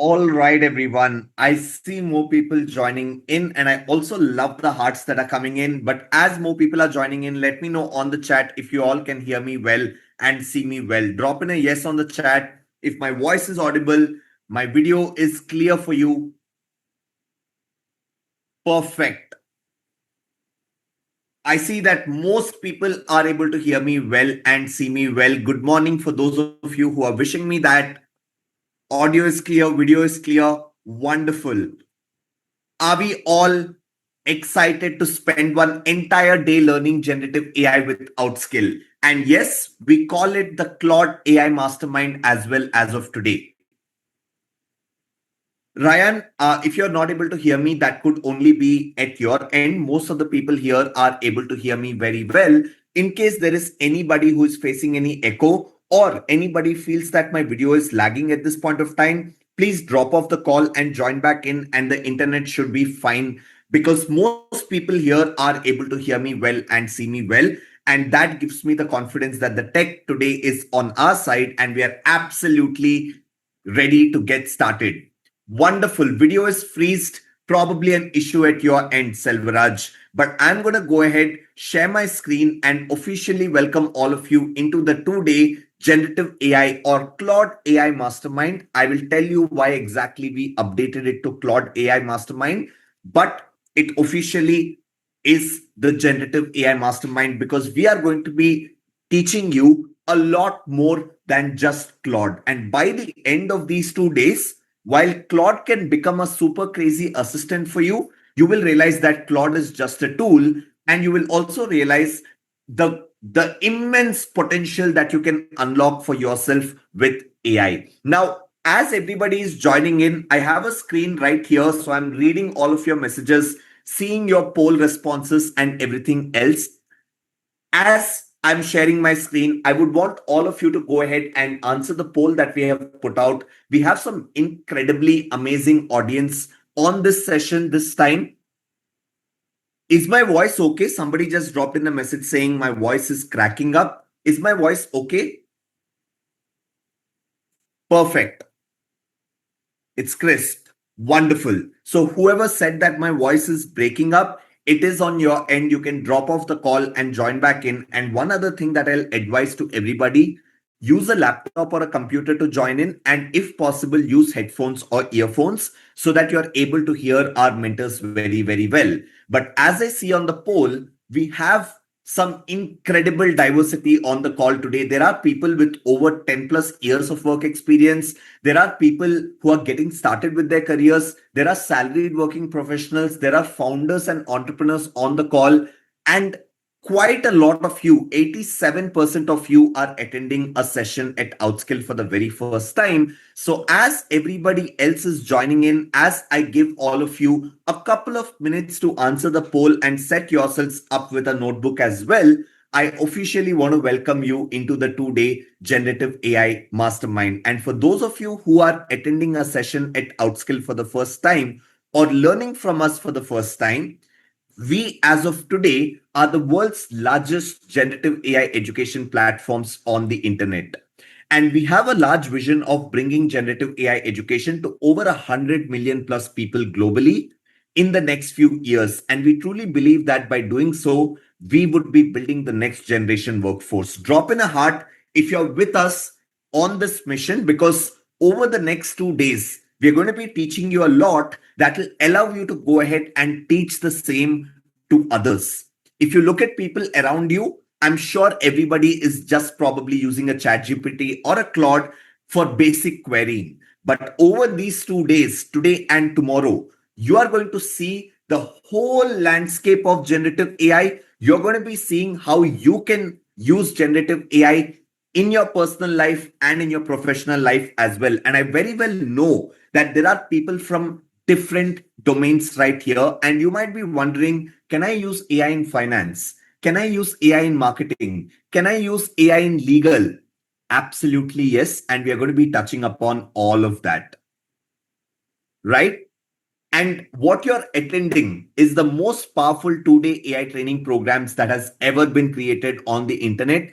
All right, everyone. I see more people joining in, and I also love the hearts that are coming in. But as more people are joining in, let me know on the chat if you all can hear me well and see me well. Drop in a yes on the chat if my voice is audible, my video is clear for you. Perfect. I see that most people are able to hear me well and see me well. Good morning for those of you who are wishing me that. Audio is clear, video is clear. Wonderful. Are we all excited to spend one entire day learning generative AI with Outskill? And yes, we call it the Claude AI Mastermind as well as of today. Ryan, if you're not able to hear me, that could only be at your end. Most of the people here are able to hear me very well. In case there is anybody who is facing any echo or anybody feels that my video is lagging at this point of time, please drop off the call and join back in, and the internet should be fine because most people here are able to hear me well and see me well. And that gives me the confidence that the tech today is on our side and we are absolutely ready to get started. Wonderful. Video is freezed. Probably an issue at your end, Selvaraj. But I'm going to go ahead, share my screen, and officially welcome all of you into the 2-day Generative AI or Claude AI Mastermind. I will tell you why exactly we updated it to Claude AI Mastermind, but it officially is the Generative AI Mastermind because we are going to be teaching you a lot more than just Claude. And by the end of these 2 days, while Claude can become a super crazy assistant for you, you will realize that Claude is just a tool, and you will also realize the immense potential that you can unlock for yourself with AI. Now, as everybody is joining in, I have a screen right here, so I'm reading all of your messages, seeing your poll responses and everything else. As I'm sharing my screen, I would want all of you to go ahead and answer the poll that we have put out. We have some incredibly amazing audience on this session this time. Is my voice okay? Somebody just dropped in a message saying my voice is cracking up. Is my voice okay? Perfect. It's crisp. Wonderful. So whoever said that my voice is breaking up, it is on your end. You can drop off the call and join back in. And one other thing that I'll advise to everybody, use a laptop or a computer to join in. And if possible, use headphones or earphones so that you're able to hear our mentors very, very well. But as I see on the poll, we have some incredible diversity on the call today. There are people with over 10 plus years of work experience. There are people who are getting started with their careers. There are salaried working professionals. There are founders and entrepreneurs on the call. And quite a lot of you, 87% of you, are attending a session at Outskill for the very first time. So as everybody else is joining in, as I give all of you a couple of minutes to answer the poll and set yourselves up with a notebook as well, I officially want to welcome you into the 2-day Generative AI Mastermind. And for those of you who are attending a session at Outskill for the first time or learning from us for the first time, we, as of today, are the world's largest generative AI education platforms on the internet. And we have a large vision of bringing generative AI education to over 100 million plus people globally in the next few years. And we truly believe that by doing so, we would be building the next generation workforce. Drop in a heart if you're with us on this mission, because over the next 2 days, we're going to be teaching you a lot that will allow you to go ahead and teach the same to others. If you look at people around you, I'm sure everybody is just probably using a ChatGPT or a Claude for basic querying. But over these 2 days, today and tomorrow, you are going to see the whole landscape of generative AI. You're going to be seeing how you can use generative AI in your personal life and in your professional life as well. And I very well know that there are people from different domains right here. And you might be wondering, can I use AI in finance? Can I use AI in marketing? Can I use AI in legal? Absolutely, yes. And we are going to be touching upon all of that, right? And what you're attending is the most powerful 2-day AI training programs that has ever been created on the internet.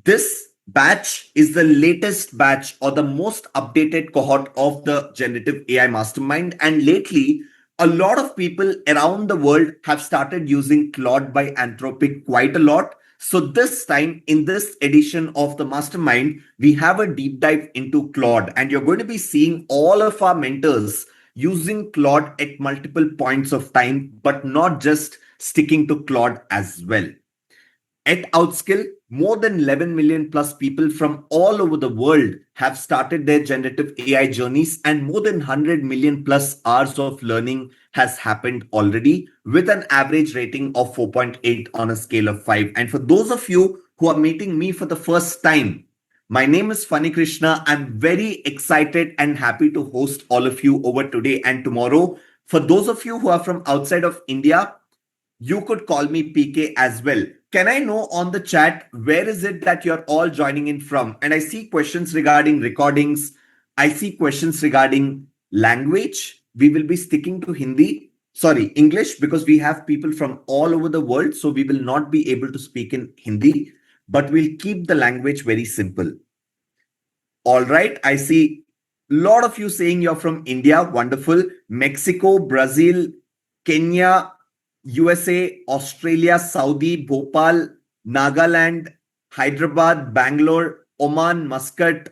This batch is the latest batch or the most updated cohort of the generative AI mastermind. And lately, a lot of people around the world have started using Claude by Anthropic quite a lot. So, this time in this edition of the mastermind, we have a deep dive into Claude, and you're going to be seeing all of our mentors using Claude at multiple points of time, but not just sticking to Claude as well. At Outskill, more than 11 million plus people from all over the world have started their generative AI journeys, and more than 100 million plus hours of learning has happened already with an average rating of 4.8 on a scale of 5. And for those of you who are meeting me for the first time, my name is Funny Krishna. I'm very excited and happy to host all of you over today and tomorrow. For those of you who are from outside of India, you could call me PK as well. Can I know on the chat where is it that you're all joining in from? And I see questions regarding recordings. I see questions regarding language. We will be sticking to Hindi, sorry, English, because we have people from all over the world. So we will not be able to speak in Hindi, but we'll keep the language very simple. All right. I see a lot of you saying you're from India. Wonderful. Mexico, Brazil, Kenya, USA, Australia, Saudi, Bhopal, Nagaland, Hyderabad, Bangalore, Oman, Muscat.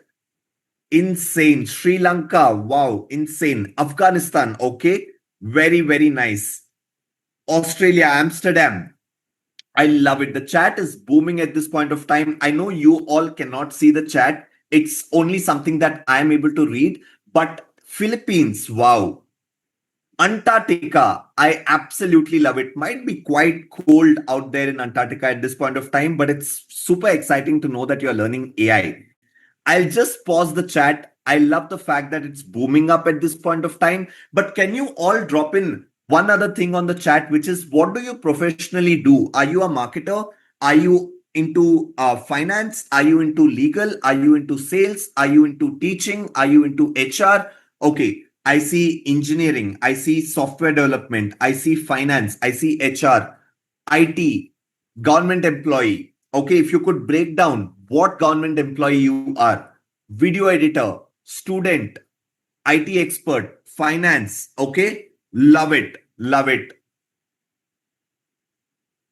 Insane. Sri Lanka. Wow. Insane. Afghanistan. Okay. Very, very nice. Australia, Amsterdam. I love it. The chat is booming at this point of time. I know you all cannot see the chat. It's only something that I am able to read. But Philippines, wow. Antarctica, I absolutely love it. Might be quite cold out there in Antarctica at this point of time, but it's super exciting to know that you're learning AI. I'll just pause the chat. I love the fact that it's booming up at this point of time. But can you all drop in one other thing on the chat, which is what do you professionally do? Are you a marketer? Are you into finance? Are you into legal? Are you into sales? Are you into teaching? Are you into HR? Okay, I see engineering. I see software development. I see finance. I see HR, IT, government employee. Okay, if you could break down what government employee you are, video editor, student, IT expert, finance. Okay, love it, love it.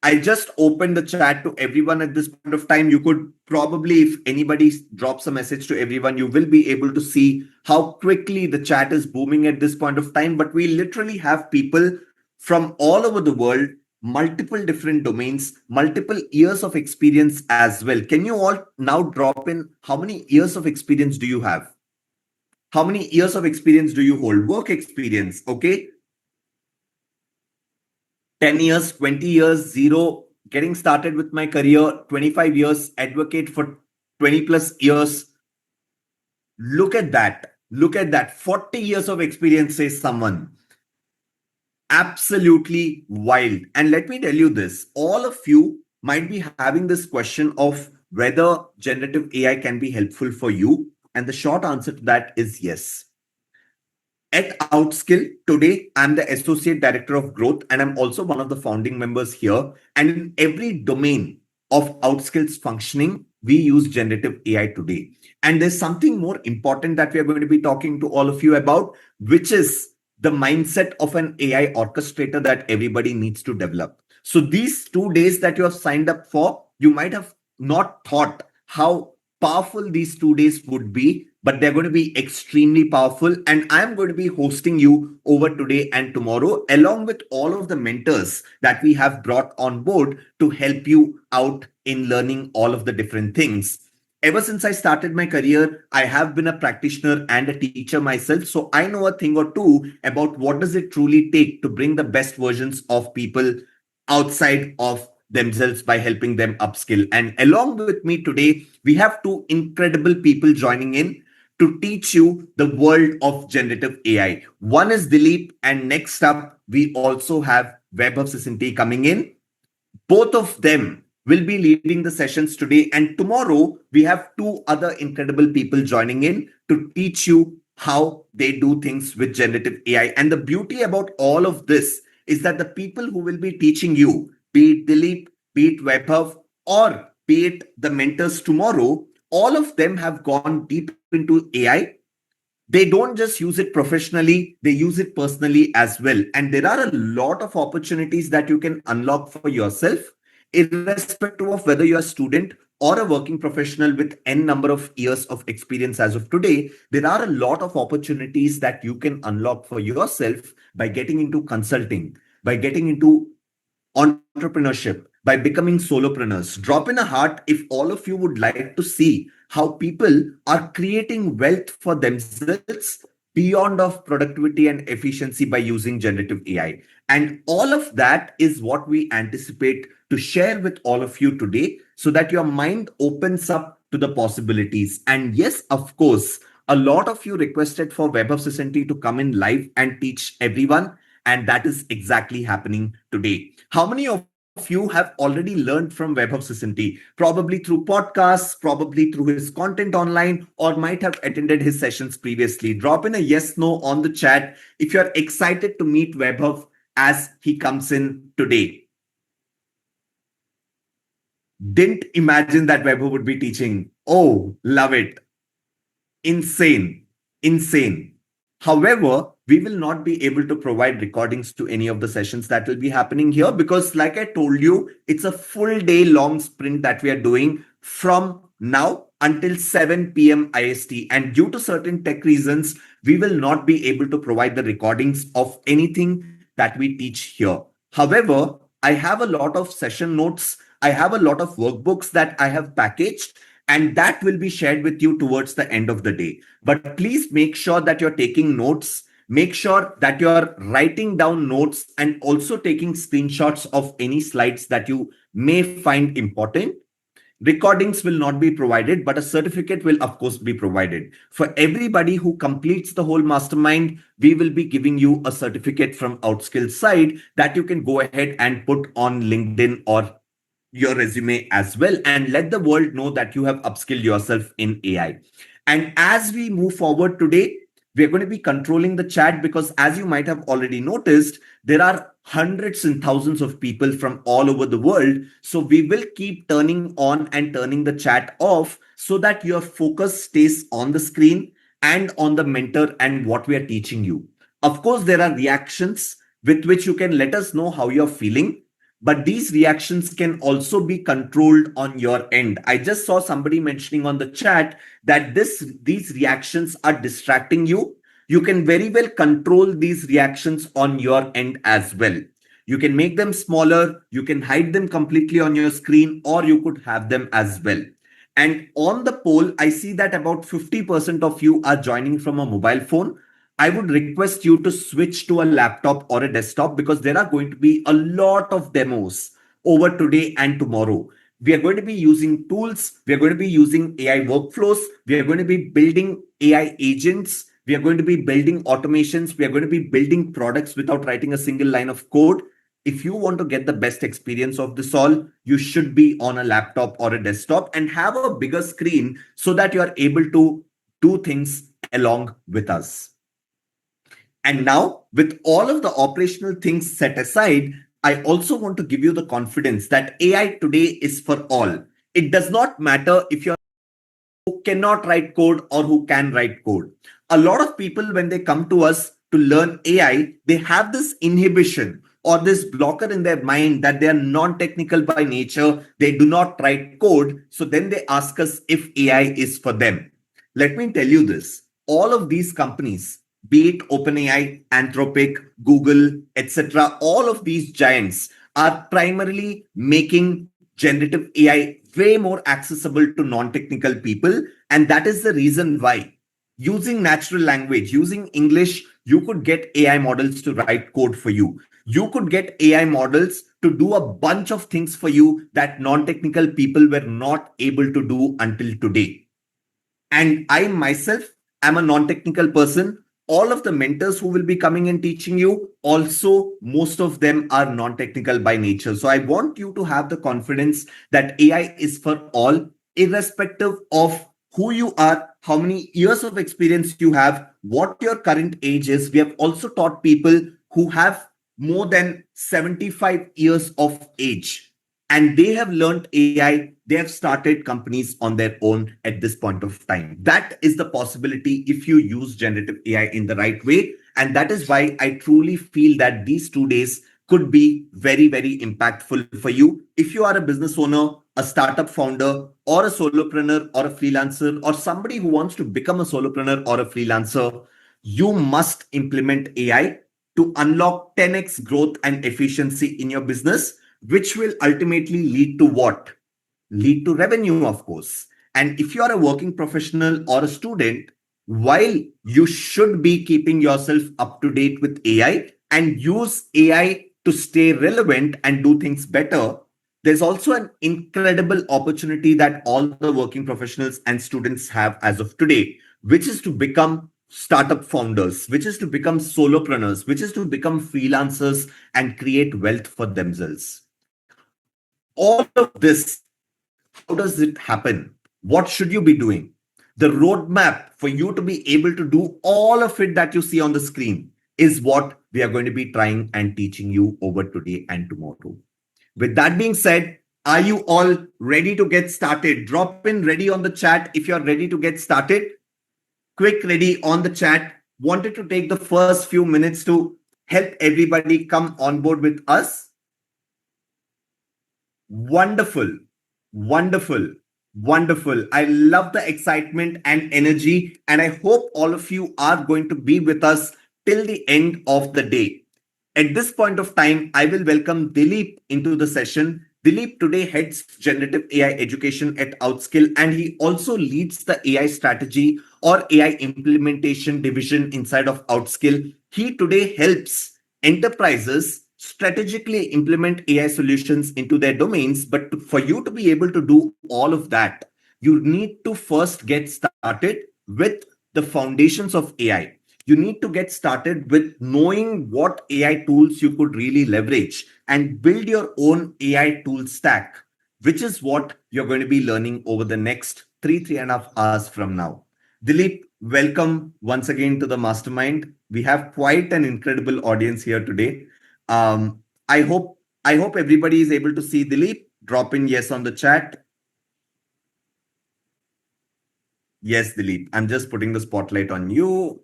I just opened the chat to everyone at this point of time. You could probably, if anybody drops a message to everyone, you will be able to see how quickly the chat is booming at this point of time. But we literally have people from all over the world, multiple different domains, multiple years of experience as well. Can you all now drop in how many years of experience do you have? How many years of experience do you hold? Work experience, okay? 10 years, 20 years, zero, getting started with my career, 25 years, advocate for 20 plus years. Look at that. Look at that. 40 years of experience, says someone. Absolutely wild. And let me tell you this, all of you might be having this question of whether generative AI can be helpful for you. And the short answer to that is yes. At Outskill, today I'm the Associate Director of Growth, and I'm also one of the founding members here. And in every domain of Outskill's functioning, we use generative AI today. And there's something more important that we are going to be talking to all of you about, which is the mindset of an AI orchestrator that everybody needs to develop. So these 2 days that you have signed up for, you might have not thought how powerful these 2 days would be, but they're going to be extremely powerful. And I'm going to be hosting you over today and tomorrow, along with all of the mentors that we have brought on board to help you out in learning all of the different things. Ever since I started my career, I have been a practitioner and a teacher myself. So I know a thing or two about what does it truly take to bring the best versions of people outside of themselves by helping them upskill. And along with me today, we have two incredible people joining in to teach you the world of generative AI. One is Dilip, and next up, we also have Web of Sisinti coming in. Both of them will be leading the sessions today. And tomorrow, we have two other incredible people joining in to teach you how they do things with generative AI. And the beauty about all of this is that the people who will be teaching you, be it Dilip, be it Vaibhav, or be it the mentors tomorrow, all of them have gone deep into AI. They don't just use it professionally, they use it personally as well. And there are a lot of opportunities that you can unlock for yourself, irrespective of whether you're a student or a working professional with n number of years of experience. As of today, there are a lot of opportunities that you can unlock for yourself by getting into consulting, by getting into entrepreneurship, by becoming solopreneurs. Drop in a heart if all of you would like to see how people are creating wealth for themselves beyond of productivity and efficiency by using generative AI. And all of that is what we anticipate to share with all of you today, so that your mind opens up to the possibilities. And yes, of course, a lot of you requested for Web of Society to come in live and teach everyone, and that is exactly happening today. How many of you have already learned from Web of Society? Probably through podcasts, probably through his content online, or might have attended his sessions previously. Drop in a yes, no on the chat if you're excited to meet Webhav as he comes in today. Didn't imagine that Webhav would be teaching. Oh, love it. Insane. Insane. However, we will not be able to provide recordings to any of the sessions that will be happening here, because, like I told you, it's a full day long sprint that we are doing from now until 7 p.m. IST. And due to certain tech reasons, we will not be able to provide the recordings of anything that we teach here. However, I have a lot of session notes, I have a lot of workbooks that I have packaged, and that will be shared with you towards the end of the day. But please make sure that you're taking notes, make sure that you're writing down notes, and also taking screenshots of any slides that you may find important. Recordings will not be provided, but a certificate will, of course, be provided. For everybody who completes the whole mastermind, we will be giving you a certificate from Outskills side that you can go ahead and put on LinkedIn or your resume as well, and let the world know that you have upskilled yourself in AI. And as we move forward today, we're going to be controlling the chat, because as you might have already noticed, there are hundreds and thousands of people from all over the world. So we will keep turning on and turning the chat off, so that your focus stays on the screen and on the mentor and what we are teaching you. Of course, there are reactions with which you can let us know how you're feeling, but these reactions can also be controlled on your end. I just saw somebody mentioning on the chat that these reactions are distracting you. You can very well control these reactions on your end as well. You can make them smaller, you can hide them completely on your screen, or you could have them as well. And on the poll, I see that about 50% of you are joining from a mobile phone. I would request you to switch to a laptop or a desktop, because there are going to be a lot of demos over today and tomorrow. We are going to be using tools, we are going to be using AI workflows, we are going to be building AI agents, we are going to be building automations, we are going to be building products without writing a single line of code. If you want to get the best experience of this all, you should be on a laptop or a desktop and have a bigger screen, so that you are able to do things along with us. And now, with all of the operational things set aside, I also want to give you the confidence that AI today is for all. It does not matter if you're who cannot write code or who can write code. A lot of people, when they come to us to learn AI, they have this inhibition or this blocker in their mind that they are non-technical by nature, they do not write code. So then they ask us if AI is for them. Let me tell you this: all of these companies, be it OpenAI, Anthropic, Google, etc., all of these giants are primarily making generative AI way more accessible to non-technical people. And that is the reason why, using natural language, using English, you could get AI models to write code for you. You could get AI models to do a bunch of things for you that non-technical people were not able to do until today. And I myself am a non-technical person. All of the mentors who will be coming and teaching you, also, most of them are non-technical by nature. So I want you to have the confidence that AI is for all, irrespective of who you are, how many years of experience you have, what your current age is. We have also taught people who have more than 75 years of age, and they have learned AI they have started companies on their own at this point of time. That is the possibility if you use generative AI in the right way. And that is why I truly feel that these 2 days could be very, very impactful for you. If you are a business owner, a startup founder, or a solopreneur, or a freelancer, or somebody who wants to become a solopreneur or a freelancer, you must implement AI to unlock 10x growth and efficiency in your business, which will ultimately lead to what? Lead to revenue, of course. And if you are a working professional or a student, while you should be keeping yourself up to date with AI and use AI to stay relevant and do things better, there's also an incredible opportunity that all the working professionals and students have as of today, which is to become startup founders, which is to become solopreneurs, which is to become freelancers and create wealth for themselves. All of this, how does it happen? What should you be doing? The roadmap for you to be able to do all of it that you see on the screen is what we are going to be trying and teaching you over today and tomorrow. With that being said, are you all ready to get started? Drop in ready on the chat if you're ready to get started. Quick ready on the chat. Wanted to take the first few minutes to help everybody come on board with us. Wonderful, wonderful, wonderful. I love the excitement and energy, and I hope all of you are going to be with us till the end of the day. At this point of time, I will welcome Dilip into the session. Dilip today heads generative AI education at Outskill, and he also leads the AI strategy or AI implementation division inside of Outskill. He today helps enterprises strategically implement AI solutions into their domains. But for you to be able to do all of that, you need to first get started with the foundations of AI. You need to get started with knowing what AI tools you could really leverage and build your own AI tool stack, which is what you're going to be learning over the next 3.5 hours from now. Dilip, welcome once again to the mastermind. We have quite an incredible audience here today. Um, I hope everybody is able to see Dilip. Drop in yes on the chat. Yes, Dilip. I'm just putting the spotlight on you.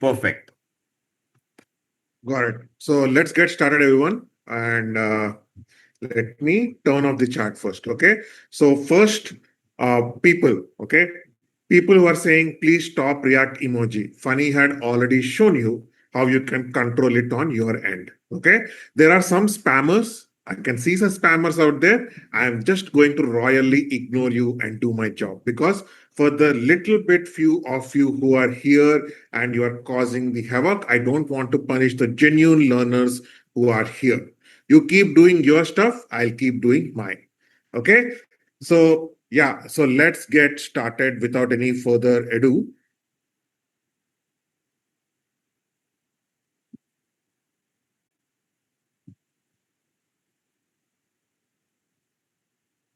Perfect. Got it. So let's get started, everyone. And let me turn off the chat first. Okay. So, first, people, okay. People who are saying, please stop React emoji. Funny had already shown you how you can control it on your end. Okay. There are some spammers. I can see some spammers out there. I'm just going to royally ignore you and do my job because for the little bit few of you who are here and you are causing the havoc, I don't want to punish the genuine learners who are here. You keep doing your stuff, I'll keep doing mine. Okay. So, yeah, so let's get started without any further ado.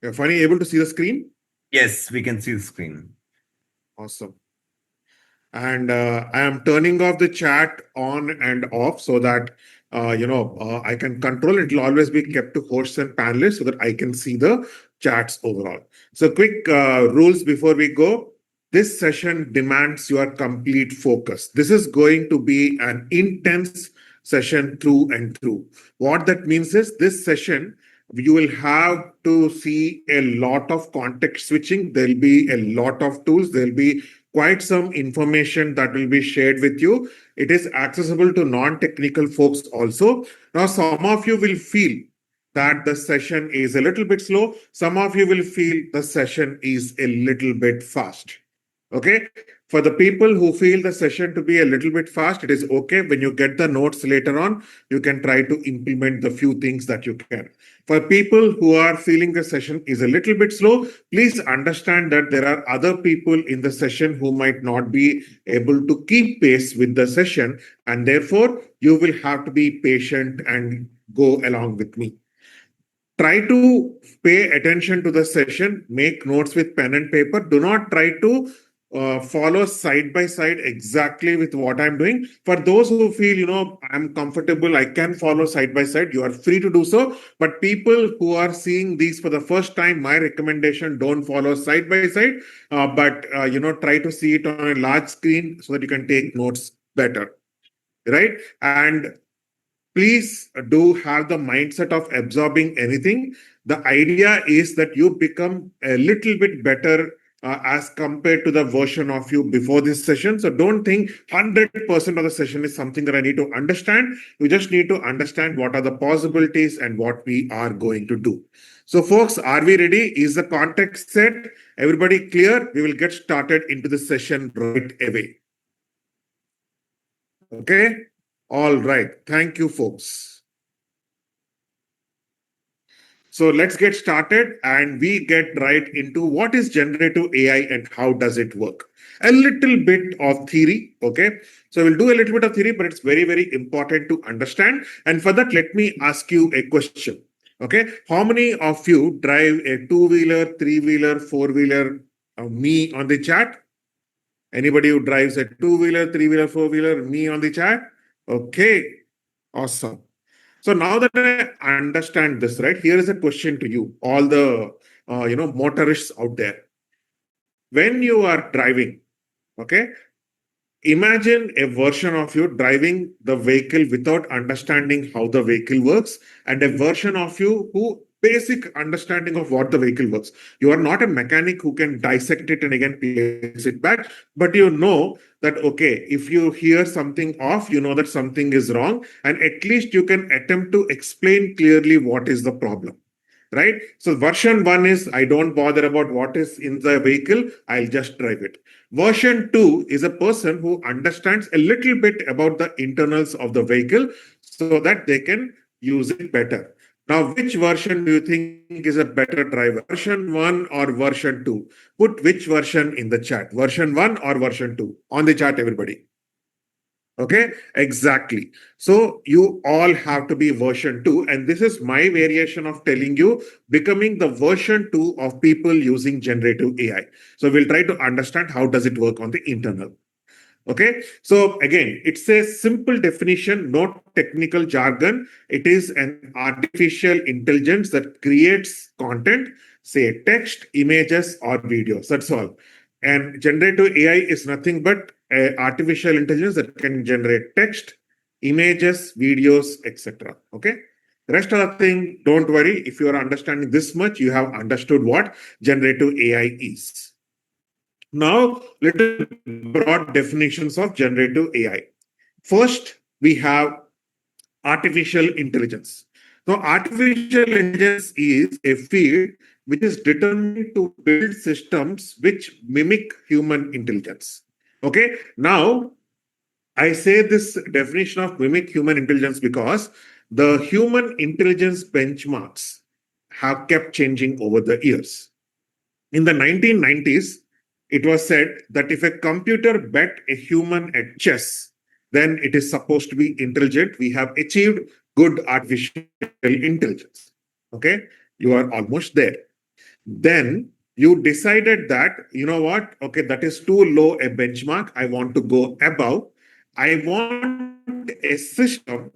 You're finally able to see the screen? Yes, we can see the screen. Awesome. And I am turning off the chat on and off so that I can control it. It'll always be kept to hosts and panelists so that I can see the chats overall. So quick rules before we go. This session demands your complete focus. This is going to be an intense session through and through. What that means is this session you will have to see a lot of context switching. There'll be a lot of tools. There'll be quite some information that will be shared with you. It is accessible to non-technical folks also. Now, some of you will feel that the session is a little bit slow. Some of you will feel the session is a little bit fast. Okay. For the people who feel the session to be a little bit fast, it is okay. When you get the notes later on, you can try to implement the few things that you can. For people who are feeling the session is a little bit slow, please understand that there are other people in the session who might not be able to keep pace with the session. And therefore, you will have to be patient and go along with me. Try to pay attention to the session, make notes with pen and paper. Do not try to follow side by side exactly with what I'm doing. For those who feel, I'm comfortable, I can follow side by side, you are free to do so. But people who are seeing these for the first time, my recommendation, don't follow side by side, but try to see it on a large screen so that you can take notes better, right? And please do have the mindset of absorbing anything. The idea is that you become a little bit better as compared to the version of you before this session. So don't think 100% of the session is something that I need to understand. You just need to understand what are the possibilities and what we are going to do. So, folks, are we ready? Is the context set? Everybody clear? We will get started into the session right away. Okay? All right. Thank you, folks. So let's get started and we get right into what is generative AI and how does it work. A little bit of theory, okay? So we'll do a little bit of theory, but it's very, very important to understand. And for that, let me ask you a question, okay? How many of you drive a two-wheeler, three-wheeler, four-wheeler? Me on the chat? Anybody who drives a two-wheeler, three-wheeler, four-wheeler? Me on the chat? Okay, awesome. So now that I understand this, right, here is a question to you, all the motorists out there. When you are driving, okay, imagine a version of you driving the vehicle without understanding how the vehicle works, and a version of you who basic understanding of what the vehicle works. You are not a mechanic who can dissect it and again place it back, but you know that, okay, if you hear something off, you know that something is wrong, and at least you can attempt to explain clearly what is the problem. Right? So version 1 is I don't bother about what is in the vehicle, I'll just drive it. Version 2 is a person who understands a little bit about the internals of the vehicle so that they can use it better. Now, which version do you think is a better driver? Version 1 or version 2? Put which version in the chat. Version 1 or version 2? On the chat, everybody. Okay, exactly. So you all have to be version 2. And this is my variation of telling you becoming the version 2 of people using generative AI. So we'll try to understand how does it work on the internal. Okay, so again, it's a simple definition, no technical jargon. It is an artificial intelligence that creates content, say text, images, or videos. That's all. And generative AI is nothing but artificial intelligence that can generate text, images, videos, etc. Okay. Rest of the thing, don't worry. If you are understanding this much, you have understood what generative AI is. Now, little broad definitions of generative AI. First, we have artificial intelligence. So, artificial intelligence is a field which is determined to build systems which mimic human intelligence. Okay, now I say this definition of mimic human intelligence because the human intelligence benchmarks have kept changing over the years. In the 1990s, it was said that if a computer bet a human at chess, then it is supposed to be intelligent. We have achieved good artificial intelligence. Okay, you are almost there. Then you decided that, you know what, okay, that is too low a benchmark. I want to go above. I want a system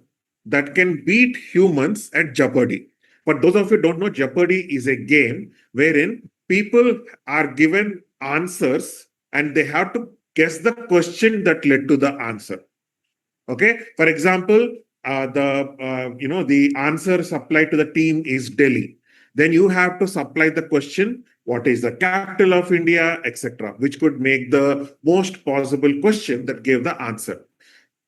that can beat humans at Jeopardy. For those of you who don't know, Jeopardy is a game wherein people are given answers and they have to guess the question that led to the answer. Okay, for example, the answer supplied to the team is Delhi. Then you have to supply the question, what is the capital of India, etc., which could make the most possible question that gave the answer.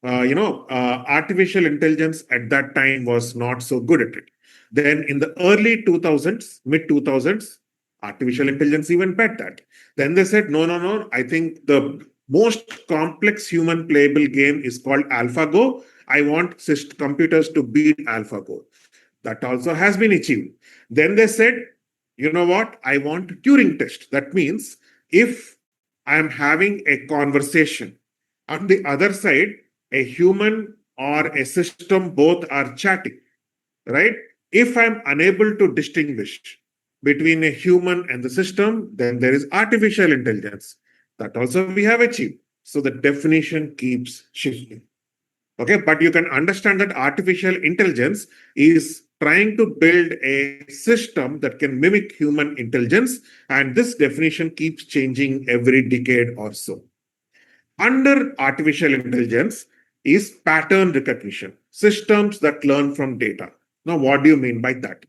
Artificial intelligence at that time was not so good at it. Then in the early 2000s, mid 2000s, artificial intelligence even bet that. Then they said, no, no, no. I think the most complex human playable game is called AlphaGo. I want computers to beat AlphaGo. That also has been achieved. Then they said, you know what? I want Turing test. That means if I am having a conversation, on the other side, a human or a system both are chatting, right? If I'm unable to distinguish between a human and the system, then there is artificial intelligence. That also we have achieved. So the definition keeps shifting. Okay, but you can understand that artificial intelligence is trying to build a system that can mimic human intelligence, and this definition keeps changing every decade or so. Under artificial intelligence is pattern recognition, systems that learn from data. Now, what do you mean by that?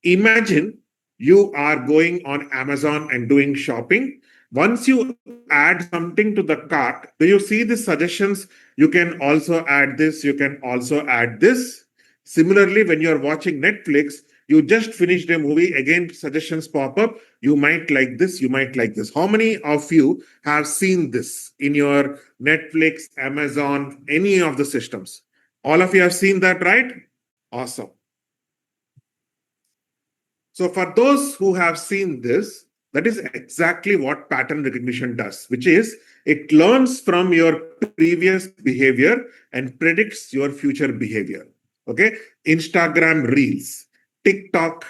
Imagine you are going on Amazon and doing shopping. Once you add something to the cart, do you see the suggestions? You can also add this, you can also add this. Similarly, when you're watching Netflix, you just finished a movie, again, suggestions pop up. You might like this, you might like this. How many of you have seen this in your Netflix, Amazon, any of the systems? All of you have seen that, right? Awesome. So for those who have seen this, that is exactly what pattern recognition does, which is it learns from your previous behavior and predicts your future behavior. Okay. Instagram Reels, TikTok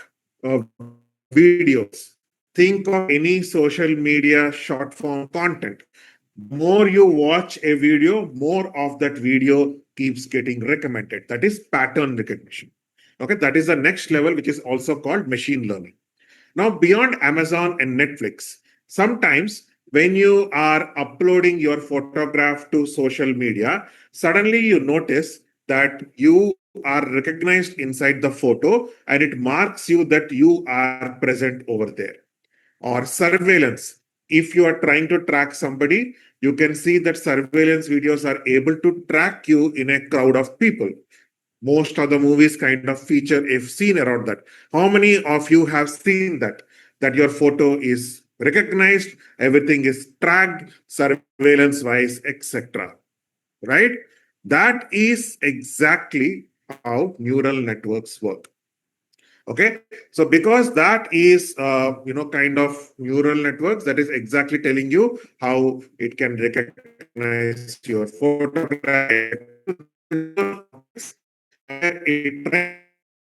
videos. Think of any social media short form content. The more you watch a video, more of that video keeps getting recommended. That is pattern recognition. Okay, that is the next level, which is also called machine learning. Now, beyond Amazon and Netflix, sometimes when you are uploading your photograph to social media, suddenly you notice that you are recognized inside the photo and it marks you that you are present over there. Or surveillance. If you are trying to track somebody, you can see that surveillance videos are able to track you in a crowd of people. Most of the movies kind of feature a scene around that. How many of you have seen that your photo is recognized, everything is tracked surveillance wise, etc., right? That is exactly how neural networks work. Okay, so because that is kind of neural networks, that is exactly telling you how it can recognize your photograph, it tries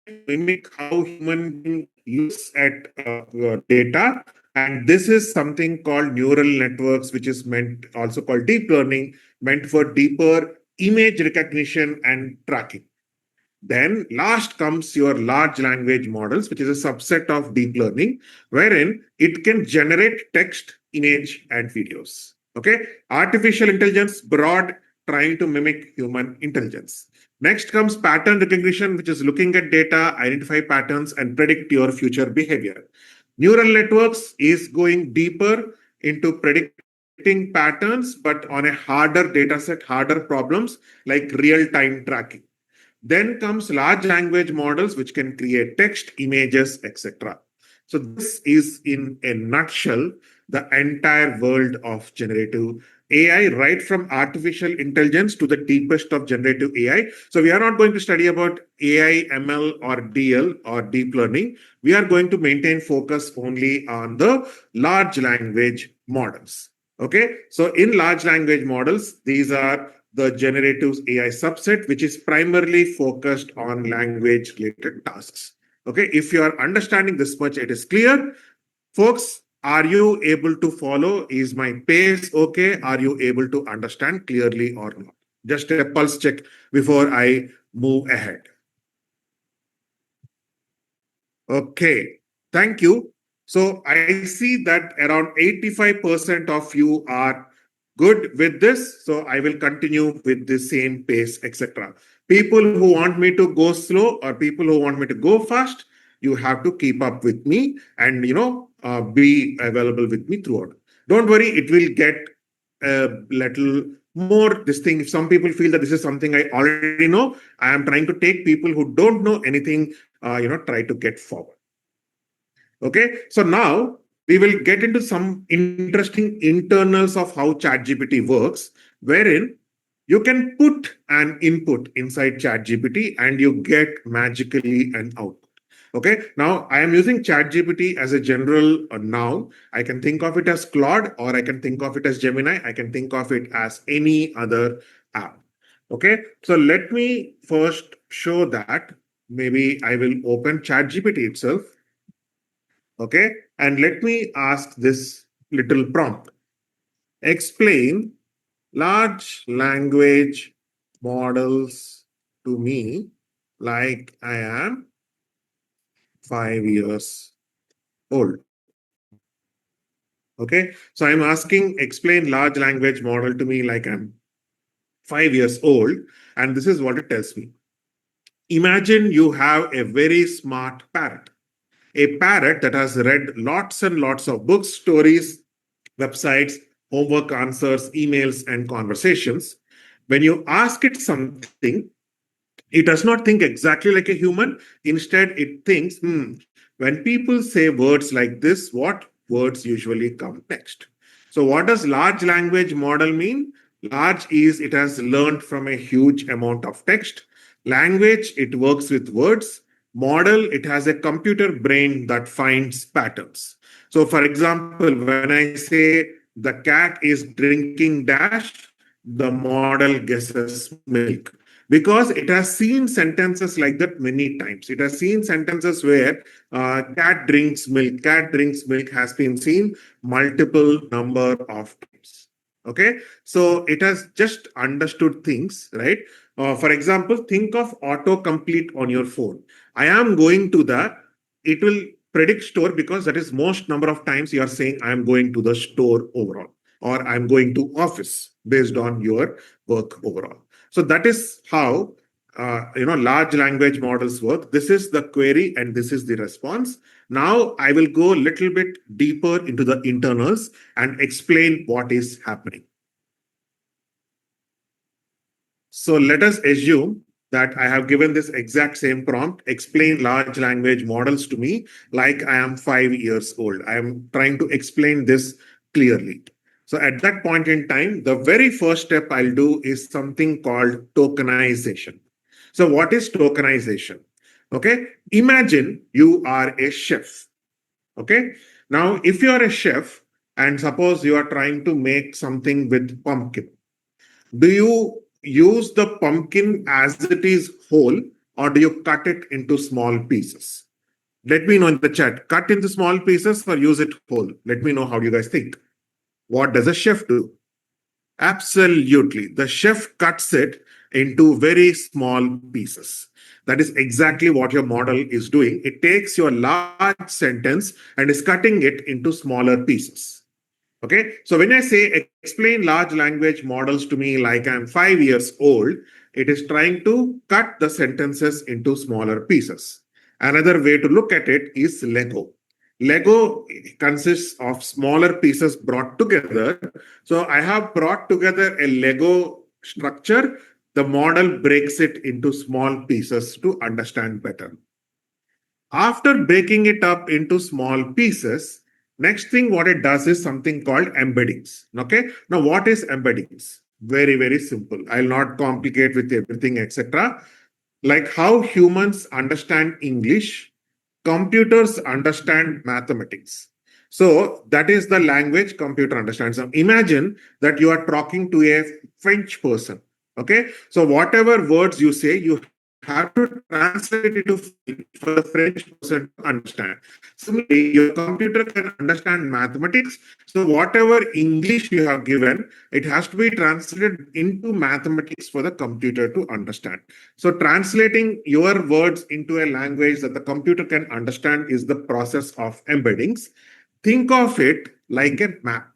to mimic how human being looks at your data. And this is something called neural networks, which is meant also called deep learning, meant for deeper image recognition and tracking. Then last comes your large language models, which is a subset of deep learning, wherein it can generate text, image, and videos. Okay. Artificial intelligence, broad, trying to mimic human intelligence. Next comes pattern recognition, which is looking at data, identify patterns, and predict your future behavior. Neural networks is going deeper into predicting patterns, but on a harder data set, harder problems like real time tracking. Then comes large language models, which can create text, images, etc. So this is in a nutshell the entire world of generative AI, right from artificial intelligence to the deepest of generative AI. So we are not going to study about AI, ML, or DL or deep learning. We are going to maintain focus only on the large language models. Okay, so in large language models, these are the generative AI subset, which is primarily focused on language related tasks. Okay, if you are understanding this much, it is clear. Folks, are you able to follow? Is my pace okay? Are you able to understand clearly or not? Just a pulse check before I move ahead. Okay, thank you. So I see that around 85% of you are good with this. So I will continue with the same pace, etc. People who want me to go slow or people who want me to go fast, you have to keep up with me and be available with me throughout. Don't worry, it will get a little more this thing. If some people feel that this is something I already know, I am trying to take people who don't know anything, try to get forward. Okay, so now we will get into some interesting internals of how ChatGPT works, wherein you can put an input inside ChatGPT and you get magically an output. Okay, now I am using ChatGPT as a general noun. I can think of it as Claude or I can think of it as Gemini. I can think of it as any other app. Okay, so let me first show that. Maybe I will open ChatGPT itself. Okay, and let me ask this little prompt. explain large language models to me like I am 5 years old. Okay, so I'm asking explain large language model to me like I'm 5 years old, and this is what it tells me. Imagine you have a very smart parrot, a parrot that has read lots and lots of books, stories, websites, homework answers, emails, and conversations. When you ask it something, it does not think exactly like a human. Instead, it thinks, when people say words like this, what words usually come next? So, what does large language model mean? Large is it has learned from a huge amount of text. Language, it works with words. Model, it has a computer brain that finds patterns. So, for example, when I say the cat is drinking dash, the model guesses milk because it has seen sentences like that many times. It has seen sentences where cat drinks milk has been seen multiple number of times. Okay, so it has just understood things, right? For example, think of autocomplete on your phone. I am going to the, it will predict store because that is most number of times you are saying I am going to the store overall, or I'm going to office based on your work overall. So that is how large language models work. This is the query and this is the response. Now I will go a little bit deeper into the internals and explain what is happening. So let us assume that I have given this exact same prompt, explain large language models to me like I am 5 years old. I am trying to explain this clearly. So at that point in time, the very first step I'll do is something called tokenization. So what is tokenization? Okay, imagine you are a chef. Okay, now if you are a chef and suppose you are trying to make something with pumpkin, do you use the pumpkin as it is whole or do you cut it into small pieces? Let me know in the chat. Cut into small pieces or use it whole? Let me know how you guys think. What does a chef do? Absolutely. The chef cuts it into very small pieces. That is exactly what your model is doing. It takes your large sentence and is cutting it into smaller pieces. Okay, so when I say explain large language models to me like I'm 5 years old, it is trying to cut the sentences into smaller pieces. Another way to look at it is Lego. Lego consists of smaller pieces brought together. So I have brought together a Lego structure. The model breaks it into small pieces to understand better. After breaking it up into small pieces, next thing what it does is something called embeddings. Okay. Now, what is embeddings? Very, very simple. I'll not complicate with everything, etc. Like how humans understand English, computers understand mathematics. So that is the language computer understands. Now imagine that you are talking to a French person. Okay. So whatever words you say, you have to translate it into French for the French person to understand. Similarly, your computer can understand mathematics. So whatever English you have given, it has to be translated into mathematics for the computer to understand. So translating your words into a language that the computer can understand is the process of embeddings. Think of it like a map.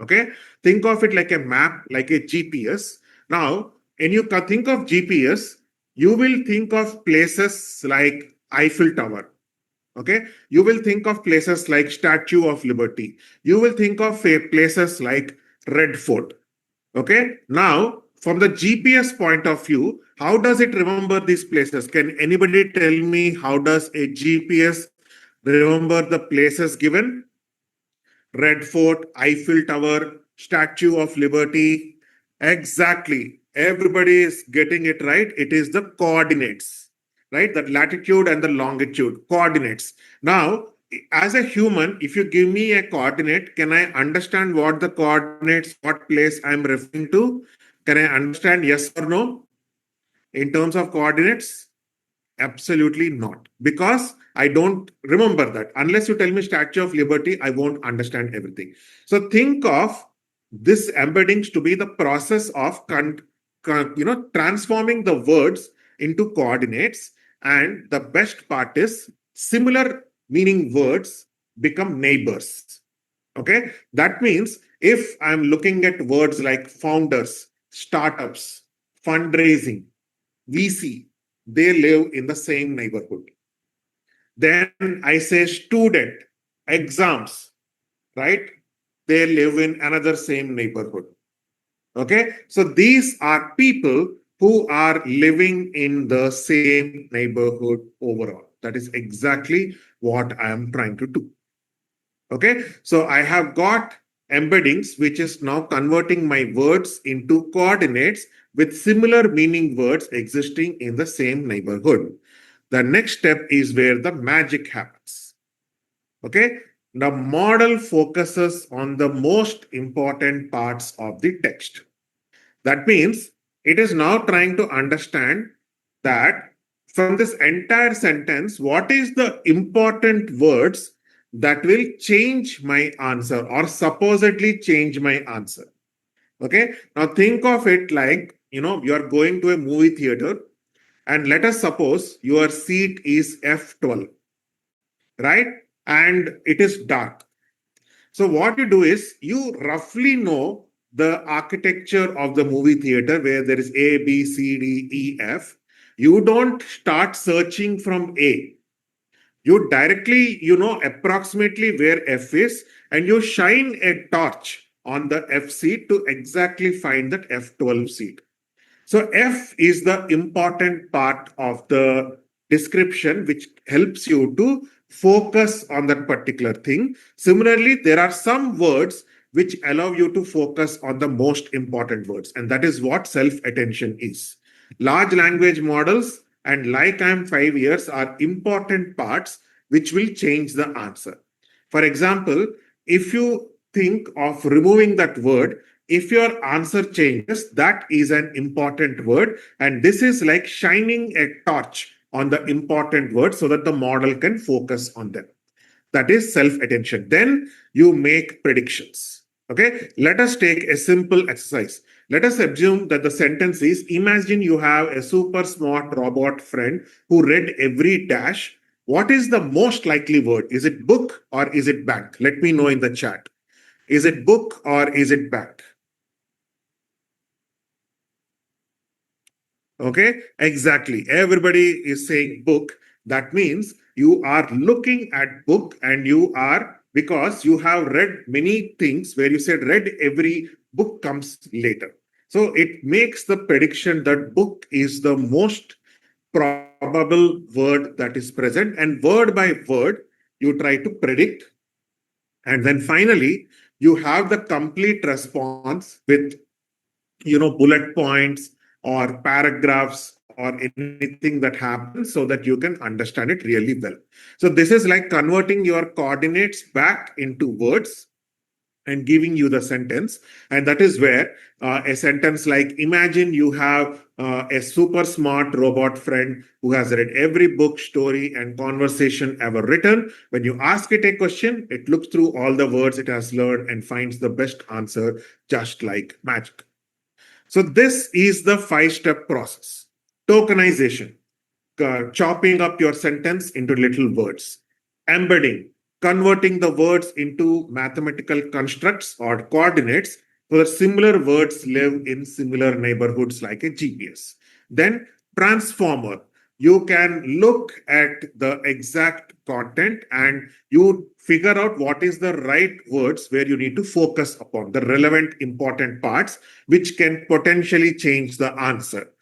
Okay. Think of it like a map, like a GPS. Now, when you think of GPS, you will think of places like Eiffel Tower. Okay. You will think of places like Statue of Liberty. You will think of places like Red Fort. Okay. Now, from the GPS point of view, how does it remember these places? Can anybody tell me how does a GPS remember the places given? Red Fort, Eiffel Tower, Statue of Liberty. Exactly. Everybody is getting it right. It is the coordinates, right? The latitude and the longitude coordinates. Now, as a human, if you give me a coordinate, can I understand what the coordinates, what place I'm referring to? Can I understand yes or no in terms of coordinates? Absolutely not. Because I don't remember that. Unless you tell me Statue of Liberty, I won't understand everything. So think of this embeddings to be the process of transforming the words into coordinates. And the best part is similar meaning words become neighbors. Okay, that means if I'm looking at words like founders, startups, fundraising, VC, they live in the same neighborhood. Then I say student, exams, right? They live in another same neighborhood. Okay, so these are people who are living in the same neighborhood overall. That is exactly what I am trying to do. Okay, so I have got embeddings, which is now converting my words into coordinates with similar meaning words existing in the same neighborhood. The next step is where the magic happens. Okay, the model focuses on the most important parts of the text. That means it is now trying to understand that from this entire sentence, what is the important words that will change my answer or supposedly change my answer. Okay, now think of it like, you are going to a movie theater, and let us suppose your seat is F12, right? And it is dark. So what you do is you roughly know the architecture of the movie theater where there is A, B, C, D, E, F. You don't start searching from A. You directly, approximately where F is, and you shine a torch on the F seat to exactly find that F12 seat. So F is the important part of the description, which helps you to focus on that particular thing. Similarly, there are some words which allow you to focus on the most important words, and that is what self-attention is. Large language models and like I'm 5 years are important parts which will change the answer. For example, if you think of removing that word, if your answer changes, that is an important word. And this is like shining a torch on the important word so that the model can focus on them. That is self attention. Then you make predictions. Okay, let us take a simple exercise. Let us assume that the sentence is: imagine you have a super smart robot friend who read every dash. What is the most likely word? Is it book or is it bank? Let me know in the chat. Is it book or is it bank? Okay, exactly. Everybody is saying book. That means you are looking at book and you are, because you have read many things where you said read every book comes later. So it makes the prediction that book is the most probable word that is present, and word by word you try to predict. And then finally, you have the complete response with bullet points or paragraphs or anything that happens so that you can understand it really well. So this is like converting your coordinates back into words and giving you the sentence. And that is where a sentence like imagine you have a super smart robot friend who has read every book, story, and conversation ever written. When you ask it a question, it looks through all the words it has learned and finds the best answer just like magic. So this is the 5-step process. Tokenization, chopping up your sentence into little words. Embedding, converting the words into mathematical constructs or coordinates so that similar words live in similar neighborhoods like a GPS. Then transformer, you can look at the exact content and you figure out what is the right words where you need to focus upon the relevant important parts which can potentially change the answer.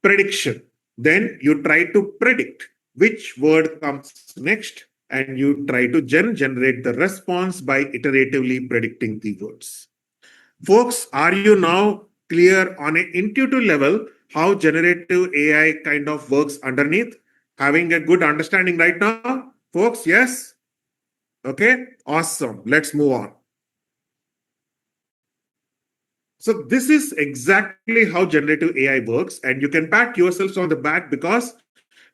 Prediction, then you try to predict which word comes next and you try to generate the response by iteratively predicting the words. Folks, are you now clear on an intuitive level how generative AI kind of works underneath? Having a good understanding right now? Folks, yes? Okay, awesome. Let's move on. So this is exactly how generative AI works, and you can pat yourselves on the back because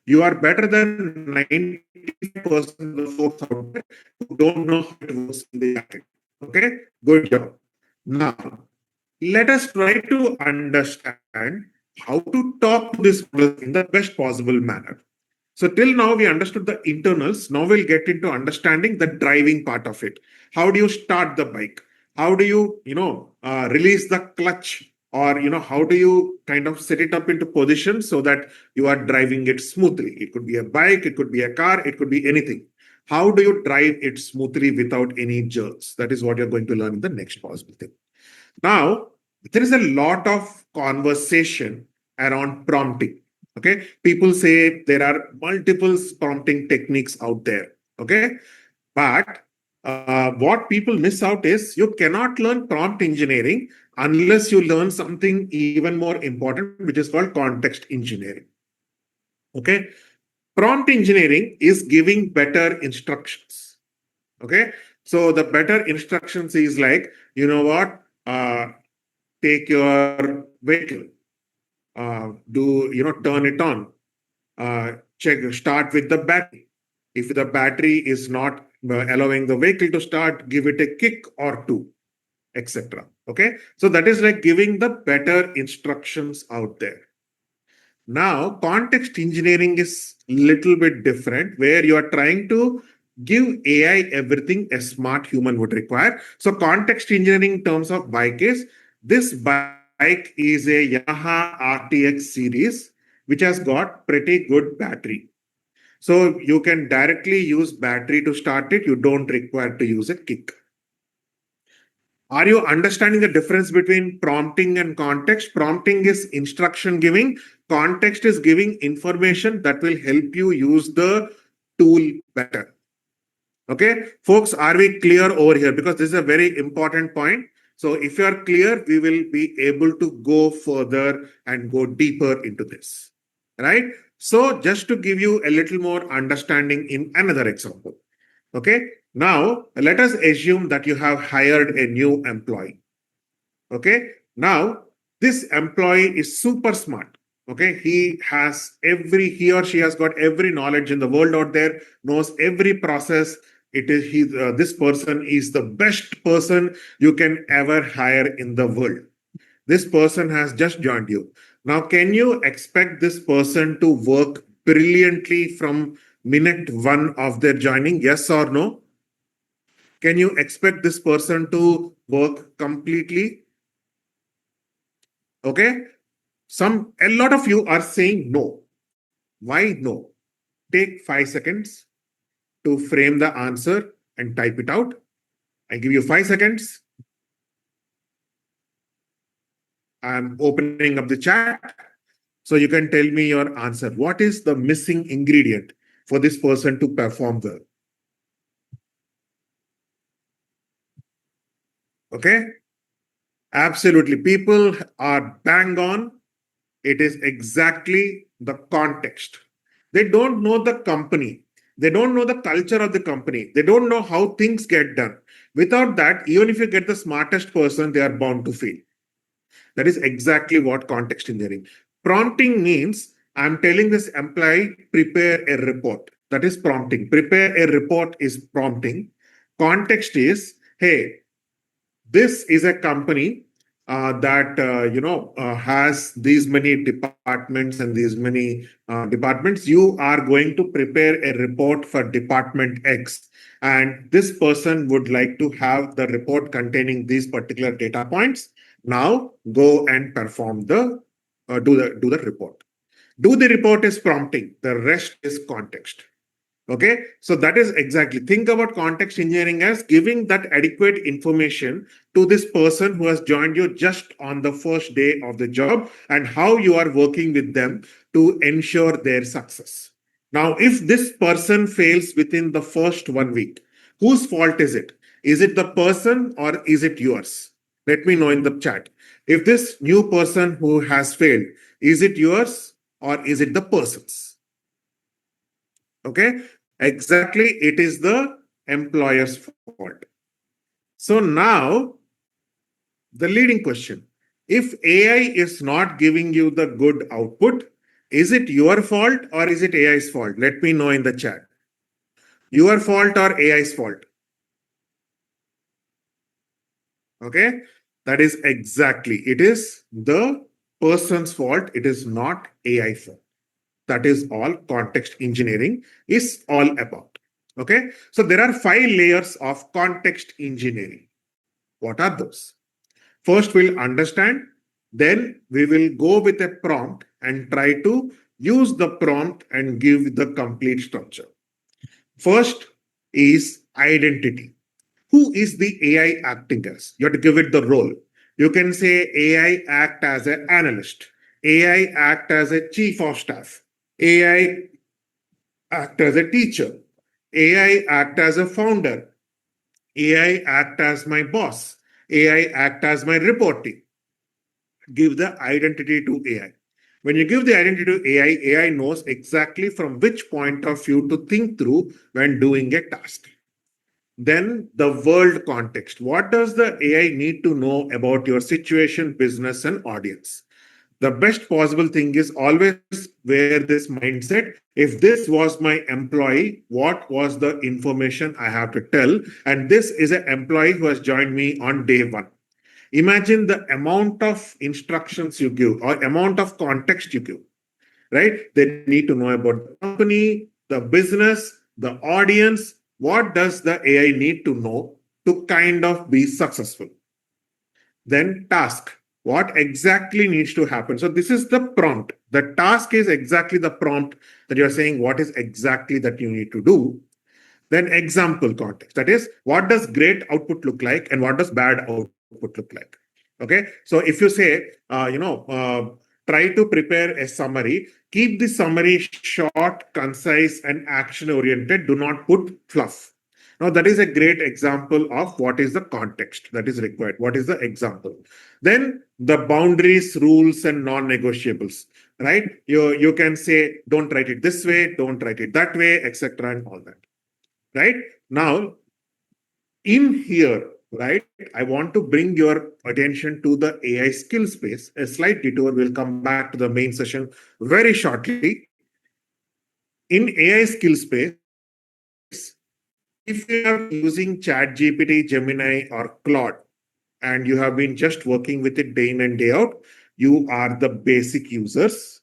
you are better than 95% of the folks out there who don't know how it works in the backend. Okay, good job. Now, let us try to understand how to talk to this model in the best possible manner. So till now we understood the internals. Now we'll get into understanding the driving part of it. How do you start the bike? How do you, release the clutch? Or, how do you kind of set it up into position so that you are driving it smoothly? It could be a bike, it could be a car, it could be anything. How do you drive it smoothly without any jerks? That is what you're going to learn in the next possible thing. Now, there is a lot of conversation around prompting. Okay. People say there are multiple prompting techniques out there. Okay. But what people miss out is you cannot learn prompt engineering unless you learn something even more important, which is called context engineering. Okay. Prompt engineering is giving better instructions. Okay. So the better instructions is like, you know what? Take your vehicle, turn it on, start with the battery. If the battery is not allowing the vehicle to start, give it a kick or two, etc. Okay, so that is like giving the better instructions out there. Now, context engineering is little bit different, where you are trying to give AI everything a smart human would require. So, context engineering in terms of bike is this bike is a Yamaha RTX series, which has got pretty good battery. So, you can directly use battery to start it. You don't require to use a kick. Are you understanding the difference between prompting and context? Prompting is instruction giving. Context is giving information that will help you use the tool better. Okay, folks, are we clear over here? Because this is a very important point. So if you are clear, we will be able to go further and go deeper into this. Right? So just to give you a little more understanding in another example. Okay, now let us assume that you have hired a new employee. Okay, now this employee is super smart. Okay, he or she has got every knowledge in the world out there, knows every process. This person is the best person you can ever hire in the world. This person has just joined you. Now, can you expect this person to work brilliantly from minute one of their joining? Yes or no? Can you expect this person to work completely? Okay. A lot of you are saying no. Why no? Take 5 seconds to frame the answer and type it out. I give you 5 seconds. I'm opening up the chat. So you can tell me your answer. What is the missing ingredient for this person to perform well? Okay. Absolutely. People are bang on. It is exactly the context. They don't know the company. They don't know the culture of the company. They don't know how things get done. Without that, even if you get the smartest person, they are bound to fail. That is exactly what context engineering. Prompting means I'm telling this employee, prepare a report. That is prompting. Prepare a report is prompting. Context is, hey, this is a company that has these many departments and these many departments. You are going to prepare a report for department X, and this person would like to have the report containing these particular data points. Now go and perform the do the report. Do the report is prompting. The rest is context. Okay, so that is exactly, think about context engineering as giving that adequate information to this person who has joined you just on the first day of the job and how you are working with them to ensure their success. Now, if this person fails within the first 1 week, whose fault is it? Is it the person or is it yours? Let me know in the chat. If this new person who has failed, is it yours or is it the person's? Okay, exactly. It is the employer's fault. So now, the leading question, if AI is not giving you the good output, is it your fault or is it AI's fault? Let me know in the chat. Your fault or AI's fault? Okay. That is exactly. It is the person's fault. It is not AI fault. That is all context engineering is all about. Okay. So there are 5 layers of context engineering. What are those? First, we'll understand. Then we will go with a prompt and try to use the prompt and give the complete structure. First is identity. Who is the AI acting as? You have to give it the role. You can say AI act as an analyst, AI act as a chief of staff, AI act as a teacher, AI act as a founder, AI act as my boss, AI act as my reporting. Give the identity to AI. When you give the identity to AI knows exactly from which point of view to think through when doing a task. Then the world context. What does the AI need to know about your situation, business, and audience? The best possible thing is always wear this mindset. If this was my employee, what was the information I have to tell? And this is an employee who has joined me on day one. Imagine the amount of instructions you give or amount of context you give, right? They need to know about the company, the business, the audience. What does the AI need to know to kind of be successful? Then task. What exactly needs to happen? So this is the prompt. The task is exactly the prompt that you're saying what is exactly that you need to do. Then example context. That is, what does great output look like and what does bad output look like? Okay. So if you say, try to prepare a summary, keep the summary short, concise, and action oriented. Do not put fluff. Now, that is a great example of what is the context that is required. What is the example? Then the boundaries, rules, and non-negotiables, right? You can say, don't write it this way, don't write it that way, etc., and all that. Right? Now, in here, right, I want to bring your attention to the AI skill space. A slight detour. We'll come back to the main session very shortly. In AI skill space, if you are using ChatGPT, Gemini, or Claude, and you have been just working with it day in and day out, you are the basic users.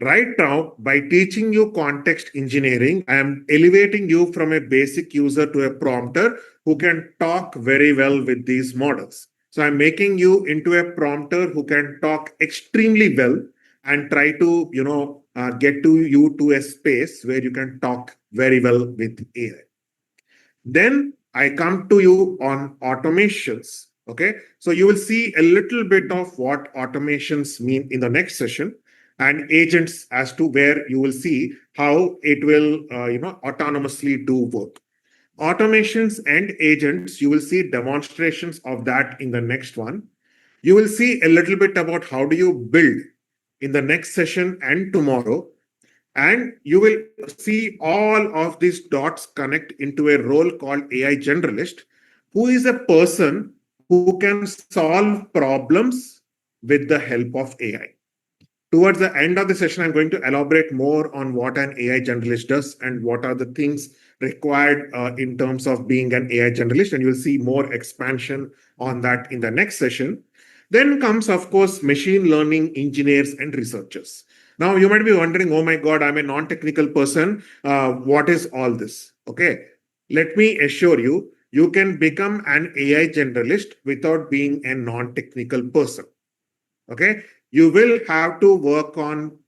Right now, by teaching you context engineering, I am elevating you from a basic user to a prompter who can talk very well with these models. So I'm making you into a prompter who can talk extremely well and try to, get to you to a space where you can talk very well with AI. Then I come to you on automations. Okay. So you will see a little bit of what automations mean in the next session and agents as to where you will see how it will, autonomously do work. Automations and agents, you will see demonstrations of that in the next one. You will see a little bit about how do you build in the next session and tomorrow. And you will see all of these dots connect into a role called AI generalist, who is a person who can solve problems with the help of AI. Towards the end of the session, I'm going to elaborate more on what an AI generalist does and what are the things required in terms of being an AI generalist. And you'll see more expansion on that in the next session. Then comes, of course, machine learning engineers and researchers. Now, you might be wondering, oh my God, I'm a non-technical person. What is all this? Okay, let me assure you, you can become an AI generalist without being a non-technical person. Okay, you will have to work on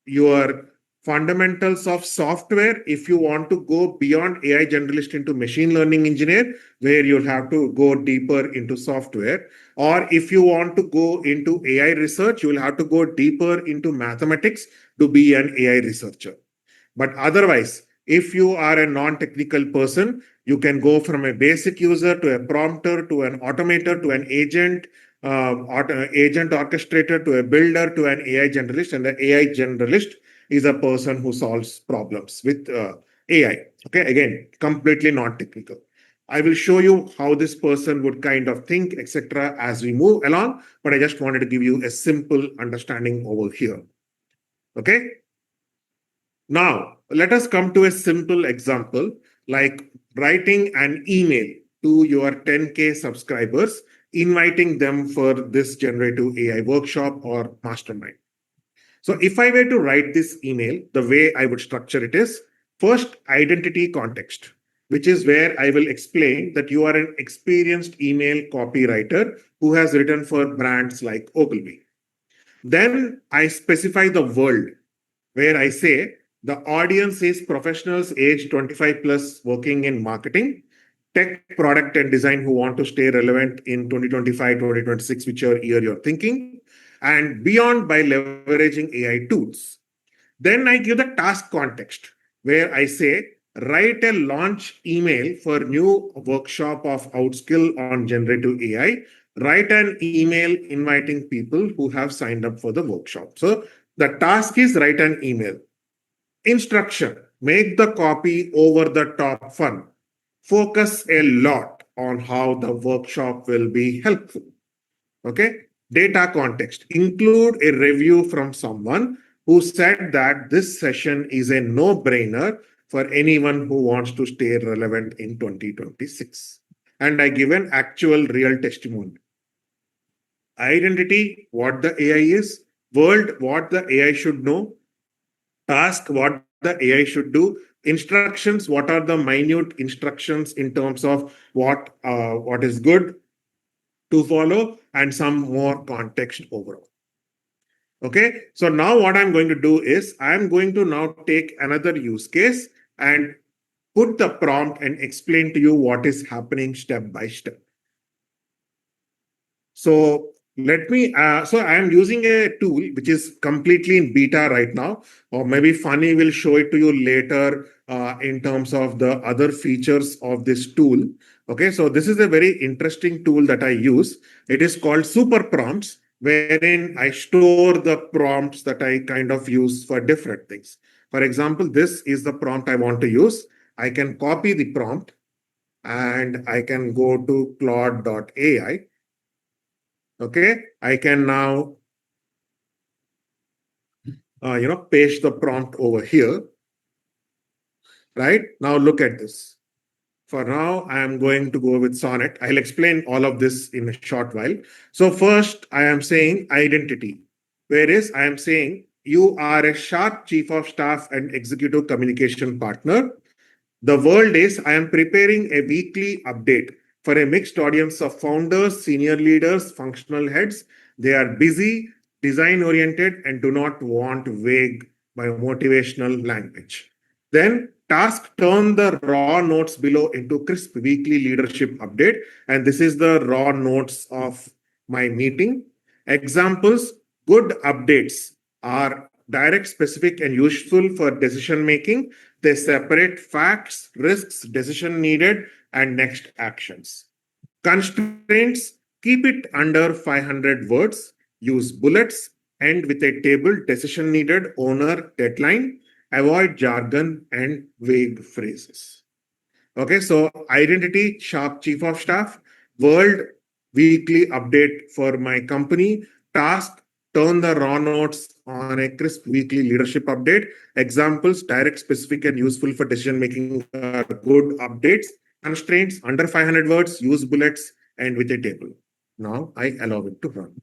your fundamentals of software if you want to go beyond AI generalist into machine learning engineer, where you'll have to go deeper into software. Or if you want to go into AI research, you will have to go deeper into mathematics to be an AI researcher. But otherwise, if you are a non-technical person, you can go from a basic user to a prompter to an automator to an agent, agent orchestrator to a builder to an AI generalist. And the AI generalist is a person who solves problems with AI. Okay, again, completely non-technical. I will show you how this person would kind of think, etc., as we move along. But I just wanted to give you a simple understanding over here. Okay. Now, let us come to a simple example like writing an email to your 10K subscribers inviting them for this generative AI workshop or mastermind. So if I were to write this email, the way I would structure it is first identity context, which is where I will explain that you are an experienced email copywriter who has written for brands like Ogilvy. Then I specify the world where I say the audience is professionals aged 25 plus working in marketing, tech, product, and design who want to stay relevant in 2025, 2026, whichever year you're thinking, and beyond by leveraging AI tools. Then I give the task context where I say, write a launch email for new workshop of Outskill on generative AI. Write an email inviting people who have signed up for the workshop. So the task is write an email. Instruction, make the copy over the top fun. Focus a lot on how the workshop will be helpful. Okay. Data context, include a review from someone who said that this session is a no brainer for anyone who wants to stay relevant in 2026. And I give an actual real testimony. Identity, what the AI is. World, what the AI should know. Task, what the AI should do. Instructions, what are the minute instructions in terms of what is good to follow, and some more context overall. Okay, so now what I'm going to do is I'm going to now take another use case and put the prompt and explain to you what is happening step by step. So let me, so I am using a tool which is completely in beta right now, or maybe Funny will show it to you later in terms of the other features of this tool. Okay, so this is a very interesting tool that I use. It is called Super Prompts, wherein I store the prompts that I kind of use for different things. For example, this is the prompt I want to use. I can copy the prompt and I can go to Claude.ai. Okay, I can now, paste the prompt over here. Right now, look at this. For now, I am going to go with Sonnet. I'll explain all of this in a short while. So first, I am saying identity, whereas I am saying you are a sharp chief of staff and executive communication partner. The world is I am preparing a weekly update for a mixed audience of founders, senior leaders, functional heads. They are busy, design oriented, and do not want vague by motivational language. Then task turn the raw notes below into crisp weekly leadership update. And this is the raw notes of my meeting. Examples, good updates are direct, specific, and useful for decision making. They separate facts, risks, decision needed, and next actions. Constraints, keep it under 500 words, use bullets, end with a table, decision needed, owner, deadline, avoid jargon and vague phrases. Okay, so identity, sharp chief of staff, world, weekly update for my company, task, turn the raw notes on a crisp weekly leadership update. Examples, direct, specific, and useful for decision making good updates. Constraints, under 500 words, use bullets, and with a table. Now I allow it to run.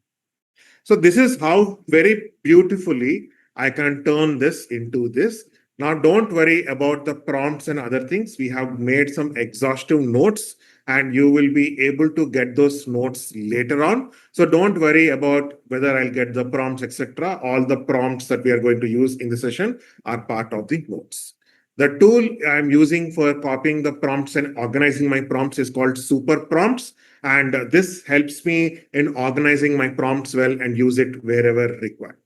So this is how very beautifully I can turn this into this. Now, don't worry about the prompts and other things. We have made some exhaustive notes and you will be able to get those notes later on. So don't worry about whether I'll get the prompts, etc. All the prompts that we are going to use in the session are part of the notes. The tool I'm using for copying the prompts and organizing my prompts is called Super Prompts. And this helps me in organizing my prompts well and use it wherever required.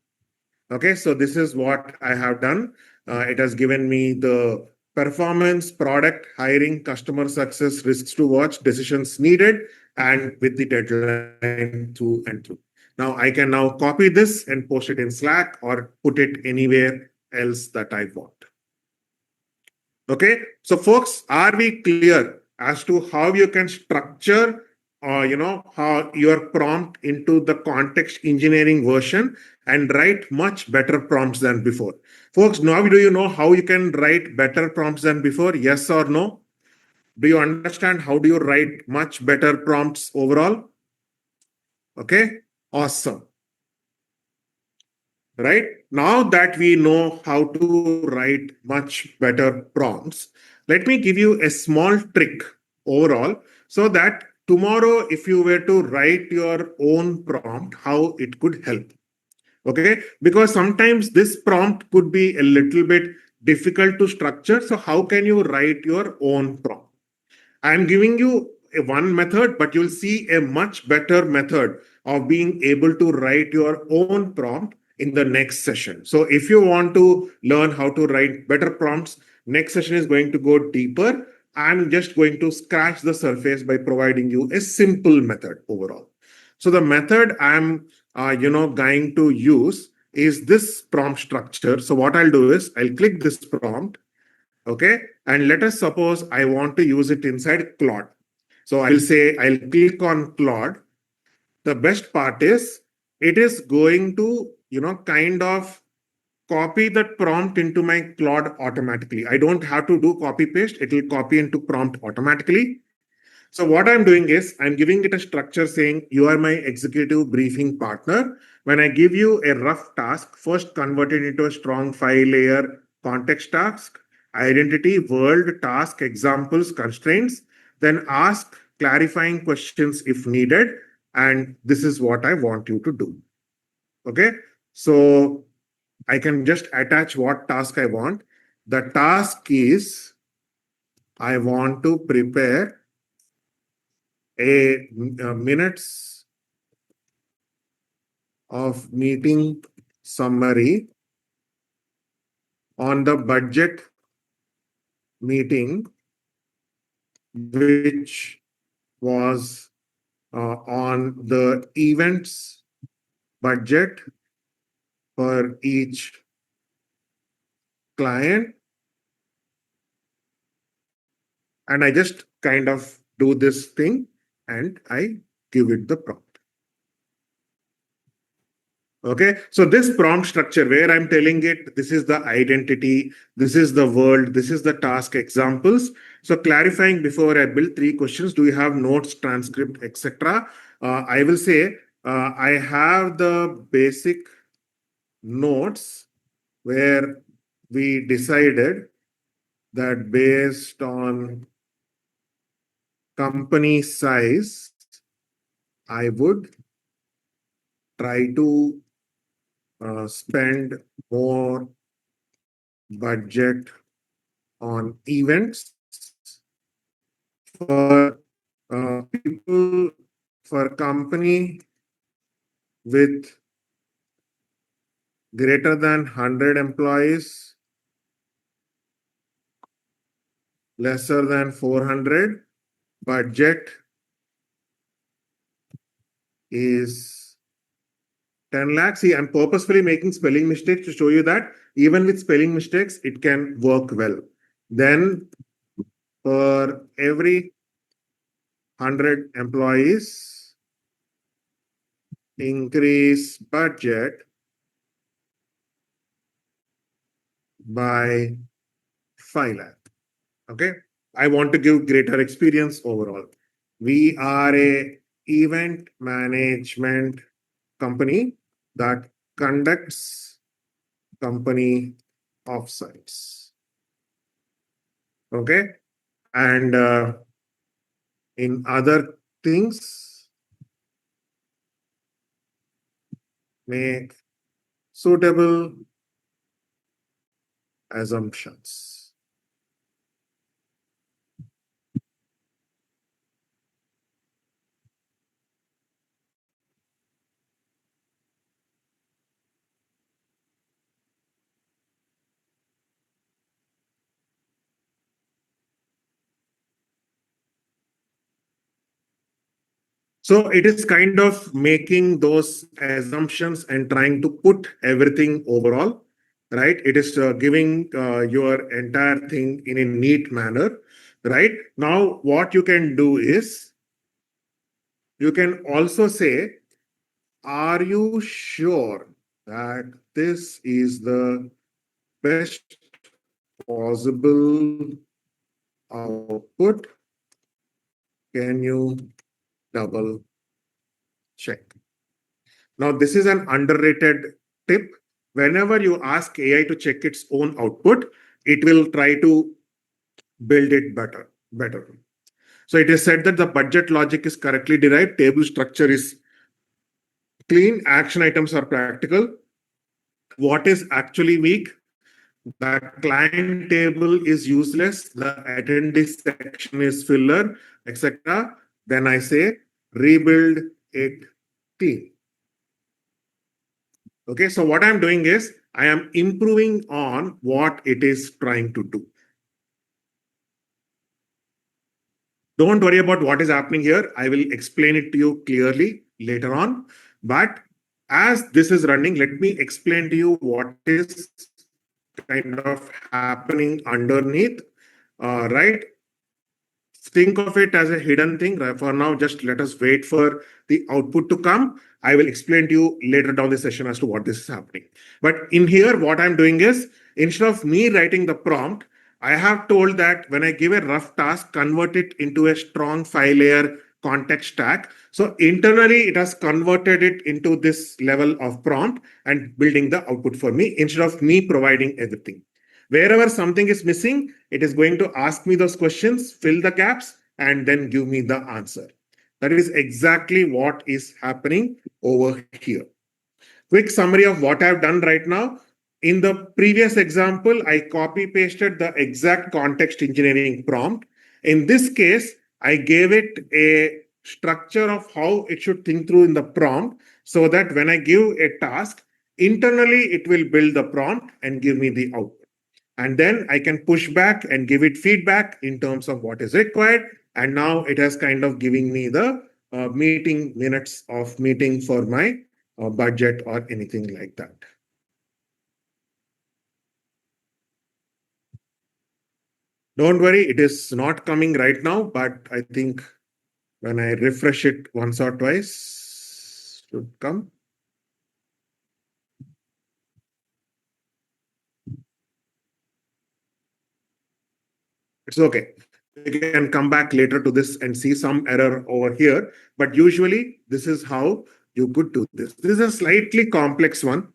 Okay, so this is what I have done. It has given me the performance, product, hiring, customer success, risks to watch, decisions needed, and with the deadline through and through. Now I can now copy this and post it in Slack or put it anywhere else that I want. Okay, so folks, are we clear as to how you can structure how your prompt into the context engineering version and write much better prompts than before? Folks, now do you know how you can write better prompts than before? Yes or no? Do you understand how do you write much better prompts overall? Okay, awesome. Right now that we know how to write much better prompts, let me give you a small trick overall so that tomorrow, if you were to write your own prompt, how it could help. Okay, because sometimes this prompt could be a little bit difficult to structure. So, how can you write your own prompt? I'm giving you one method, but you'll see a much better method of being able to write your own prompt in the next session. So if you want to learn how to write better prompts, next session is going to go deeper. I'm just going to scratch the surface by providing you a simple method overall. So the method I'm going to use is this prompt structure. So what I'll do is I'll click this prompt. Okay. And let us suppose I want to use it inside Claude. So I will say I'll click on Claude. The best part is it is going to, kind of copy that prompt into my Claude automatically. I don't have to do copy paste. It will copy into prompt automatically. So what I'm doing is I'm giving it a structure saying you are my executive briefing partner. When I give you a rough task, first convert it into a strong 5-layer context task, identity, world, task, examples, constraints, then ask clarifying questions if needed. And this is what I want you to do. Okay. So I can just attach what task I want. The task is I want to prepare a minutes of meeting summary on the budget meeting, which was on the events budget for each client. And I just kind of do this thing and I give it the prompt. Okay, so this prompt structure where I'm telling it, this is the identity, this is the world, this is the task examples. So clarifying before I build 3 questions, do you have notes, transcript, etc.? I will say I have the basic notes where we decided that based on company size, I would try to spend more budget on events for people, for company with greater than 100 employees, lesser than 400. Budget is 10 lakhs. See, I'm purposefully making spelling mistakes to show you that even with spelling mistakes, it can work well. Then for every 100 employees, increase budget by 5 lakh. Okay. I want to give greater experience overall. We are a event management company that conducts company offsites. Okay. And in other things, make suitable assumptions. So it is kind of making those assumptions and trying to put everything overall, right? It is giving your entire thing in a neat manner, right? Now, what you can do is you can also say, are you sure that this is the best possible output? Can you double check? Now, this is an underrated tip. Whenever you ask AI to check its own output, it will try to build it better. So it is said that the budget logic is correctly derived, table structure is clean, action items are practical. What is actually weak? The client table is useless, the attendee section is filler, etc. Then I say rebuild it clean. Okay, so what I'm doing is I am improving on what it is trying to do. Don't worry about what is happening here. I will explain it to you clearly later on. But as this is running, let me explain to you what is kind of happening underneath, right? Think of it as a hidden thing. For now, just let us wait for the output to come. I will explain to you later down the session as to what this is happening. But in here, what I'm doing is, instead of me writing the prompt, I have told that when I give a rough task, convert it into a strong 5-layer context stack. So internally, it has converted it into this level of prompt and building the output for me instead of me providing everything. Wherever something is missing, it is going to ask me those questions, fill the gaps, and then give me the answer. That is exactly what is happening over here. Quick summary of what I've done right now. In the previous example, I copy pasted the exact context engineering prompt. In this case, I gave it a structure of how it should think through in the prompt so that when I give a task, internally it will build the prompt and give me the output. And then I can push back and give it feedback in terms of what is required. And now it has kind of giving me the meeting minutes of meeting for my budget or anything like that. Don't worry, it is not coming right now, but I think when I refresh it once or twice, it should come. It's okay. We can come back later to this and see some error over here. But usually, this is how you could do this. This is a slightly complex one.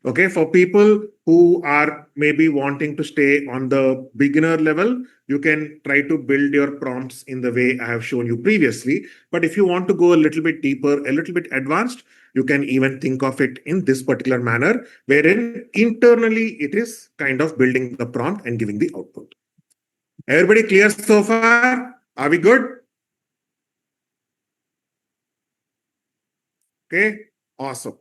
Okay, for people who are maybe wanting to stay on the beginner level, you can try to build your prompts in the way I have shown you previously. But if you want to go a little bit deeper, a little bit advanced, you can even think of it in this particular manner, wherein internally it is kind of building the prompt and giving the output. Everybody clear so far? Are we good? Okay, awesome.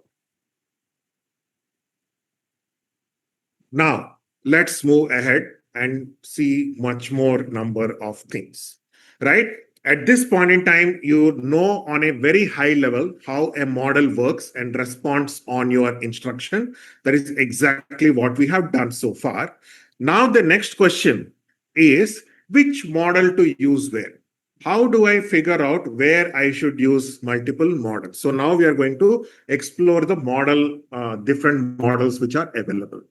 Now, let's move ahead and see much more number of things, right? At this point in time, you know on a very high level how a model works and responds on your instruction. That is exactly what we have done so far. Now, the next question is which model to use where? How do I figure out where I should use multiple models? So now we are going to explore the different models which are available.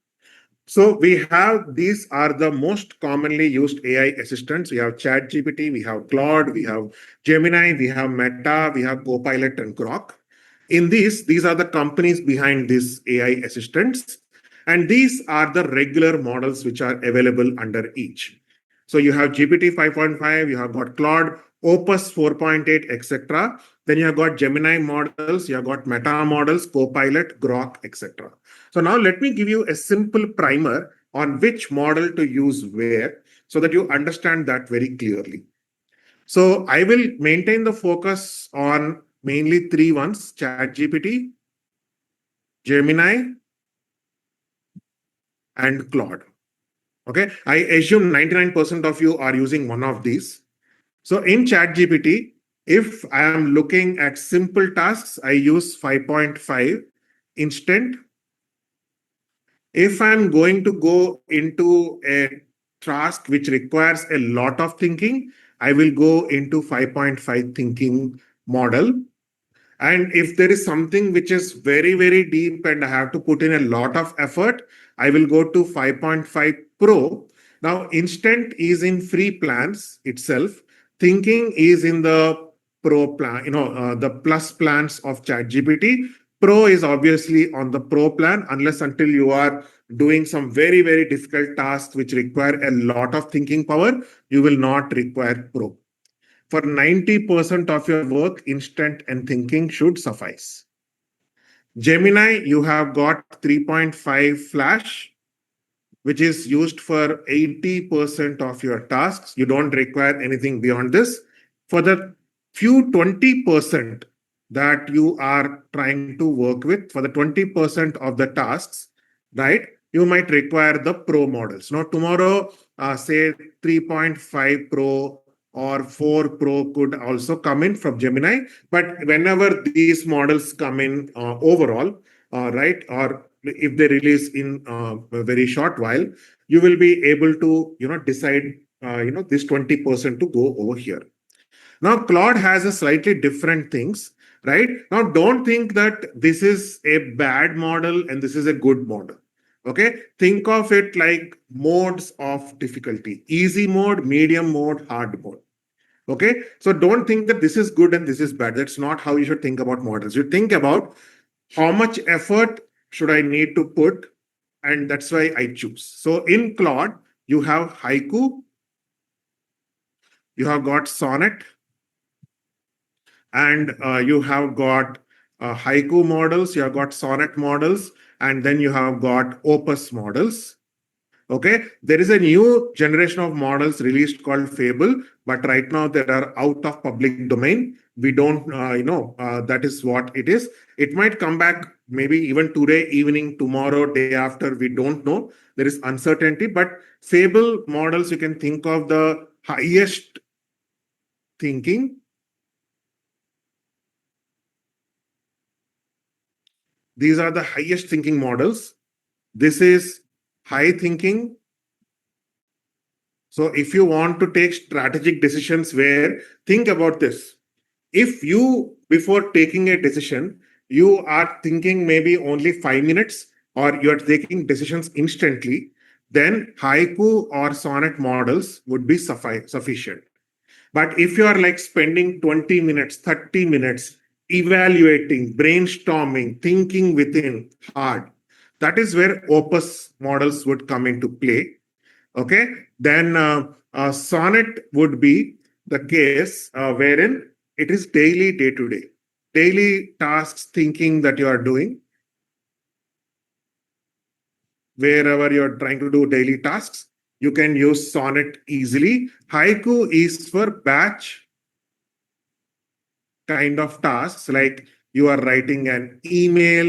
So we have, these are the most commonly used AI assistants. We have ChatGPT, we have Claude, we have Gemini, we have Meta, we have Copilot and Grok. In these are the companies behind these AI assistants. And these are the regular models which are available under each. So you have GPT 5.5, you have got Claude, Opus 4.8, etc. Then you have got Gemini models, you have got Meta models, Copilot, Grok, etc. So now let me give you a simple primer on which model to use where so that you understand that very clearly. So I will maintain the focus on mainly three ones: ChatGPT, Gemini, and Claude. Okay, I assume 99% of you are using one of these. So in ChatGPT, if I am looking at simple tasks, I use 5.5 instant. If I'm going to go into a task which requires a lot of thinking, I will go into 5.5 thinking model. And if there is something which is very, very deep and I have to put in a lot of effort, I will go to 5.5 Pro. Now, instant is in free plans itself. Thinking is in the pro plan, the plus plans of ChatGPT. Pro is obviously on the pro plan, unless until you are doing some very, very difficult tasks which require a lot of thinking power, you will not require pro. For 90% of your work, instant and thinking should suffice. Gemini, you have got 3.5 flash, which is used for 80% of your tasks. You don't require anything beyond this. For the few 20% that you are trying to work with, for the 20% of the tasks, right, you might require the pro models. Now, tomorrow, say 3.5 Pro or 4 Pro could also come in from Gemini. But whenever these models come in overall, right, or if they release in a very short while, you will be able to decide this 20% to go over here. Now Claude has a slightly different things, right? Now don't think that this is a bad model and this is a good model. Okay, think of it like modes of difficulty: easy mode, medium mode, hard mode. Okay, so don't think that this is good and this is bad. That's not how you should think about models. You think about how much effort should I need to put, and that's why I choose. So in Claude, you have Haiku, you have got Sonnet, and you have got Haiku models, you have got Sonnet models, and then you have got Opus models. Okay, there is a new generation of models released called Fable, but right now they are out of public domain. We don't that is what it is. It might come back maybe even today evening, tomorrow, day after. We don't know. There is uncertainty, but Fable models, you can think of the highest thinking. These are the highest thinking models. This is high thinking. So if you want to take strategic decisions, where think about this. If you, before taking a decision, you are thinking maybe only 5 minutes, or you are taking decisions instantly, then Haiku or Sonnet models would be sufficient. But if you are like spending 20 minutes, 30 minutes evaluating, brainstorming, thinking within hard, that is where Opus models would come into play. Okay, then Sonnet would be the case wherein it is daily, day to day, daily tasks, thinking that you are doing. Wherever you're trying to do daily tasks, you can use Sonnet easily. Haiku is for batch kind of tasks, like you are writing an email,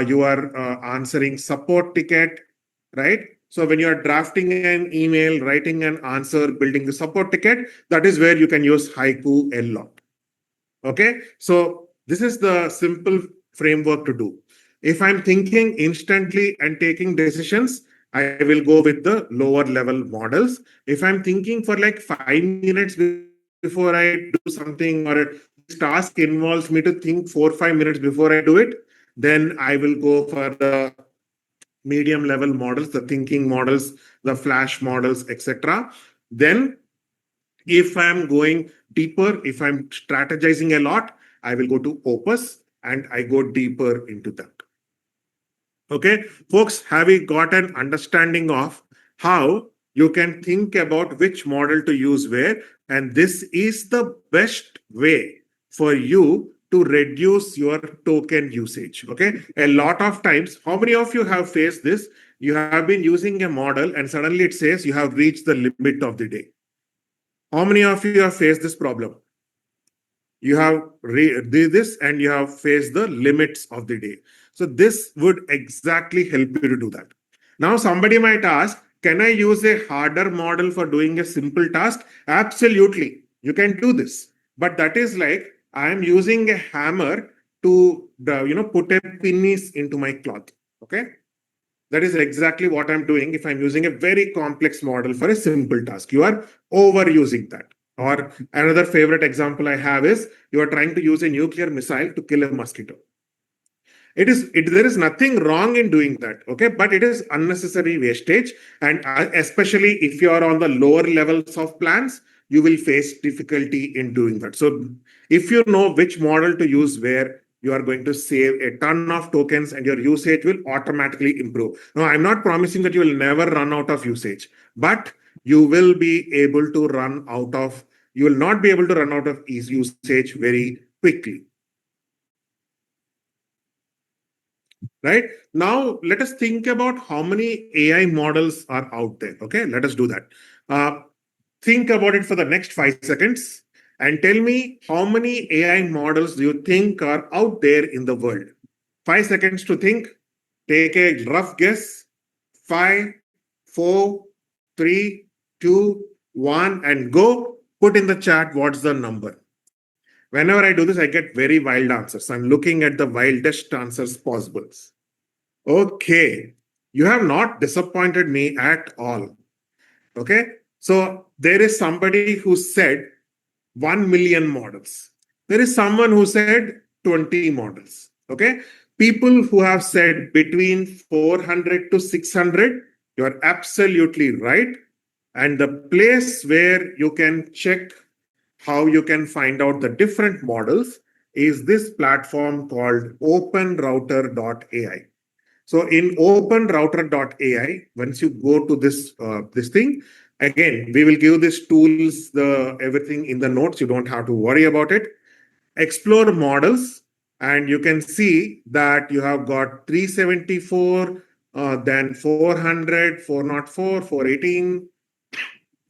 you are answering support ticket, right? So when you are drafting an email, writing an answer, building the support ticket, that is where you can use Haiku a lot. Okay, so this is the simple framework to do. If I'm thinking instantly and taking decisions, I will go with the lower level models. If I'm thinking for like 5 minutes before I do something, or this task involves me to think 4 or 5 minutes before I do it, then I will go for the medium level models, the thinking models, the flash models, etc. Then if I'm going deeper, if I'm strategizing a lot, I will go to Opus and I go deeper into that. Okay, folks, have we got an understanding of how you can think about which model to use where? And this is the best way for you to reduce your token usage. Okay, a lot of times, how many of you have faced this? You have been using a model and suddenly it says you have reached the limit of the day. How many of you have faced this problem? You have did this and you have faced the limits of the day. So this would exactly help you to do that. Now somebody might ask, can I use a harder model for doing a simple task? Absolutely, you can do this. But that is like I am using a hammer to put a pinnies into my cloth. Okay, that is exactly what I'm doing if I'm using a very complex model for a simple task. You are overusing that. Or another favorite example I have is you are trying to use a nuclear missile to kill a mosquito. There is nothing wrong in doing that, okay, but it is unnecessary wastage, and especially if you are on the lower levels of plans, you will face difficulty in doing that. So if you know which model to use where, you are going to save a ton of tokens and your usage will automatically improve. Now, I'm not promising that you will never run out of usage, but you will be able to run out of, you will not be able to run out of usage very quickly. Right now, let us think about how many AI models are out there. Okay, let us do that. Think about it for the next 5 seconds and tell me how many AI models do you think are out there in the world? 5 seconds to think. Take a rough guess. 5, 4, 3, 2, 1, and go. Put in the chat what's the number. Whenever I do this, I get very wild answers. I'm looking at the wildest answers possible. Okay, you have not disappointed me at all. Okay, so there is somebody who said 1 million models. There is someone who said 20 models. Okay, people who have said between 400 to 600, you are absolutely right. And the place where you can check how you can find out the different models is this platform called openrouter.ai. So in openrouter.ai, once you go to this thing, again, we will give these tools, the everything in the notes. You don't have to worry about it. Explore models, and you can see that you have got 374, then 400, 404, 418,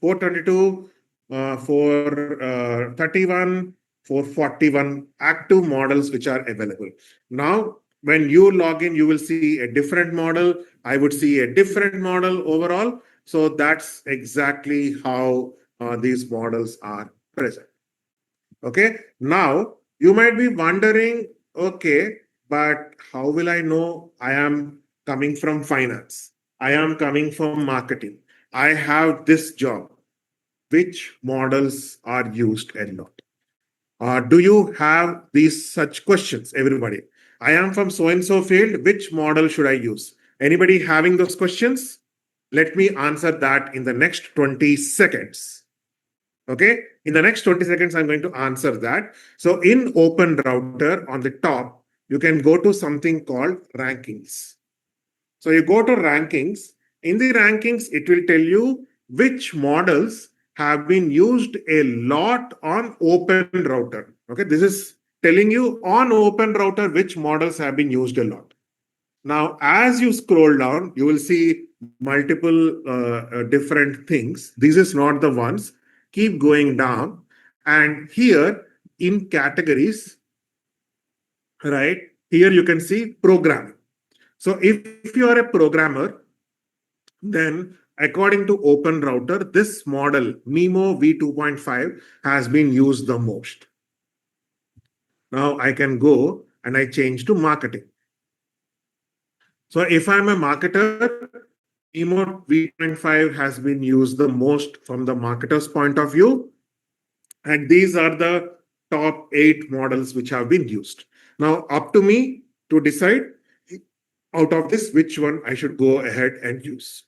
422, 431, 441 active models which are available. Now, when you log in, you will see a different model. I would see a different model overall. So that's exactly how these models are present. Okay. Now, you might be wondering, okay, but how will I know I am coming from finance? I am coming from marketing. I have this job. Which models are used a lot? Do you have these such questions, everybody? I am from so and so field. Which model should I use? Anybody having those questions? Let me answer that in the next 20 seconds. Okay, in the next 20 seconds, I'm going to answer that. So in Open Router on the top, you can go to something called rankings. So you go to rankings. In the rankings, it will tell you which models have been used a lot on Open Router. Okay, this is telling you on Open Router which models have been used a lot. Now, as you scroll down, you will see multiple different things. This is not the ones. Keep going down. And here in categories, right, here you can see programming. So if you are a programmer, then according to Open Router, this model, MIMO V2.5, has been used the most. Now I can go and I change to marketing. So if I'm a marketer, MIMO V2.5 has been used the most from the marketer's point of view. And these are the top 8 models which have been used. Now, up to me to decide out of this which one I should go ahead and use.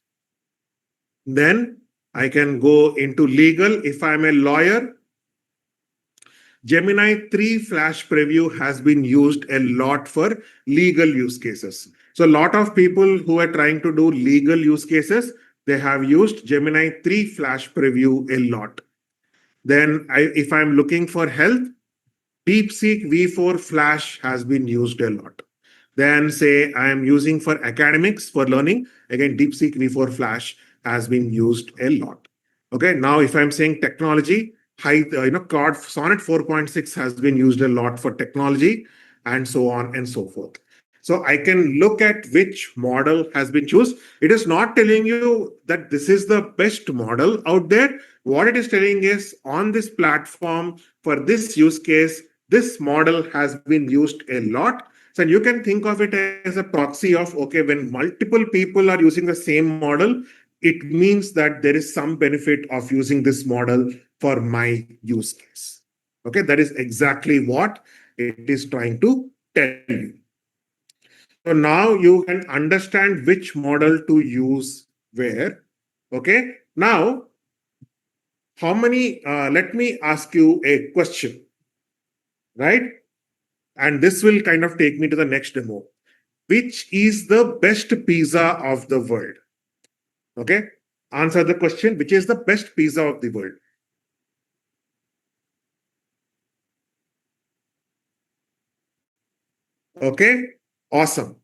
Then I can go into legal. If I'm a lawyer, Gemini 3 Flash Preview has been used a lot for legal use cases. So a lot of people who are trying to do legal use cases, they have used Gemini 3 Flash Preview a lot. Then if I'm looking for health, DeepSeek V4 Flash has been used a lot. Then say I am using for academics, for learning, again, DeepSeek V4 Flash has been used a lot. Okay, now if I'm saying technology, Claude Sonnet 4.6 has been used a lot for technology, and so on and so forth. So I can look at which model has been chosen. It is not telling you that this is the best model out there. What it is telling is on this platform for this use case, this model has been used a lot. So you can think of it as a proxy of, okay, when multiple people are using the same model, it means that there is some benefit of using this model for my use case. Okay, that is exactly what it is trying to tell you. So now you can understand which model to use where. Okay, now how many, let me ask you a question, right? And this will kind of take me to the next demo. Which is the best pizza of the world? Okay. Answer the question, which is the best pizza of the world? Okay. Awesome.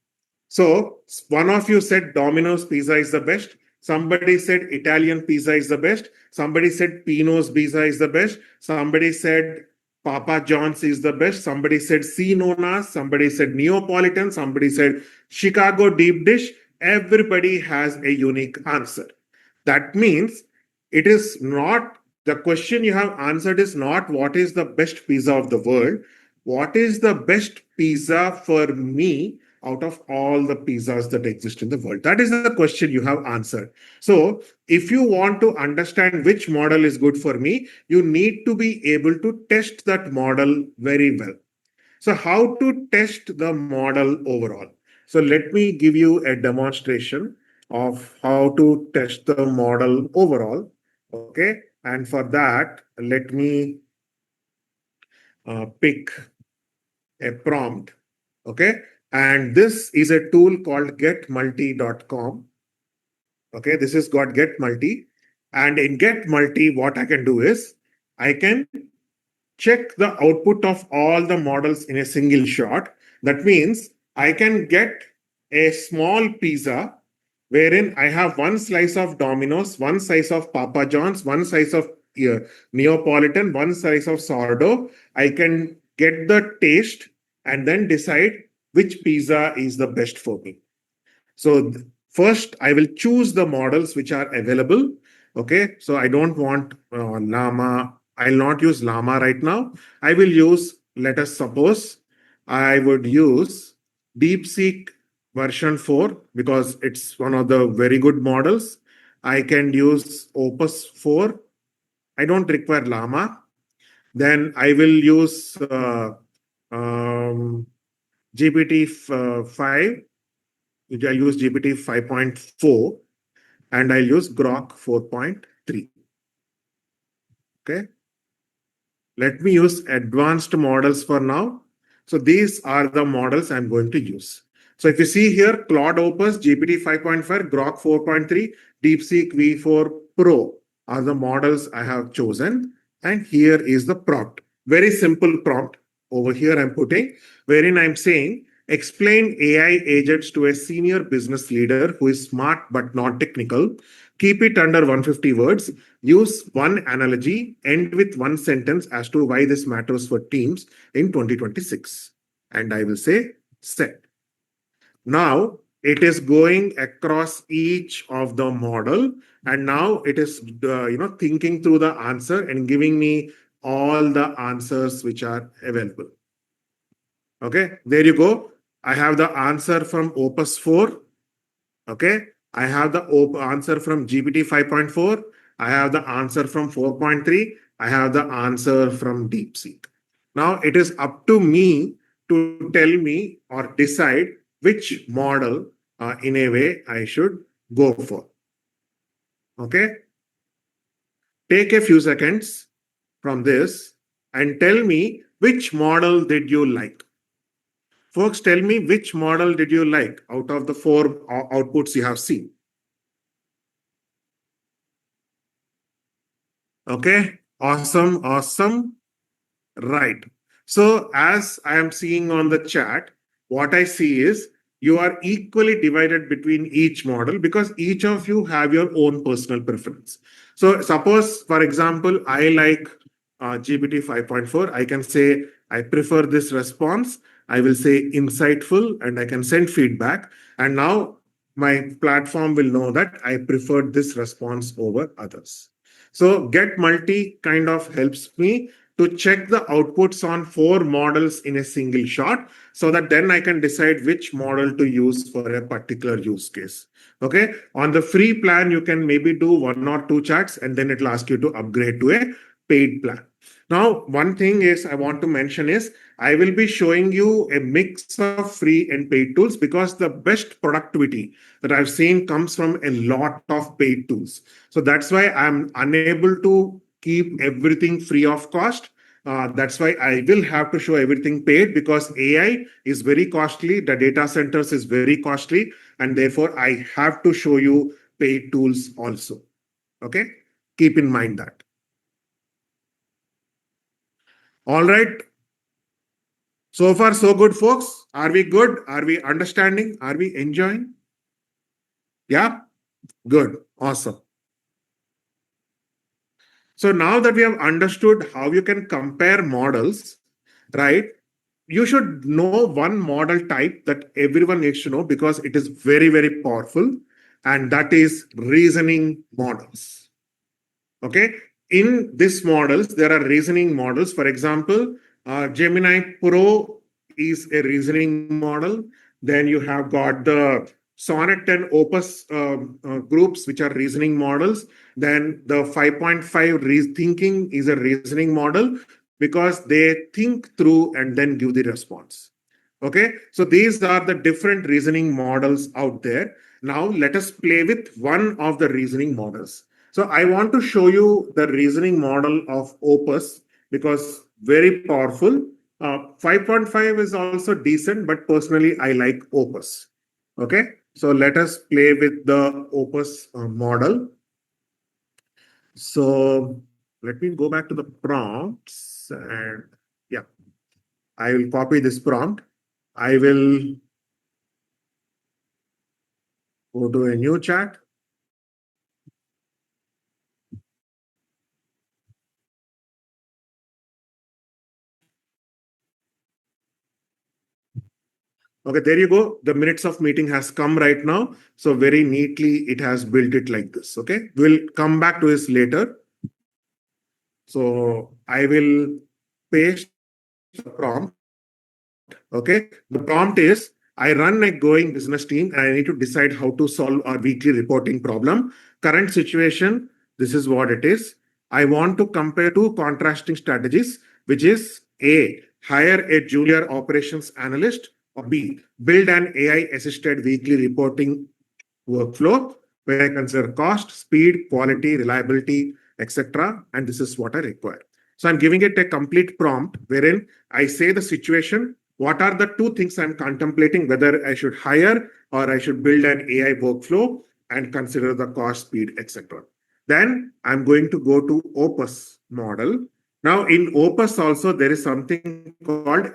So one of you said Domino's pizza is the best. Somebody said Italian pizza is the best. Somebody said Pino's pizza is the best. Somebody said Papa John's is the best. Somebody said C. Nona's. Somebody said Neapolitan. Somebody said Chicago deep dish. Everybody has a unique answer. That means it is not the question you have answered is not what is the best pizza of the world. What is the best pizza for me out of all the pizzas that exist in the world? That is the question you have answered. So, if you want to understand which model is good for me, you need to be able to test that model very well. So, how to test the model overall? So, let me give you a demonstration of how to test the model overall. Okay. And for that, let me pick a prompt. Okay. And this is a tool called getmulti.com. Okay. This is got getmulti. And in getmulti, what I can do is I can check the output of all the models in a single shot. That means I can get a small pizza wherein I have one slice of Domino's, one slice of Papa John's, one slice of Neapolitan, one slice of sourdough. I can get the taste and then decide which pizza is the best for me. So first, I will choose the models which are available. Okay, so I don't want Llama. I'll not use Llama right now. I will use, let us suppose, I would use DeepSeek version 4 because it's one of the very good models. I can use Opus 4. I don't require Llama. Then I will use GPT 5. I'll use GPT 5.4 and I'll use Grok 4.3. Okay. Let me use advanced models for now. So these are the models I'm going to use. So if you see here, Claude Opus, GPT 5.5, Grok 4.3, DeepSeek V4 Pro are the models I have chosen. And here is the prompt. Very simple prompt. Over here I'm putting, wherein I'm saying, explain AI agents to a senior business leader who is smart but not technical. Keep it under 150 words. Use one analogy, end with one sentence as to why this matters for teams in 2026. And I will say set. Now it is going across each of the model, and now it is thinking through the answer and giving me all the answers which are available. Okay, there you go. I have the answer from Opus 4. Okay, I have the answer from GPT 5.4. I have the answer from 4.3. I have the answer from DeepSeek. Now it is up to me to tell me or decide which model in a way I should go for. Okay, take a few seconds from this and tell me which model did you like. Folks, tell me which model did you like out of the four outputs you have seen? Okay, awesome, awesome. Right. So as I am seeing on the chat, what I see is you are equally divided between each model because each of you have your own personal preference. So suppose, for example, I like GPT 5.4. I can say I prefer this response. I will say insightful and I can send feedback. And now my platform will know that I preferred this response over others. So getmulti kind of helps me to check the outputs on four models in a single shot so that then I can decide which model to use for a particular use case. Okay. On the free plan, you can maybe do one or two chats and then it'll ask you to upgrade to a paid plan. Now, one thing is I want to mention is I will be showing you a mix of free and paid tools because the best productivity that I've seen comes from a lot of paid tools. So that's why I'm unable to keep everything free of cost. That's why I will have to show everything paid, because AI is very costly. The data centers is very costly, and therefore I have to show you paid tools also. Okay, keep in mind that. All right. So far, so good, folks. Are we good? Are we understanding? Are we enjoying? Yeah, good. Awesome. So now that we have understood how you can compare models, right? You should know one model type that everyone needs to know, because it is very, very powerful, and that is reasoning models. Okay. In these models, there are reasoning models. For example, Gemini Pro is a reasoning model. Then you have got the Sonnet and Opus groups, which are reasoning models. Then the 5.5 thinking is a reasoning model, because they think through and then give the response. Okay, so these are the different reasoning models out there. Now let us play with one of the reasoning models. So I want to show you the reasoning model of Opus, because very powerful. 5.5 is also decent, but personally I like Opus. Okay, so let us play with the Opus model. So let me go back to the prompts, and yeah, I will copy this prompt. I will go to a new chat. Okay, there you go. The minutes of meeting has come right now. So very neatly, it has built it like this. Okay, we'll come back to this later. So I will paste the prompt. Okay, the prompt is, I run a growing business team and I need to decide how to solve our weekly reporting problem. Current situation, this is what it is. I want to compare two contrasting strategies, which is A, hire a junior operations analyst, or B, build an AI assisted weekly reporting workflow where I consider cost, speed, quality, reliability, etc. And this is what I require. So I'm giving it a complete prompt wherein I say the situation. What are the two things I'm contemplating, whether I should hire or I should build an AI workflow, and consider the cost, speed, etc. Then I'm going to go to Opus model. Now in Opus also, there is something called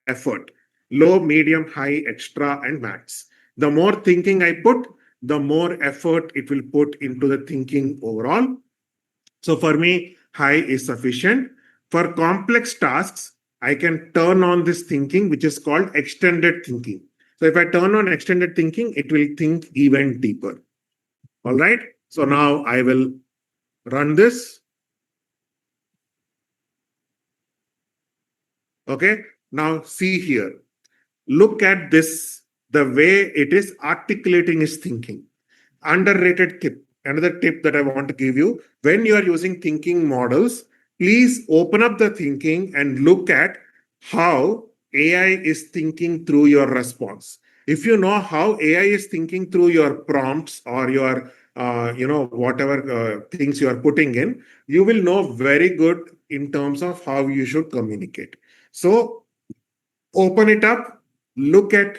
effort: low, medium, high, extra, and max. The more thinking I put, the more effort it will put into the thinking overall. So for me, high is sufficient. For complex tasks, I can turn on this thinking, which is called extended thinking. So if I turn on extended thinking, it will think even deeper. All right. So now I will run this. Okay. Now see here. Look at this, the way it is articulating his thinking. Underrated tip. Another tip that I want to give you: when you are using thinking models, please open up the thinking and look at how AI is thinking through your response. If you know how AI is thinking through your prompts or your whatever things you are putting in, you will know very good in terms of how you should communicate. So open it up, look at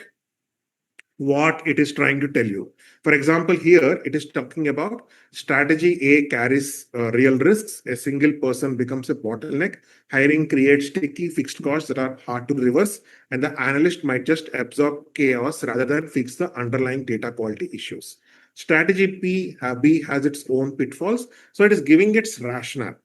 what it is trying to tell you. For example, here it is talking about strategy A carries real risks. A single person becomes a bottleneck. Hiring creates sticky fixed costs that are hard to reverse, and the analyst might just absorb chaos rather than fix the underlying data quality issues. Strategy B has its own pitfalls, so it is giving its rationale.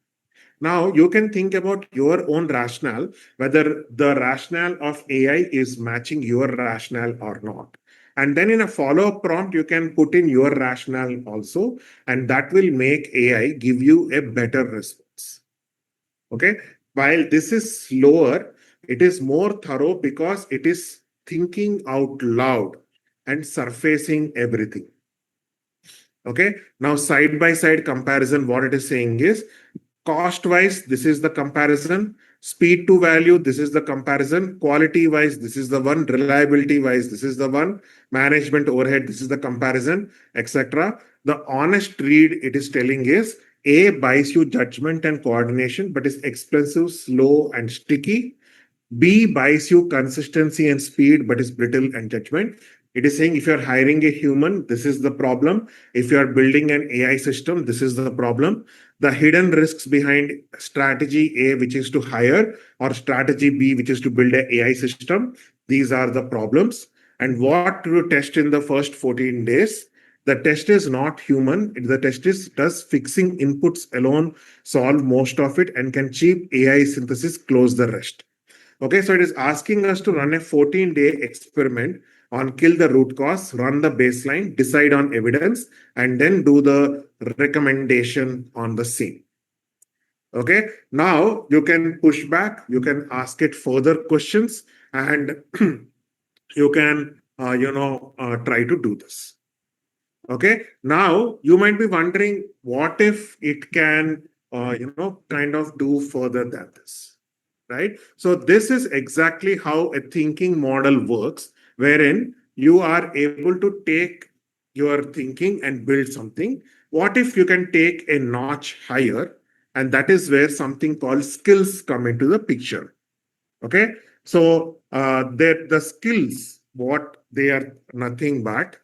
Now you can think about your own rationale, whether the rationale of AI is matching your rationale or not. And then in a follow-up prompt, you can put in your rationale also, and that will make AI give you a better response. Okay. While this is slower, it is more thorough because it is thinking out loud and surfacing everything. Okay. Now, side by side comparison, what it is saying is, cost wise, this is the comparison. Speed to value, this is the comparison. Quality wise, this is the one. Reliability wise, this is the one. Management overhead, this is the comparison, etc. The honest read it is telling is, A buys you judgment and coordination, but is expensive, slow, and sticky. B buys you consistency and speed, but is brittle and judgment. It is saying if you're hiring a human, this is the problem. If you're building an AI system, this is the problem. The hidden risks behind strategy A, which is to hire, or strategy B, which is to build an AI system, these are the problems. And what to test in the first 14 days? The test is not human. The test is does fixing inputs alone solve most of it, and can cheap AI synthesis close the rest? Okay, so it is asking us to run a 14-day experiment on kill the root cause, run the baseline, decide on evidence, and then do the recommendation on the same. Okay, now you can push back, you can ask it further questions, and you can, try to do this. Okay, now you might be wondering what if it can, kind of do further than this, right? So this is exactly how a thinking model works, wherein you are able to take your thinking and build something. What if you can take a notch higher? And that is where something called skills come into the picture. Okay, so the skills, what they are nothing but.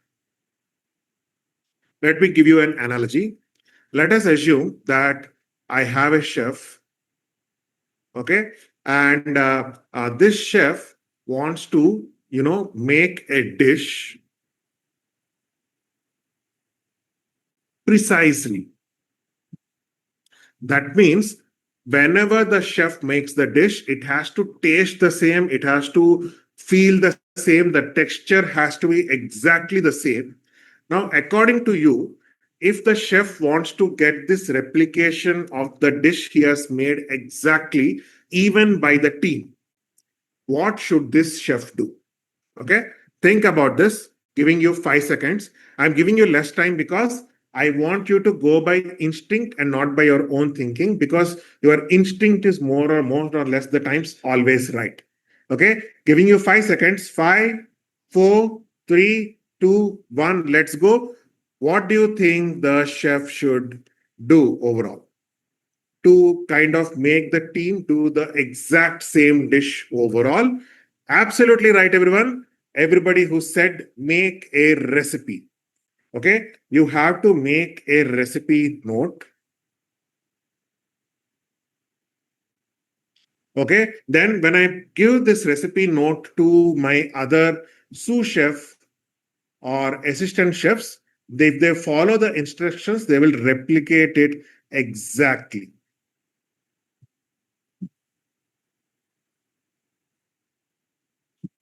Let me give you an analogy. Let us assume that I have a chef, okay, and this chef wants to, make a dish precisely. That means whenever the chef makes the dish, it has to taste the same, it has to feel the same, the texture has to be exactly the same. Now, according to you, if the chef wants to get this replication of the dish he has made exactly, even by the team, what should this chef do? Okay, think about this. Giving you 5 seconds. I'm giving you less time because I want you to go by instinct and not by your own thinking, because your instinct is more or less the times always right. Okay, giving you 5 seconds. 5, 4, 3, 2, 1. Let's go. What do you think the chef should do overall to kind of make the team do the exact same dish overall? Absolutely right, everyone. Everybody who said make a recipe. Okay, you have to make a recipe note. Okay, then when I give this recipe note to my other sous chef or assistant chefs, if they follow the instructions, they will replicate it exactly.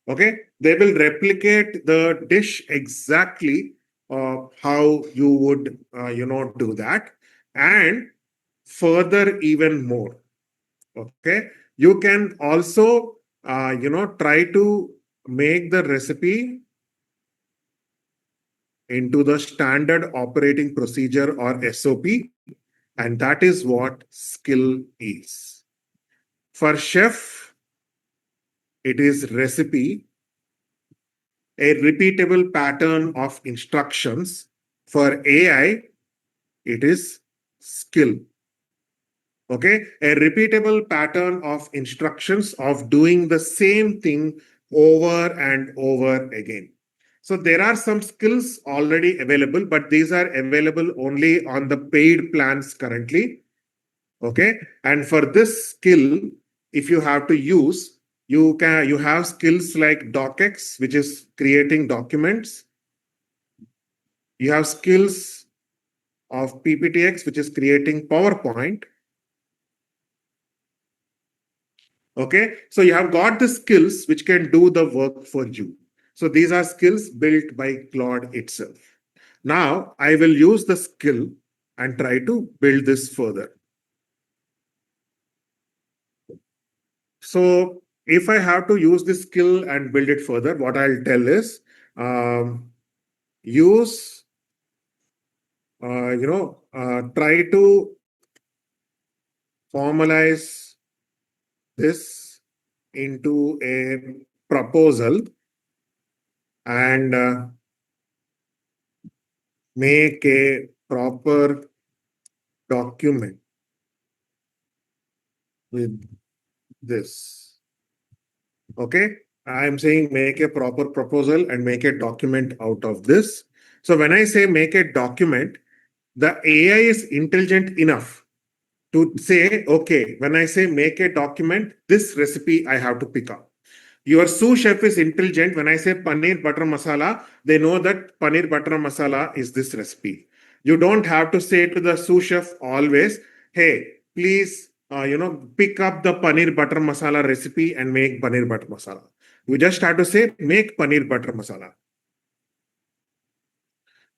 Okay, they will replicate the dish exactly how you would, do that, and further even more. Okay, you can also, try to make the recipe into the standard operating procedure or SOP, and that is what skill is. For chef, it is recipe, a repeatable pattern of instructions. For AI, it is skill. Okay, a repeatable pattern of instructions of doing the same thing over and over again. So there are some skills already available, but these are available only on the paid plans currently. Okay, and for this skill, if you have to use, you have skills like docx, which is creating documents. You have skills of pptx, which is creating PowerPoint. Okay, so you have got the skills which can do the work for you. So these are skills built by Claude itself. Now I will use the skill and try to build this further. So if I have to use this skill and build it further, what I'll tell is use, try to formalize this into a proposal and make a proper document with this. Okay. I'm saying make a proper proposal and make a document out of this. So when I say make a document, the AI is intelligent enough to say, okay, when I say make a document, this recipe I have to pick up. Your sous chef is intelligent. When I say paneer butter masala, they know that paneer butter masala is this recipe. You don't have to say to the sous chef always, hey, please, pick up the paneer butter masala recipe and make paneer butter masala. You just have to say, make paneer butter masala.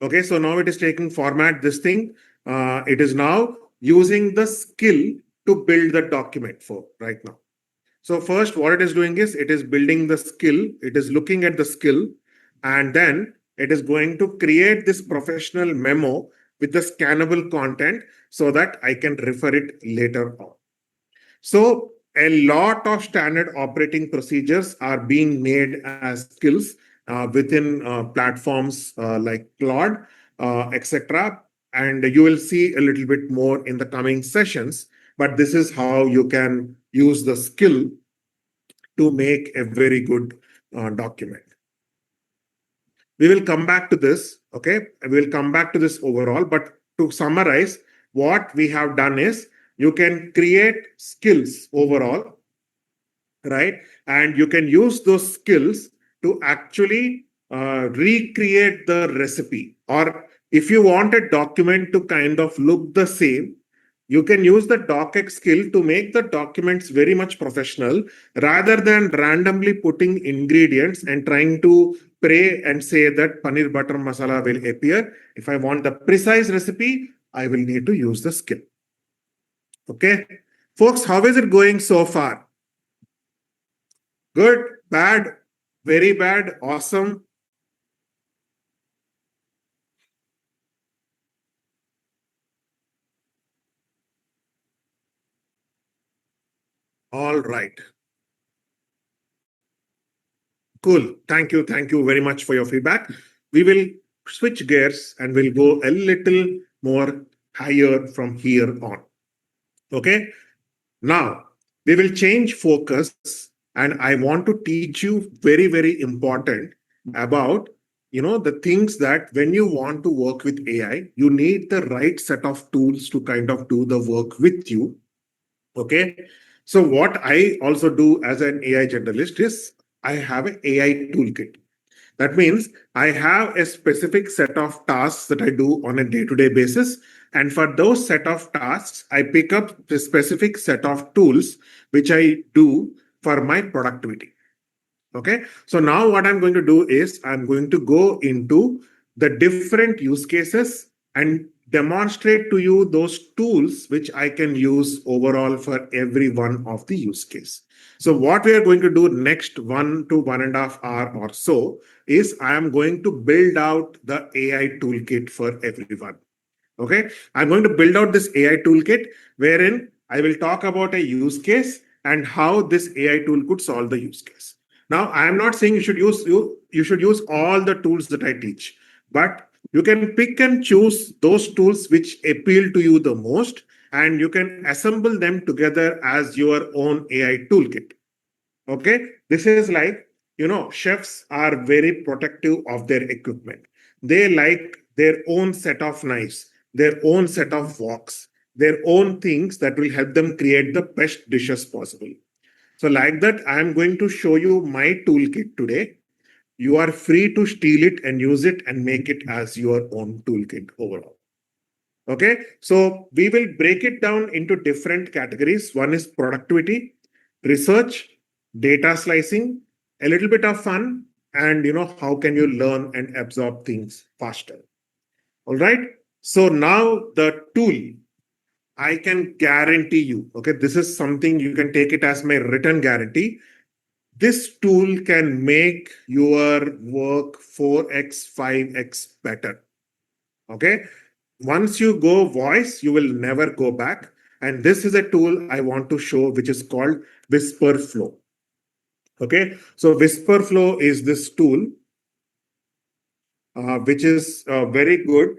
Okay, so now it is taking format this thing. It is now using the skill to build the document for right now. So first, what it is doing is it is building the skill. It is looking at the skill, and then it is going to create this professional memo with the scannable content so that I can refer it later on. So a lot of standard operating procedures are being made as skills within platforms like Claude, etc. And you will see a little bit more in the coming sessions. But this is how you can use the skill to make a very good document. We will come back to this, okay? We will come back to this overall, but to summarize, what we have done is you can create skills overall, right? And you can use those skills to actually recreate the recipe. Or if you want a document to kind of look the same, you can use the docx skill to make the documents very much professional rather than randomly putting ingredients and trying to pray and say that paneer butter masala will appear. If I want the precise recipe, I will need to use the skill. Okay. Folks, how is it going so far? Good, bad, very bad, awesome? All right. Cool. Thank you. Thank you very much for your feedback. We will switch gears and we'll go a little more higher from here on. Okay. Now, we will change focus and I want to teach you very, very important about the things that when you want to work with AI, you need the right set of tools to kind of do the work with you. Okay. So what I also do as an AI generalist is I have an AI toolkit. That means I have a specific set of tasks that I do on a day-to-day basis. And for those set of tasks, I pick up the specific set of tools which I do for my productivity. Okay. So now what I'm going to do is I'm going to go into the different use cases and demonstrate to you those tools which I can use overall for every one of the use case. So what we are going to do next 1 to 1.5 hour or so is I am going to build out the AI toolkit for everyone. Okay. I'm going to build out this AI toolkit wherein I will talk about a use case and how this AI tool could solve the use case. Now, I am not saying you should use all the tools that I teach, but you can pick and choose those tools which appeal to you the most, and you can assemble them together as your own AI toolkit. Okay, this is like chefs are very protective of their equipment. They like their own set of knives, their own set of forks, their own things that will help them create the best dishes possible. So, like that, I am going to show you my toolkit today. You are free to steal it and use it and make it as your own toolkit overall. Okay, so we will break it down into different categories. One is productivity, research, data slicing, a little bit of fun, and how can you learn and absorb things faster. All right, so now the tool, I can guarantee you, okay, this is something you can take it as my written guarantee. This tool can make your work 4x, 5x better. Okay. Once you go voice, you will never go back. And this is a tool I want to show, which is called Whisper Flow. Okay. So Whisper Flow is this tool, which is very good,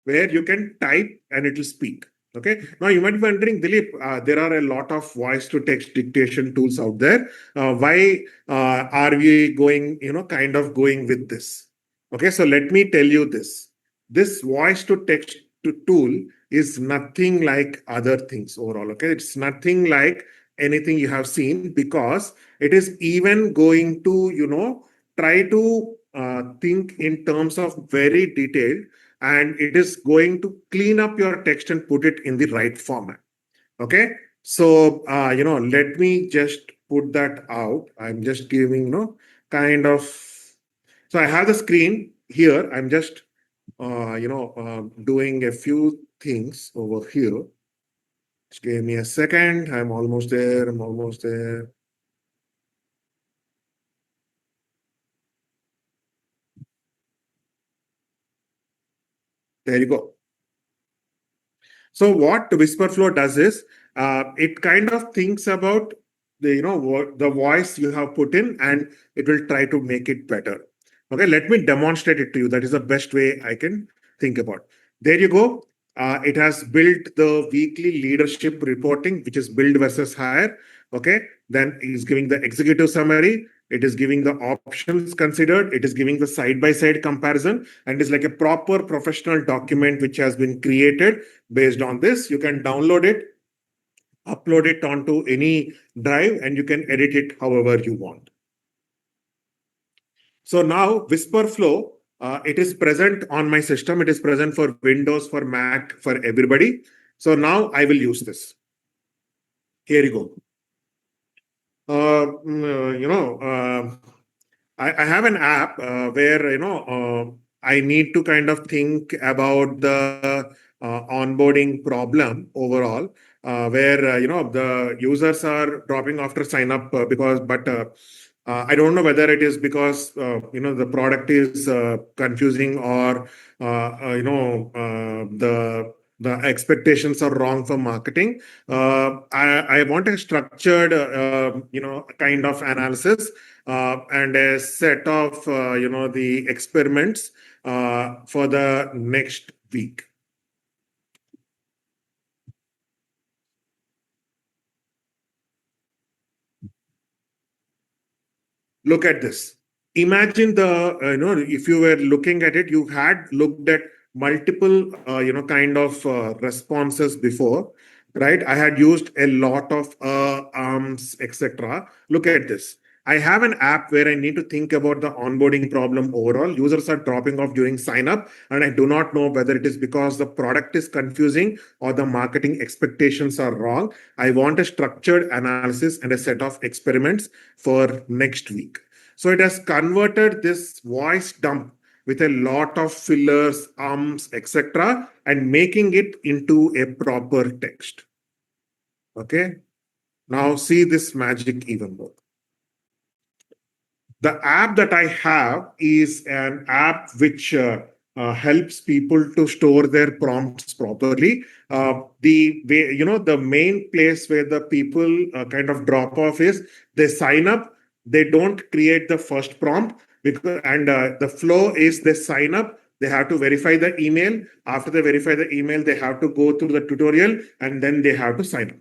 where you can type and it will speak. Okay. Now you might be wondering, Dilip, there are a lot of voice to text dictation tools out there. Why are we going, kind of going with this? Okay. So let me tell you this. This voice to text to tool is nothing like other things overall. Okay. It's nothing like anything you have seen, because it is even going to, try to think in terms of very detailed, and it is going to clean up your text and put it in the right format. Okay. So, let me just put that out. I'm just giving, kind of. So I have the screen here. I'm just, doing a few things over here. Just give me a second. I'm almost there. I'm almost there. There you go. So what WhisperFlow does is, it kind of thinks about the voice you have put in, and it will try to make it better. Okay, let me demonstrate it to you. That is the best way I can think about. There you go. It has built the weekly leadership reporting, which is build versus hire. Okay, then it is giving the executive summary. It is giving the options considered. It is giving the side by side comparison, and is like a proper professional document which has been created based on this. You can download it, upload it onto any drive, and you can edit it however you want. So now WhisperFlow, it is present on my system. It is present for Windows, for Mac, for everybody. So now I will use this. Here you go. I have an app where I need to kind of think about the onboarding problem overall, where the users are dropping after sign up but I don't know whether it is because the product is confusing, or the expectations are wrong for marketing. I want a structured kind of analysis and a set of the experiments for the next week. Look at this. Imagine if you were looking at it, you had looked at multiple kind of responses before, right? I had used a lot of arms, etc. Look at this. I have an app where I need to think about the onboarding problem overall. Users are dropping off during sign up, and I do not know whether it is because the product is confusing or the marketing expectations are wrong. I want a structured analysis and a set of experiments for next week. So it has converted this voice dump with a lot of fillers, ums, etc., and making it into a proper text. Okay. Now see this magic even more. The app that I have is an app which helps people to store their prompts properly. The way, the main place where the people kind of drop off is they sign up, they don't create the first prompt, because and the flow is they sign up. They have to verify the email. After they verify the email, they have to go through the tutorial, and then they have to sign up.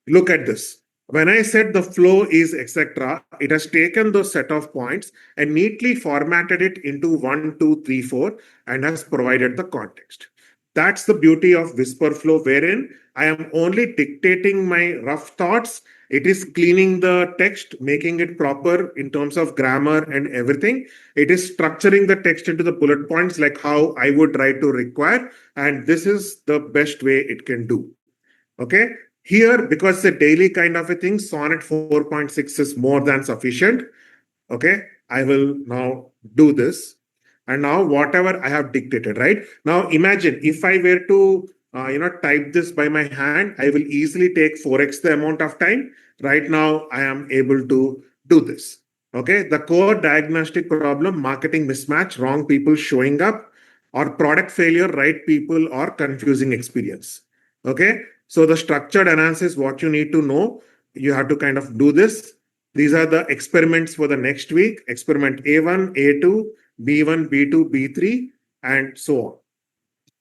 Look at this. When I said the flow is etc., it has taken those set of points and neatly formatted it into 1, 2, 3, 4, and has provided the context. That's the beauty of WhisperFlow, wherein I am only dictating my rough thoughts. It is cleaning the text, making it proper in terms of grammar and everything. It is structuring the text into the bullet points like how I would write to require. And this is the best way it can do. Okay. Here, because it's a daily kind of a thing, Sonnet 4.6 is more than sufficient. Okay, I will now do this. And now whatever I have dictated, right? Now imagine if I were to, type this by my hand, I will easily take 4x the amount of time. Right now, I am able to do this. Okay, the core diagnostic problem, marketing mismatch, wrong people showing up, or product failure, right people, or confusing experience. Okay, so the structured analysis, what you need to know, you have to kind of do this. These are the experiments for the next week. Experiment A1, A2, B1, B2, B3, and so on.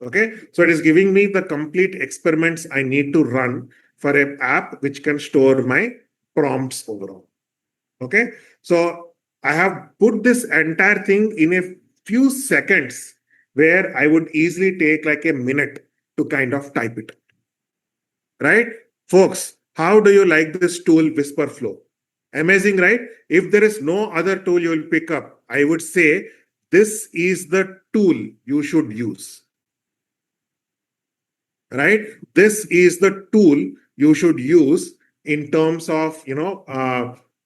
Okay, so it is giving me the complete experiments I need to run for an app which can store my prompts overall. Okay, so I have put this entire thing in a few seconds where I would easily take like a minute to kind of type it. Right, folks? How do you like this tool, Whisperflow? Amazing, right? If there is no other tool you will pick up, I would say this is the tool you should use. Right, this is the tool you should use in terms of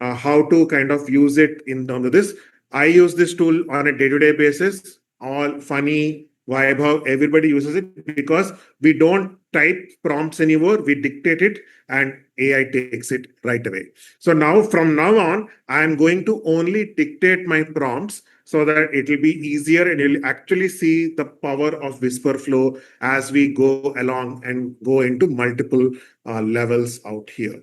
how to kind of use it in terms of this. I use this tool on a day-to-day basis. All funny Vaibhav, everybody uses it because we don't type prompts anymore, we dictate it and AI takes it right away. So now from now on I am going to only dictate my prompts so that it will be easier and you'll actually see the power of Whisperflow as we go along and go into multiple levels out here.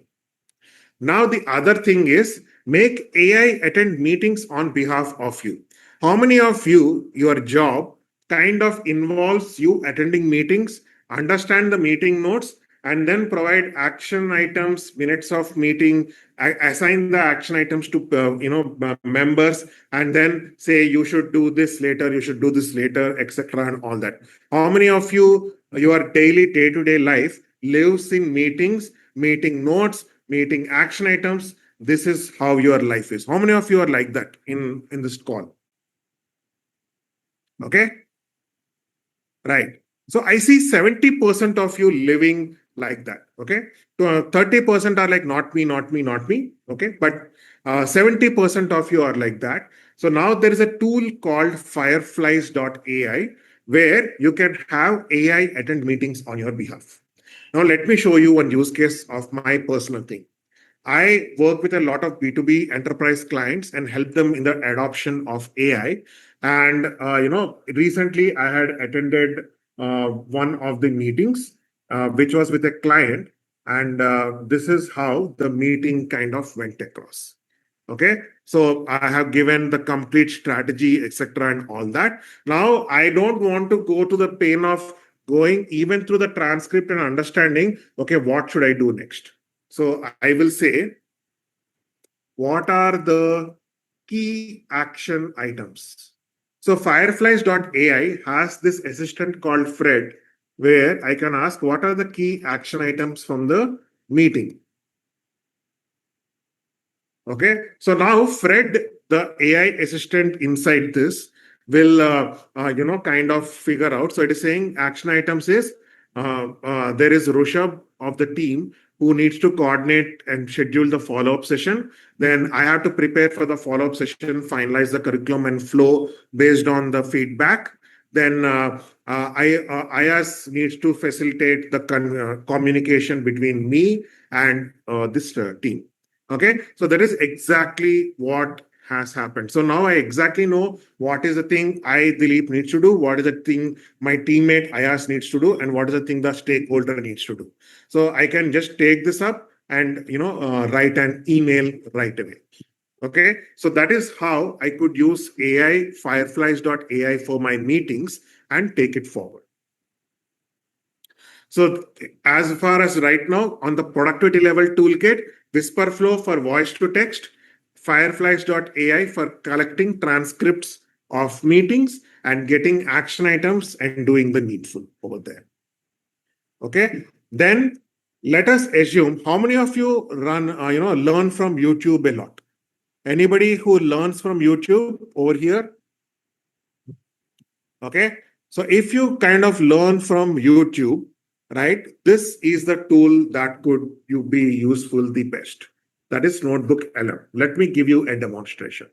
Now, the other thing is make AI attend meetings on behalf of you. How many of you, your job kind of involves you attending meetings, understand the meeting notes, and then provide action items, minutes of meeting, assign the action items to members, and then say you should do this later, you should do this later, etc., and all that. How many of you, your daily day-to-day life lives in meetings, meeting notes, meeting action items? This is how your life is. How many of you are like that in this call? Okay, right. So I see 70% of you living like that. Okay, 30% are like not me, not me, not me. Okay, but 70% of you are like that. So now there is a tool called fireflies.ai where you can have AI attend meetings on your behalf. Now let me show you one use case of my personal thing. I work with a lot of B2B enterprise clients and help them in the adoption of AI. And recently I had attended one of the meetings, which was with a client, and this is how the meeting kind of went across. Okay, so I have given the complete strategy, etc., and all that. Now I don't want to go to the pain of going even through the transcript and understanding. Okay, what should I do next? So I will say, what are the key action items? So fireflies.ai has this assistant called Fred, where I can ask what are the key action items from the meeting. Okay, so now Fred, the AI assistant inside this, will kind of figure out. So it is saying action items is there is Rushabh of the team who needs to coordinate and schedule the follow-up session. Then I have to prepare for the follow-up session, finalize the curriculum and flow based on the feedback. Then IAS needs to facilitate the communication between me and this team. Okay, so that is exactly what has happened. So now I exactly know what is the thing Dilip needs to do, what is the thing my teammate Ayas needs to do, and what is the thing the stakeholder needs to do. So I can just take this up and write an email right away. Okay, so that is how I could use AI, fireflies.ai for my meetings and take it forward. So as far as right now on the productivity level toolkit, Whisperflow for voice to text, fireflies.ai for collecting transcripts of meetings and getting action items and doing the needful over there. Okay, then let us assume how many of you learn from YouTube a lot. Anybody who learns from YouTube over here? Okay, so if you kind of learn from YouTube, right, this is the tool that could you be useful the best. That is NotebookLM. Let me give you a demonstration.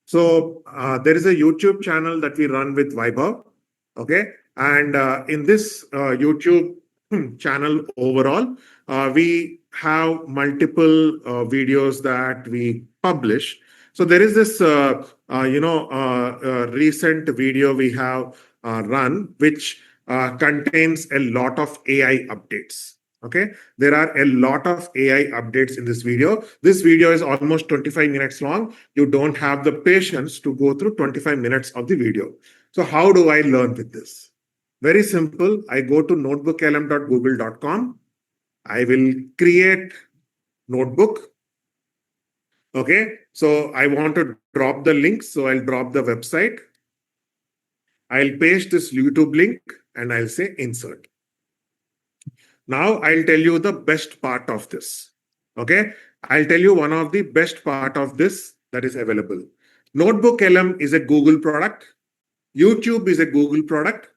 So there is a YouTube channel that we run with Vaibhav. Okay, and in this YouTube channel overall, we have multiple videos that we publish. So there is this recent video we have run, which contains a lot of AI updates. Okay, there are a lot of AI updates in this video. This video is almost 25 minutes long. You don't have the patience to go through 25 minutes of the video. So how do I learn with this? Very simple. I go to notebooklm.google.com. I will create notebook. Okay. So I want to drop the link. So I'll drop the website. I'll paste this YouTube link and I'll say insert. Now I'll tell you the best part of this. Okay. I'll tell you one of the best part of this that is available. Notebook LM is a Google product. YouTube is a Google product.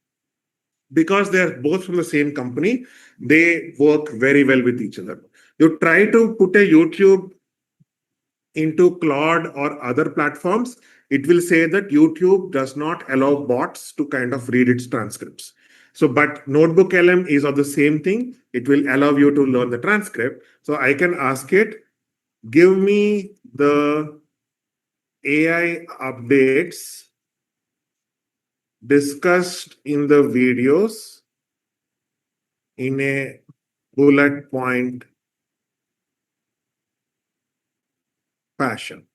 Because they're both from the same company, they work very well with each other. You try to put a YouTube into Claude or other platforms, it will say that YouTube does not allow bots to kind of read its transcripts. So, but Notebook LM is of the same thing. It will allow you to learn the transcript. So I can ask it, give me the AI updates discussed in the videos in a bullet point fashion.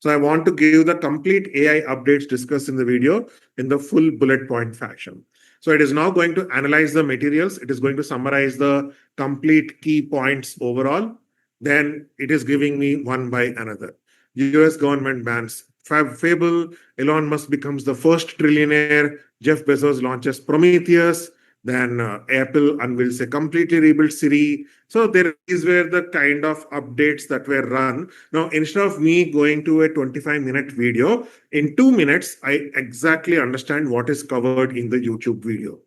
So I want to give the complete AI updates discussed in the video in the full bullet point fashion. So it is now going to analyze the materials. It is going to summarize the complete key points overall. Then it is giving me one by another. US government bans Fable. Elon Musk becomes the first trillionaire. Jeff Bezos launches Prometheus. Then Apple unveils a completely rebuilt Siri. So there is where the kind of updates that were run. Now, instead of me going to a 25-minute video, in 2 minutes, I exactly understand what is covered in the YouTube video.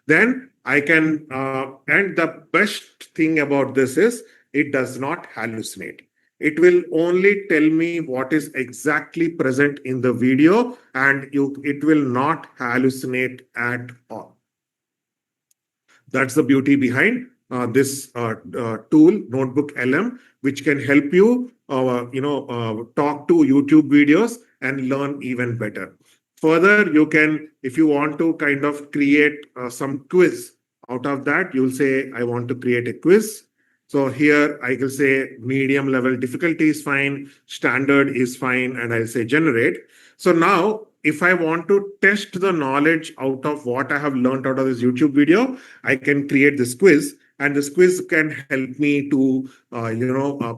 Then I can, and the best thing about this is it does not hallucinate. It will only tell me what is exactly present in the video, and it will not hallucinate at all. That's the beauty behind this tool, Notebook LM, which can help you, talk to YouTube videos and learn even better. Further, you can, if you want to kind of create some quiz out of that, you'll say, I want to create a quiz. So here I will say medium level difficulty is fine, standard is fine, and I'll say generate. So now, if I want to test the knowledge out of what I have learned out of this YouTube video, I can create this quiz, and this quiz can help me to,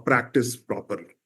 practice properly.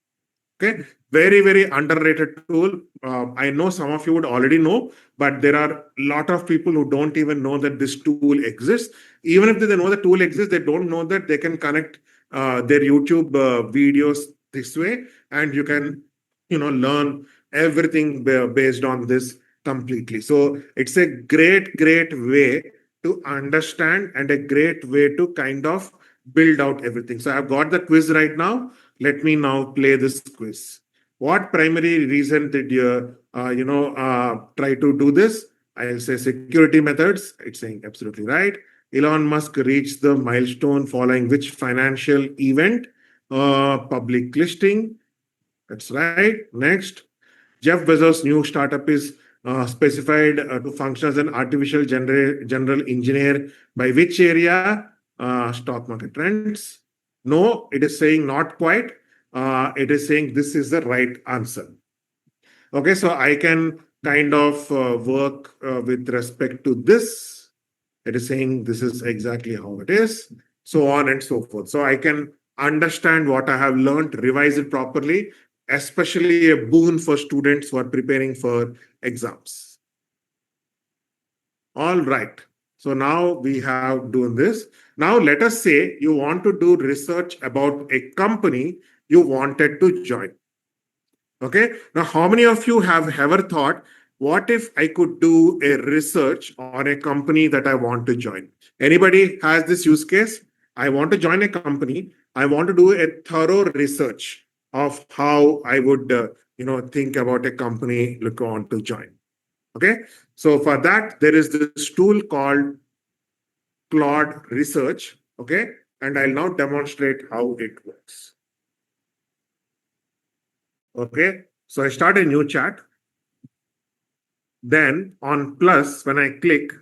Okay, very, very underrated tool. I know some of you would already know, but there are a lot of people who don't even know that this tool exists. Even if they know the tool exists, they don't know that they can connect their YouTube videos this way, and you can, learn everything based on this completely. So it's a great, great way to understand and a great way to kind of build out everything. So I've got the quiz right now. Let me now play this quiz. What primary reason did you, try to do this? I'll say security methods. It's saying absolutely right. Elon Musk reached the milestone following which financial event? Public listing. That's right. Next, Jeff Bezos' new startup is specified to function as an artificial general engineer by which area? Stock market trends. No, it is saying not quite. It is saying this is the right answer. Okay, so I can kind of work with respect to this. It is saying this is exactly how it is, so on and so forth. So I can understand what I have learned, revise it properly, especially a boon for students who are preparing for exams. All right. So now we have done this. Now let us say you want to do research about a company you wanted to join. Okay. Now, how many of you have ever thought, what if I could do a research on a company that I want to join? Anybody has this use case? I want to join a company. I want to do a thorough research of how I would, think about a company look on to join. Okay. So for that, there is this tool called Claude Research. Okay. And I'll now demonstrate how it works. Okay. So I start a new chat. Then on plus, when I click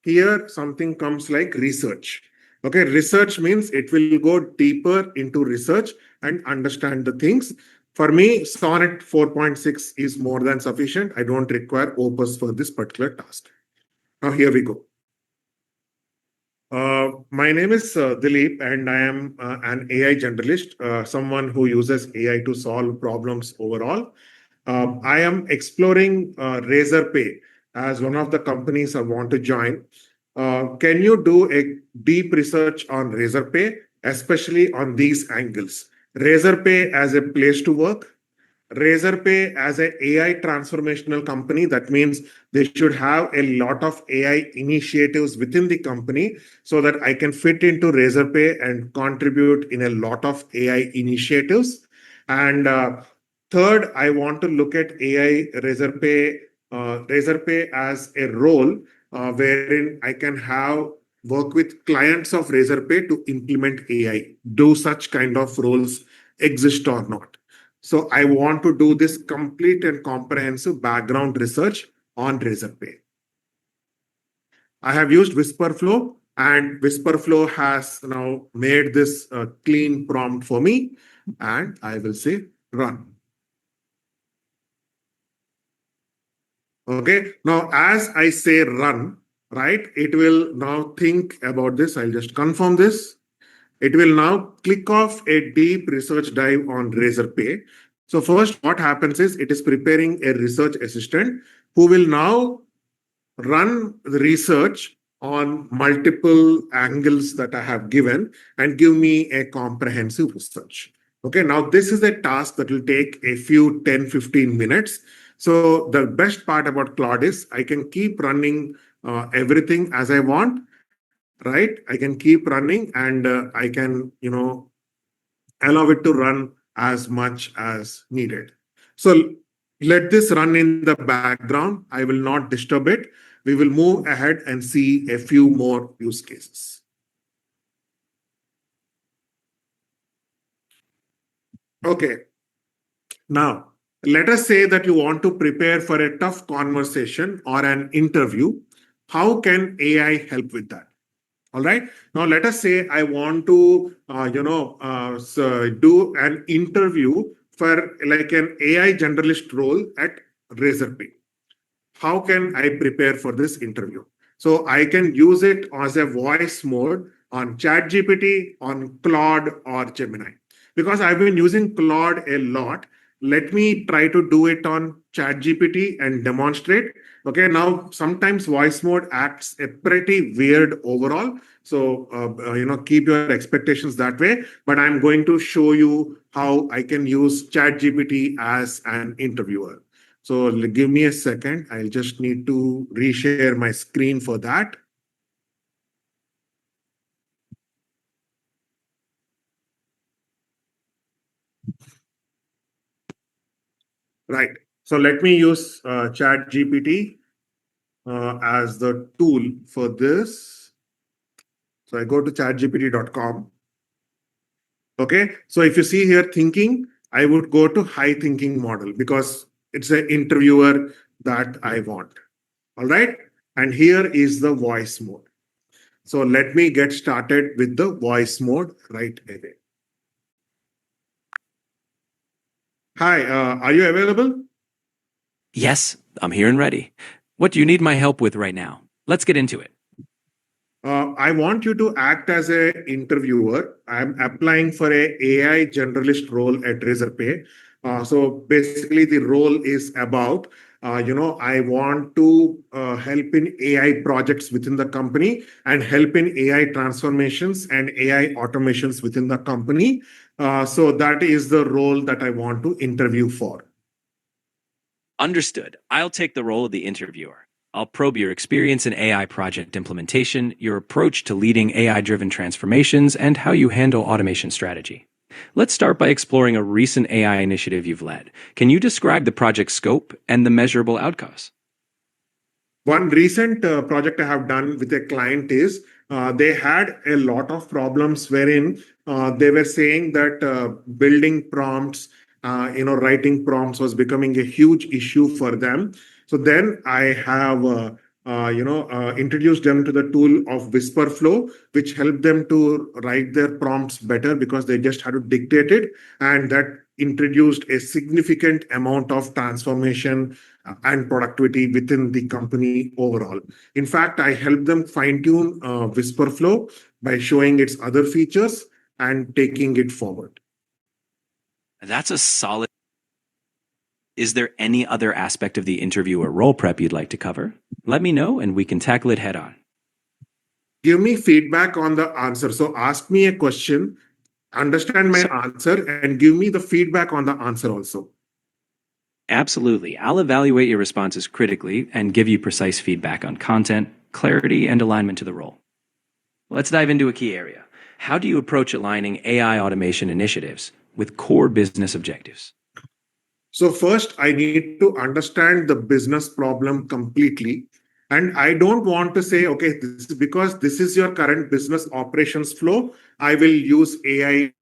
here, something comes like research. Okay. Research means it will go deeper into research and understand the things. For me, Sonnet 4.6 is more than sufficient. I don't require Opus for this particular task. Now, here we go. My name is Dilip, and I am an AI generalist, someone who uses AI to solve problems overall. I am exploring Razorpay as one of the companies I want to join. Can you do a deep research on Razorpay, especially on these angles? Razorpay as a place to work, Razorpay as an AI transformational company. That means they should have a lot of AI initiatives within the company so that I can fit into Razorpay and contribute in a lot of AI initiatives. And third, I want to look at AI Razorpay as a role wherein I can have work with clients of Razorpay to implement AI. Do such kind of roles exist or not? So I want to do this complete and comprehensive background research on Razorpay. I have used Whisperflow, and Whisperflow has now made this clean prompt for me, and I will say run. Okay, now as I say run, right, it will now think about this. I'll just confirm this. It will now click off a deep research dive on Razorpay. So first, what happens is it is preparing a research assistant who will now run the research on multiple angles that I have given and give me a comprehensive research. Okay, now this is a task that will take a few 10-15 minutes. So the best part about Claude is I can keep running everything as I want, right? I can keep running and I can, allow it to run as much as needed. So let this run in the background. I will not disturb it. We will move ahead and see a few more use cases. Okay. Now, let us say that you want to prepare for a tough conversation or an interview. How can AI help with that? All right. Now, let us say I want to, do an interview for like an AI generalist role at Razorpay. How can I prepare for this interview? So I can use it as a voice mode on ChatGPT, on Claude, or Gemini. Because I've been using Claude a lot, let me try to do it on ChatGPT and demonstrate. Okay, now sometimes voice mode acts a pretty weird overall. So, keep your expectations that way. But I'm going to show you how I can use ChatGPT as an interviewer. So give me a second. I'll just need to reshare my screen for that. Right. So let me use ChatGPT as the tool for this. So I go to chatgpt.com. Okay. So if you see here thinking, I would go to high thinking model because it's an interviewer that I want. All right. And here is the voice mode. So let me get started with the voice mode right away. Hi, are you available? Yes, I'm here and ready. What do you need my help with right now? Let's get into it. I want you to act as an interviewer. I'm applying for a AI generalist role at Razorpay. So basically, the role is about, I want to help in AI projects within the company and help in AI transformations and AI automations within the company. So that is the role that I want to interview for. Understood. I'll take the role of the interviewer. I'll probe your experience in AI project implementation, your approach to leading AI-driven transformations, and how you handle automation strategy. Let's start by exploring a recent AI initiative you've led. Can you describe the project scope and the measurable outcomes? One recent project I have done with a client is they had a lot of problems wherein they were saying that building prompts, writing prompts was becoming a huge issue for them. So then I have introduced them to the tool of Whisperflow, which helped them to write their prompts better because they just had to dictate it. And that introduced a significant amount of transformation and productivity within the company overall. In fact, I helped them fine tune Whisperflow by showing its other features and taking it forward. That's a solid. Is there any other aspect of the interview or role prep you'd like to cover? Let me know and we can tackle it head on. Give me feedback on the answer. So ask me a question, understand my answer, and give me the feedback on the answer also. Absolutely. I'll evaluate your responses critically and give you precise feedback on content, clarity, and alignment to the role. Let's dive into a key area. How do you approach aligning AI automation initiatives with core business objectives? So first, I need to understand the business problem completely. And I don't want to say, okay, this is because this is your current business operations flow, I will use AI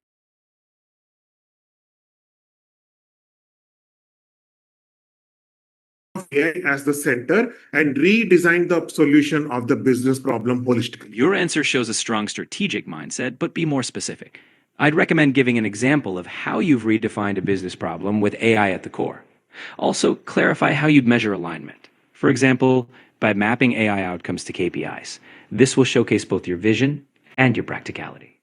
as the center and redesign the solution of the business problem holistically. Your answer shows a strong strategic mindset, but be more specific. I'd recommend giving an example of how you've redefined a business problem with AI at the core. Also, clarify how you'd measure alignment. For example, by mapping AI outcomes to KPIs. This will showcase both your vision and your practicality.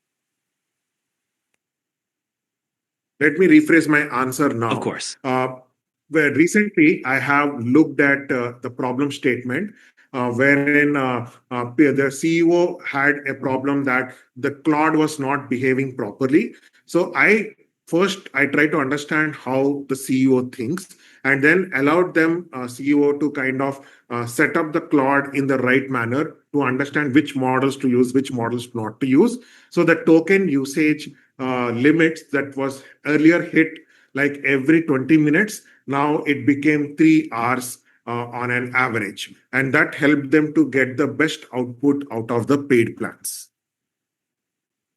Let me rephrase my answer now. Of course. Where recently I have looked at the problem statement wherein the CEO had a problem that the Claude was not behaving properly. So I try to understand how the CEO thinks and then allowed them CEO to kind of set up the Claude in the right manner to understand which models to use, which models not to use. So the token usage limits that was earlier hit like every 20 minutes, now it became 3 hours on an average. And that helped them to get the best output out of the paid plans.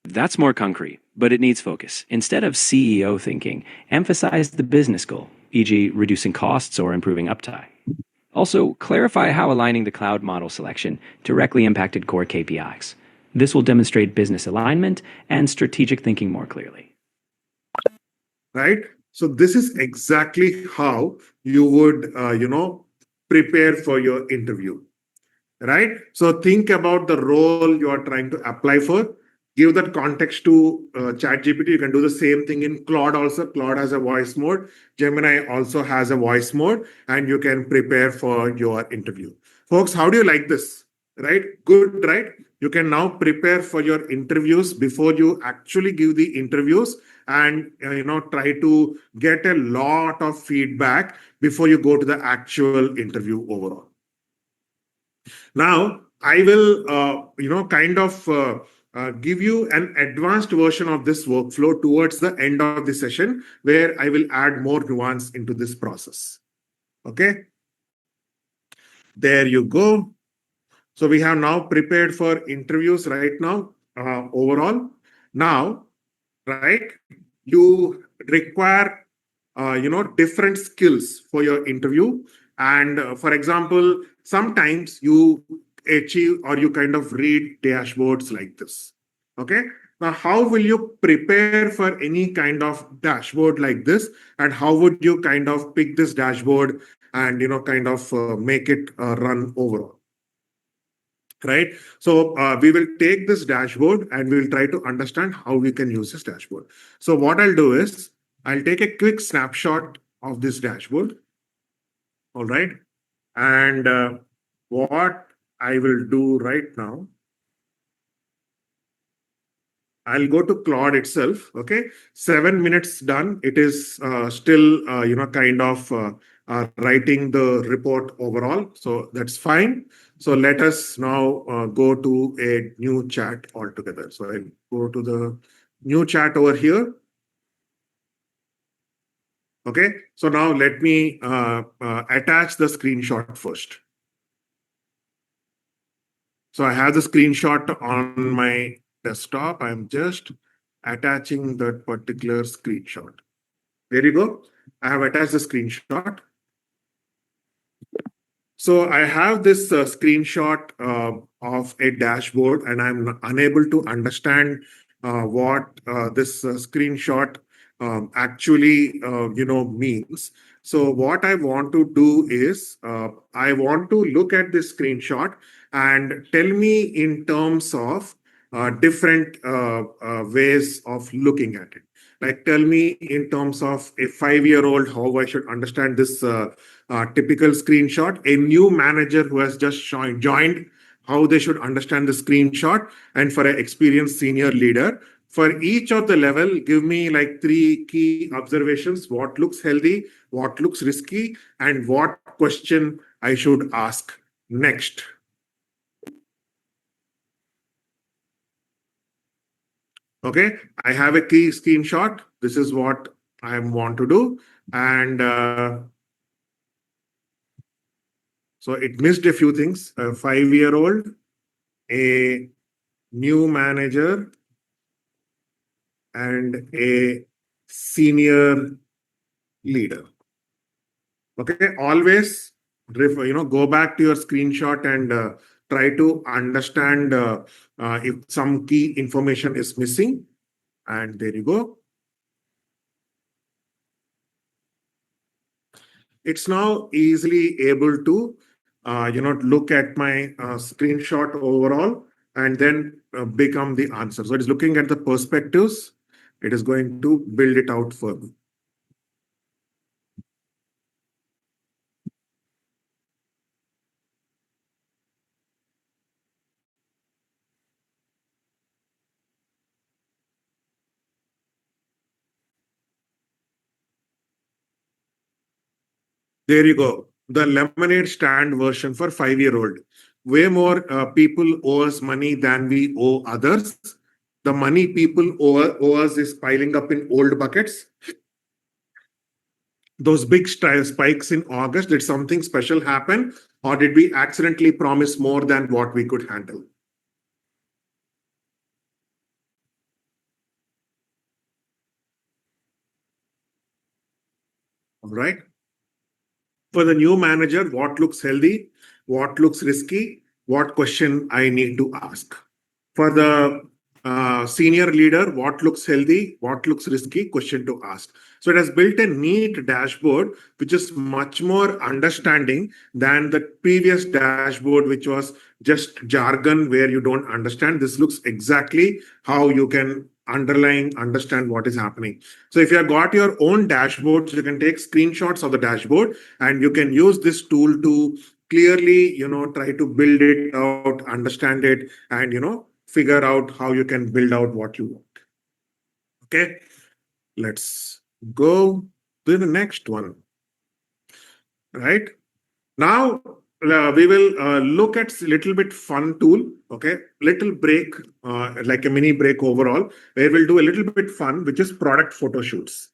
That's more concrete, but it needs focus. Instead of CEO thinking, emphasize the business goal, e.g., reducing costs or improving uptime. Also, clarify how aligning the cloud model selection directly impacted core KPIs. This will demonstrate business alignment and strategic thinking more clearly. Right? So this is exactly how you would, prepare for your interview. Right? So think about the role you are trying to apply for. Give that context to ChatGPT. You can do the same thing in Claude also. Claude has a voice mode. Gemini also has a voice mode, and you can prepare for your interview. Folks, how do you like this? Right? Good, right? You can now prepare for your interviews before you actually give the interviews and try to get a lot of feedback before you go to the actual interview overall. Now, I will, give you an advanced version of this workflow towards the end of the session, where I will add more nuance into this process. Okay. There you go. So we have now prepared for interviews right now, overall. Now, right, you require, different skills for your interview. And for example, sometimes you achieve or you kind of read dashboards like this. Okay. Now, how will you prepare for any kind of dashboard like this? And how would you kind of pick this dashboard and, make it run overall? Right. So we will take this dashboard and we will try to understand how we can use this dashboard. So what I'll do is I'll take a quick snapshot of this dashboard. All right. And what I will do right now, I'll go to Claude itself. Okay. 7 minutes done. It is still, writing the report overall. So that's fine. So let us now go to a new chat altogether. So I'll go to the new chat over here. Okay. So now let me attach the screenshot first. So I have the screenshot on my desktop. I'm just attaching that particular screenshot. There you go. I have attached the screenshot. So I have this screenshot of a dashboard, and I'm unable to understand what this screenshot actually, means. So what I want to do is I want to look at this screenshot and tell me in terms of different ways of looking at it. Like, tell me in terms of a 5-year-old how I should understand this typical screenshot. A new manager who has just joined, how they should understand the screenshot, and for an experienced senior leader. For each of the level, give me like 3 key observations: what looks healthy, what looks risky, and what question I should ask next. Okay, I have a key screenshot. This is what I want to do. And so it missed a few things. A 5-year-old, a new manager, and a senior leader. Okay, always go back to your screenshot and try to understand if some key information is missing. And there you go. It's now easily able to look at my screenshot overall and then become the answer. So it is looking at the perspectives. It is going to build it out further. There you go. The lemonade stand version for 5-year-old. Way more people owe us money than we owe others. The money people owe us is piling up in old buckets. Those big spikes in August, did something special happen, or did we accidentally promise more than what we could handle? All right. For the new manager, what looks healthy, what looks risky, what question I need to ask. For the senior leader, what looks healthy, what looks risky, question to ask. So it has built a neat dashboard, which is much more understanding than the previous dashboard, which was just jargon where you don't understand. This looks exactly how you can understand what is happening. So if you have got your own dashboards, you can take screenshots of the dashboard and you can use this tool to clearly, try to build it out, understand it, and, figure out how you can build out what you want. Okay, let's go to the next one. Right now, we will look at a little bit fun tool. Okay, little break, like a mini break overall, where we'll do a little bit fun, which is product photo shoots.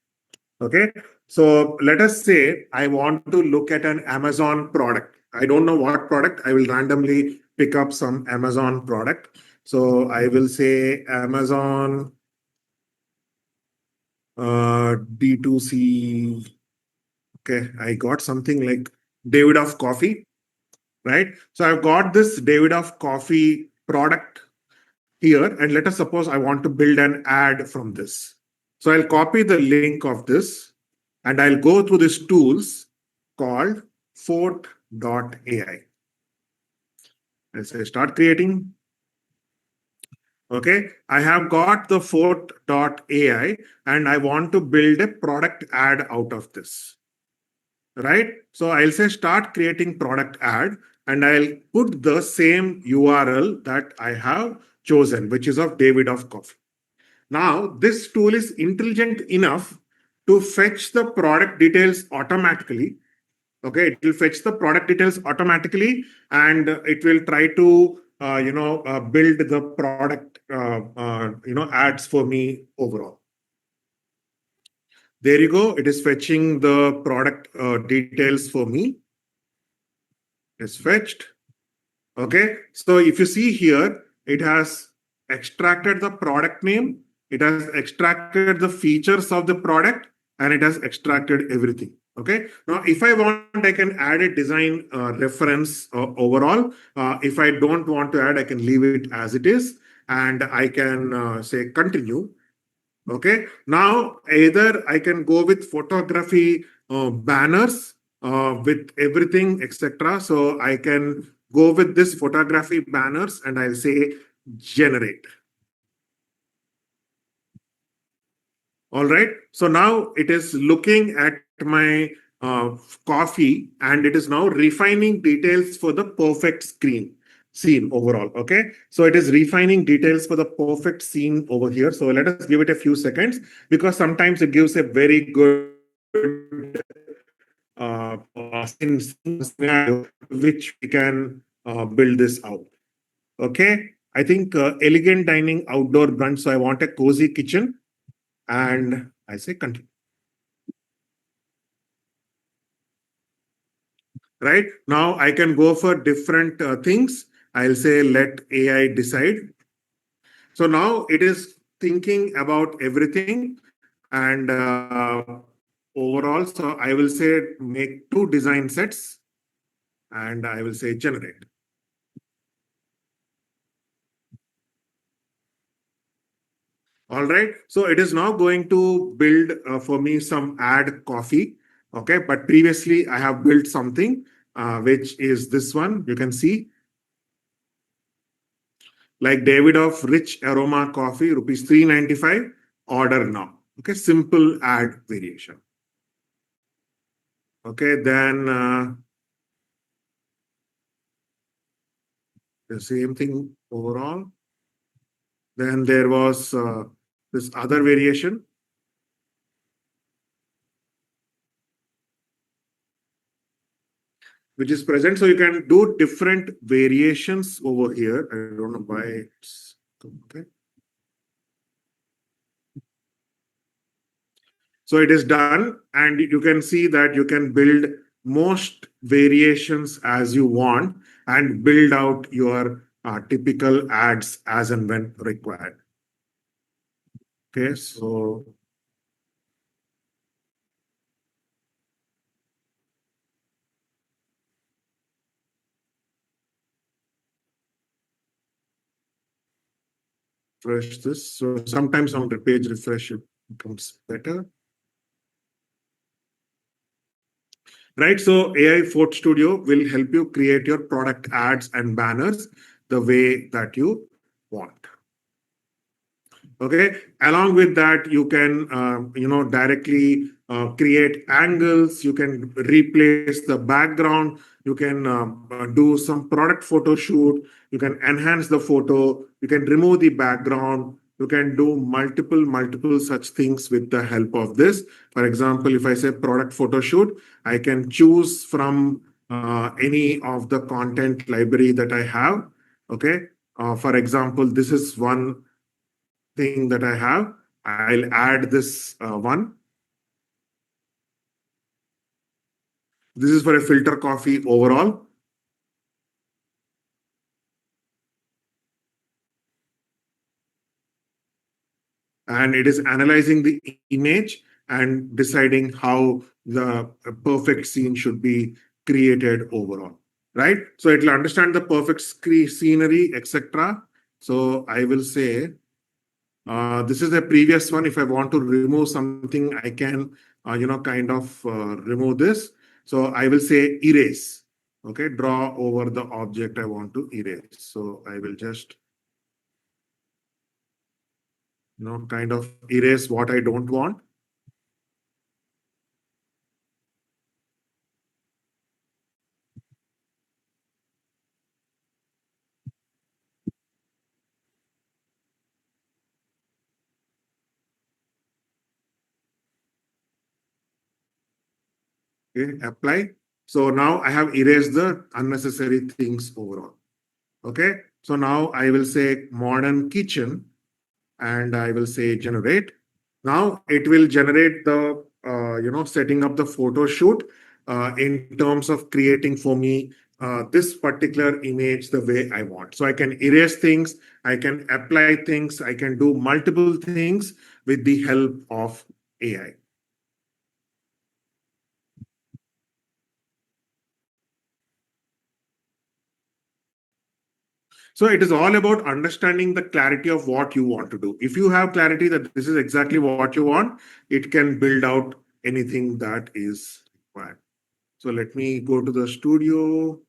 Okay, so let us say I want to look at an Amazon product. I don't know what product. I will randomly pick up some Amazon product. So I will say Amazon D2C. Okay, I got something like Davidoff Coffee, right? So I've got this Davidoff Coffee product here, and let us suppose I want to build an ad from this. So I'll copy the link of this, and I'll go through these tools called Fort.ai. I'll say start creating. Okay, I have got the Fort.ai and I want to build a product ad out of this. Right? So I'll say start creating product ad and I'll put the same URL that I have chosen, which is of Davidoff Coffee. Now, this tool is intelligent enough to fetch the product details automatically. Okay, it will fetch the product details automatically and it will try to build the product ads for me overall. There you go. It is fetching the product details for me. It's fetched. Okay, so if you see here, it has extracted the product name, it has extracted the features of the product, and it has extracted everything. Okay. Now, if I want, I can add a design reference overall. If I don't want to add, I can leave it as it is, and I can say continue. Okay. Now, either I can go with photography banners with everything, etc. So I can go with this photography banners, and I'll say generate. All right. So now it is looking at my coffee, and it is now refining details for the perfect scene overall. Okay. So it is refining details for the perfect scene over here. So let us give it a few seconds, because sometimes it gives a very good scenario which we can build this out. Okay. I think elegant dining outdoor brunch. So I want a cozy kitchen, and I say continue. Right now, I can go for different things. I'll say let AI decide. So now it is thinking about everything, and overall, so I will say make 2 design sets, and I will say generate. All right. So it is now going to build for me some ad coffee. Okay. But previously I have built something which is this one. You can see like Davidoff Rich Aroma Coffee, rupees 395. Order now. Okay. Simple ad variation. Okay. Then the same thing overall. Then there was this other variation, which is present. So you can do different variations over here. I don't know why it's okay. So it is done, and you can see that you can build most variations as you want and build out your typical ads as and when required. Okay, so refresh this. So sometimes on the page refresh, it becomes better. Right, so AI Photo Studio will help you create your product ads and banners the way that you want. Okay, along with that, you can directly create angles. You can replace the background. You can do some product photo shoot. You can enhance the photo. You can remove the background. You can do multiple such things with the help of this. For example, if I say product photo shoot, I can choose from any of the content library that I have. Okay, for example, this is one thing that I have. I'll add this one. This is for a filter coffee overall. And it is analyzing the image and deciding how the perfect scene should be created overall. Right? So it will understand the perfect scenery, etc. So I will say, this is the previous one. If I want to remove something, I can, remove this. So I will say erase. Okay, draw over the object I want to erase. So I will just, kind of erase what I don't want. Okay, apply. So now I have erased the unnecessary things overall. Okay, so now I will say modern kitchen, and I will say generate. Now it will generate the, setting up the photo shoot in terms of creating for me this particular image the way I want. So I can erase things, I can apply things, I can do multiple things with the help of AI. So it is all about understanding the clarity of what you want to do. If you have clarity that this is exactly what you want, it can build out anything that is required. So let me go to the studio.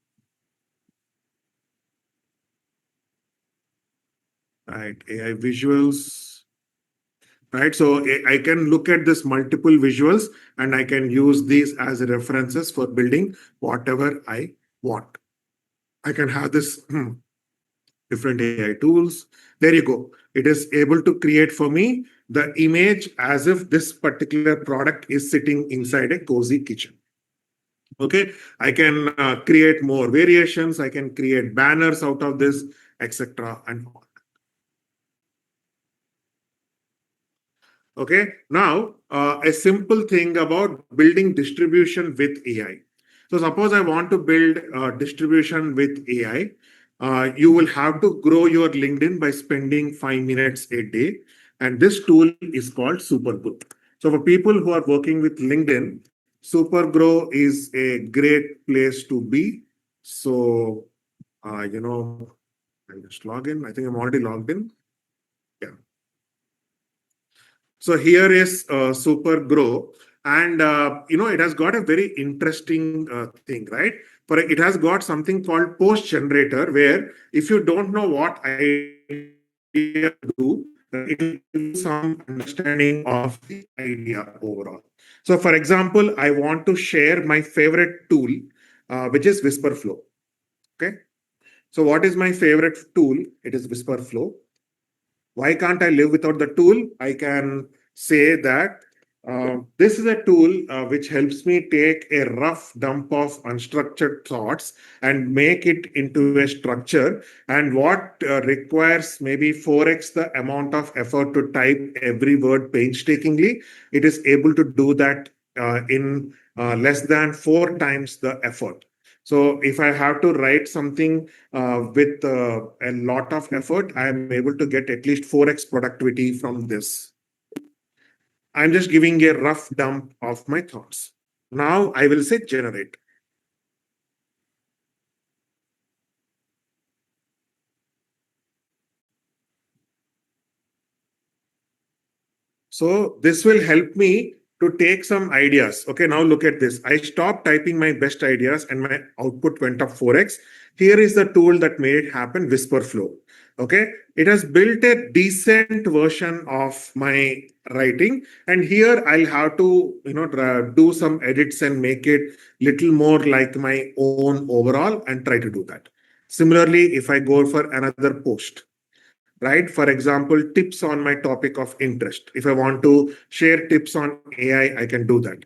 Right, AI visuals. Right, so I can look at this multiple visuals and I can use these as references for building whatever I want. I can have this different AI tools. There you go. It is able to create for me the image as if this particular product is sitting inside a cozy kitchen. Okay, I can create more variations. I can create banners out of this, etc. and all. Okay, now a simple thing about building distribution with AI. So suppose I want to build distribution with AI, you will have to grow your LinkedIn by spending 5 minutes a day. And this tool is called Supergrow. So for people who are working with LinkedIn, Supergrow is a great place to be. So, I'll just log in. I think I'm already logged in. Yeah. So here is Supergrow, and it has got a very interesting thing, right? For it has got something called post generator, where if you don't know what idea to do, it will give you some understanding of the idea overall. So, for example, I want to share my favorite tool, which is Whisperflow. Okay. So, what is my favorite tool? It is Whisperflow. Why can't I live without the tool? I can say that this is a tool which helps me take a rough dump of unstructured thoughts and make it into a structure. And what requires maybe 4x the amount of effort to type every word painstakingly, it is able to do that in less than 4 times the effort. So if I have to write something with a lot of effort, I am able to get at least 4x productivity from this. I'm just giving a rough dump of my thoughts. Now I will say generate. So this will help me to take some ideas. Okay, now look at this. I stopped typing my best ideas and my output went up 4x. Here is the tool that made it happen, Whisperflow. Okay, it has built a decent version of my writing, and here I'll have to do some edits and make it little more like my own overall and try to do that. Similarly, if I go for another post, right? For example, tips on my topic of interest. If I want to share tips on AI, I can do that.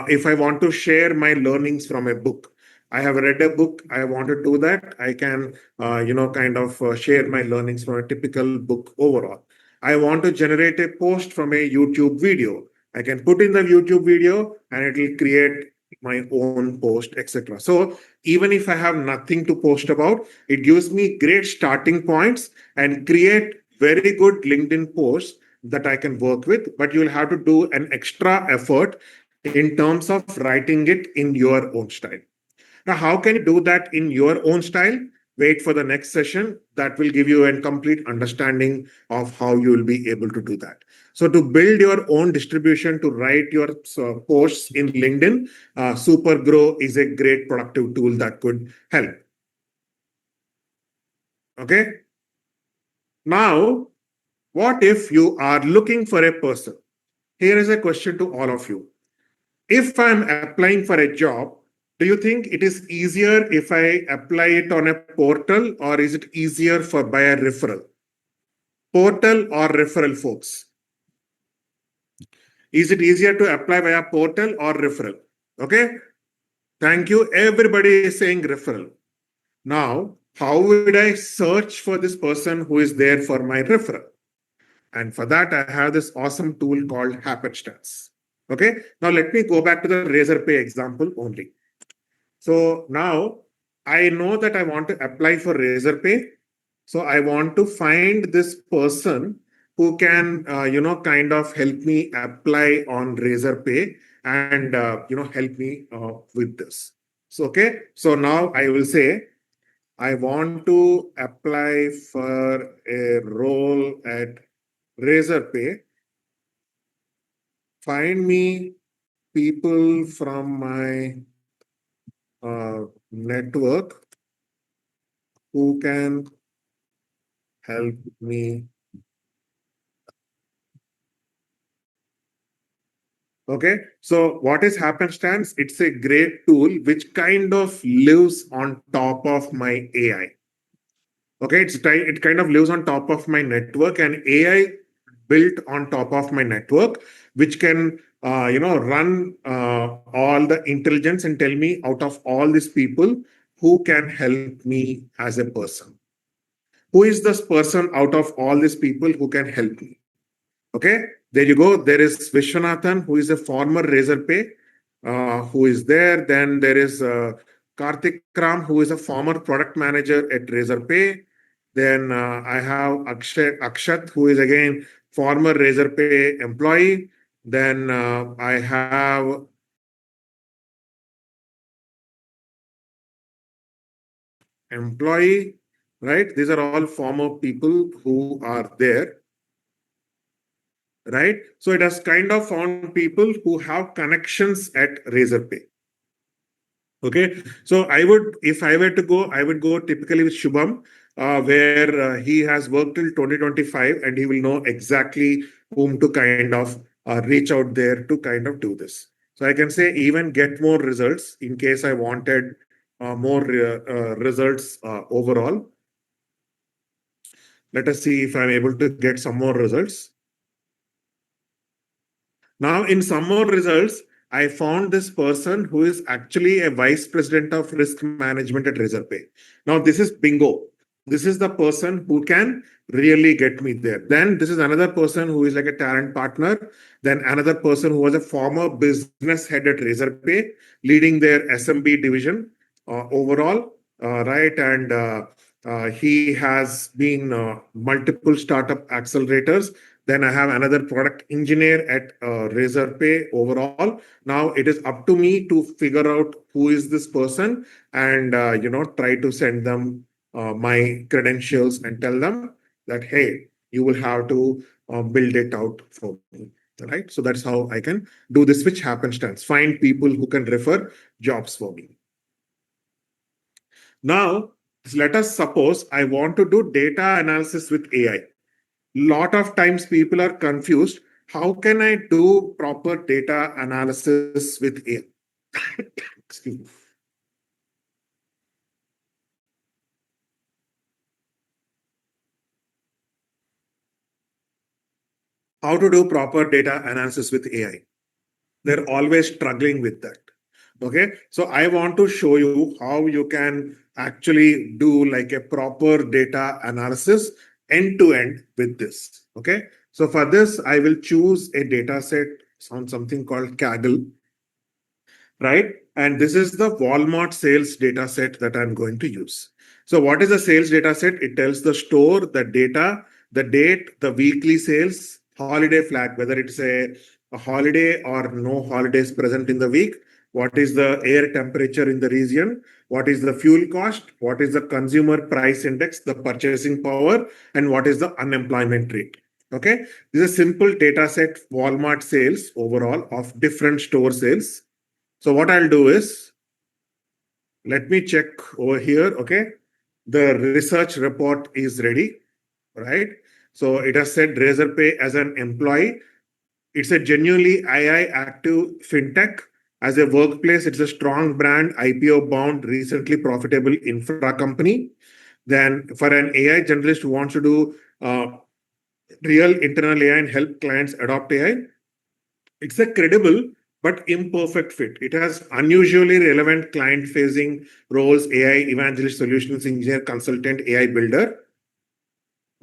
If I want to share my learnings from a book, I have read a book, I want to do that. I can, share my learnings from a typical book overall. I want to generate a post from a YouTube video. I can put in the YouTube video and it will create my own post, etc. So even if I have nothing to post about, it gives me great starting points and create very good LinkedIn posts that I can work with. But you'll have to do an extra effort in terms of writing it in your own style. Now, how can you do that in your own style? Wait for the next session. That will give you a complete understanding of how you will be able to do that. So to build your own distribution, to write your posts in LinkedIn, Supergrow is a great productive tool that could help. Okay. Now, what if you are looking for a person? Here is a question to all of you. If I'm applying for a job, do you think it is easier if I apply it on a portal, or is it easier for by a referral? Portal or referral, folks? Is it easier to apply via portal or referral? Okay. Thank you. Everybody is saying referral. Now, how would I search for this person who is there for my referral? And for that, I have this awesome tool called Happenstance. Okay. Now, let me go back to the Razorpay example only. So now I know that I want to apply for Razorpay. So I want to find this person who can, kind of help me apply on Razorpay and, help me with this. So, okay. So now I will say, I want to apply for a role at Razorpay. Find me people from my network who can help me. Okay, so what is happenstance? It's a great tool which kind of lives on top of my AI. Okay, it kind of lives on top of my network, and AI built on top of my network, which can run all the intelligence and tell me out of all these people who can help me as a person. Who is this person out of all these people who can help me? Okay, there you go. There is Vishwanathan, who is a former Razorpay, who is there. Then there is Karthik Ram, who is a former product manager at Razorpay. Then I have Akshat, who is again former Razorpay employee. Then I have employee, right? These are all former people who are there, right? So it has kind of found people who have connections at Razorpay. Okay, so if I were to go, I would go typically with Shubham, where he has worked till 2025, and he will know exactly whom to kind of reach out there to kind of do this. So I can say even get more results in case I wanted more results overall. Let us see if I'm able to get some more results. Now, in some more results, I found this person who is actually a vice president of risk management at Razorpay. Now, this is bingo. This is the person who can really get me there. Then this is another person who is like a talent partner. Then another person who was a former business head at Razorpay, leading their SMB division overall, right? And he has been multiple startup accelerators. Then I have another product engineer at Razorpay overall. Now it is up to me to figure out who is this person and try to send them my credentials and tell them that, hey, you will have to build it out for me. Right. So that's how I can do this, which happenstance. Find people who can refer jobs for me. Now, let us suppose I want to do data analysis with AI. Lot of times people are confused. How can I do proper data analysis with AI? Excuse me. How to do proper data analysis with AI? They're always struggling with that. Okay, so I want to show you how you can actually do like a proper data analysis end to end with this. Okay, so for this, I will choose a data set on something called Kaggle, right? And this is the Walmart sales data set that I'm going to use. So what is a sales data set? It tells the store, the data, the date, the weekly sales, holiday flag, whether it's a holiday or no holidays present in the week, what is the air temperature in the region, what is the fuel cost, what is the consumer price index, the purchasing power, and what is the unemployment rate. Okay, this is a simple data set, Walmart sales overall of different store sales. So what I'll do is, let me check over here. Okay, the research report is ready, right? So it has said Razorpay as an employee. It's a genuinely AI active fintech. As a workplace, it's a strong brand, IPO bound, recently profitable infra company. Then for an AI generalist who wants to do real internal AI and help clients adopt AI, it's a credible but imperfect fit. It has unusually relevant client facing roles: AI evangelist, solutions engineer, consultant, AI builder.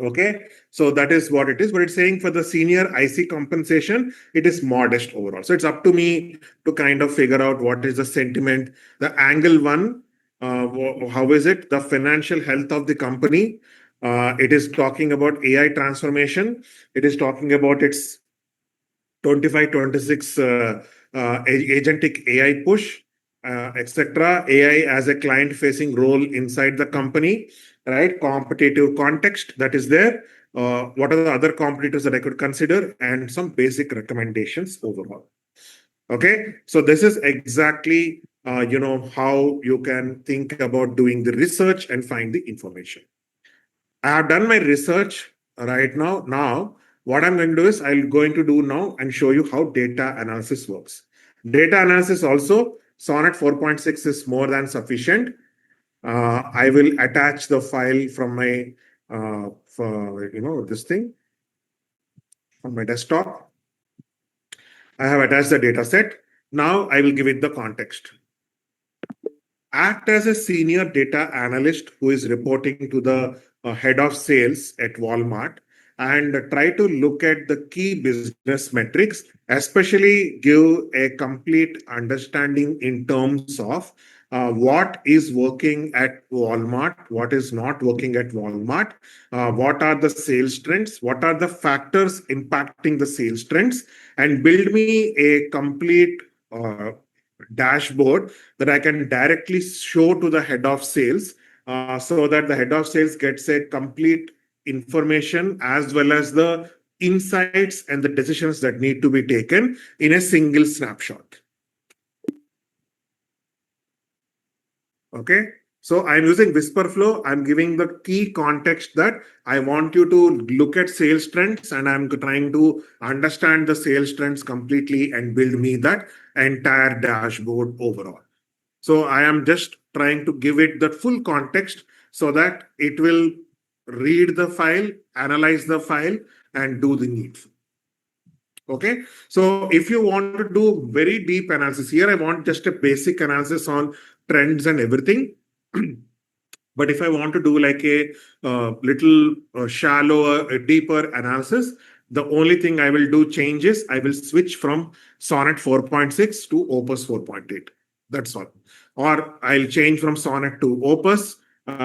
Okay, so that is what it is. But it's saying for the senior IC compensation, it is modest overall. So it's up to me to kind of figure out what is the sentiment. The angle one, how is it? The financial health of the company. It is talking about AI transformation. It is talking about its 25, 26 agentic AI push. etc. AI as a client-facing role inside the company, right? Competitive context that is there. What are the other competitors that I could consider, and some basic recommendations overall. Okay, so this is exactly how you can think about doing the research and find the information. I have done my research right now. Now, what I'm going to do is I'm going to do now and show you how data analysis works. Data analysis also, Sonnet 4.6 is more than sufficient. I will attach the file from my, this thing from my desktop. I have attached the data set. Now I will give it the context. Act as a senior data analyst who is reporting to the head of sales at Walmart and try to look at the key business metrics, especially give a complete understanding in terms of what is working at Walmart, what is not working at Walmart, what are the sales trends, what are the factors impacting the sales trends, and build me a complete dashboard that I can directly show to the head of sales so that the head of sales gets a complete information as well as the insights and the decisions that need to be taken in a single snapshot. Okay. So I'm using Whisperflow. I'm giving the key context that I want you to look at sales trends, and I'm trying to understand the sales trends completely and build me that entire dashboard overall. So I am just trying to give it the full context so that it will read the file, analyze the file, and do the needful. Okay. So if you want to do very deep analysis, here I want just a basic analysis on trends and everything. But if I want to do like a little shallower, deeper analysis, the only thing I will do change is I will switch from Sonnet 4.6 to Opus 4.8. That's all. Or I'll change from Sonnet to Opus,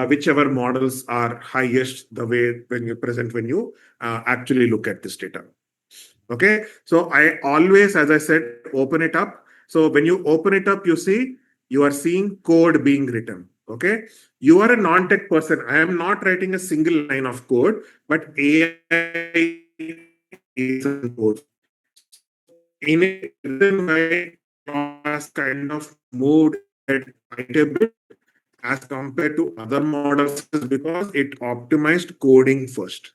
whichever models are highest the way when you actually look at this data. Okay. So I always, as I said, open it up. So when you open it up, you see you are seeing code being written. Okay. You are a non-tech person. I am not writing a single line of code, but AI is a code. In a written way, has kind of moved quite a bit as compared to other models because it optimized coding first.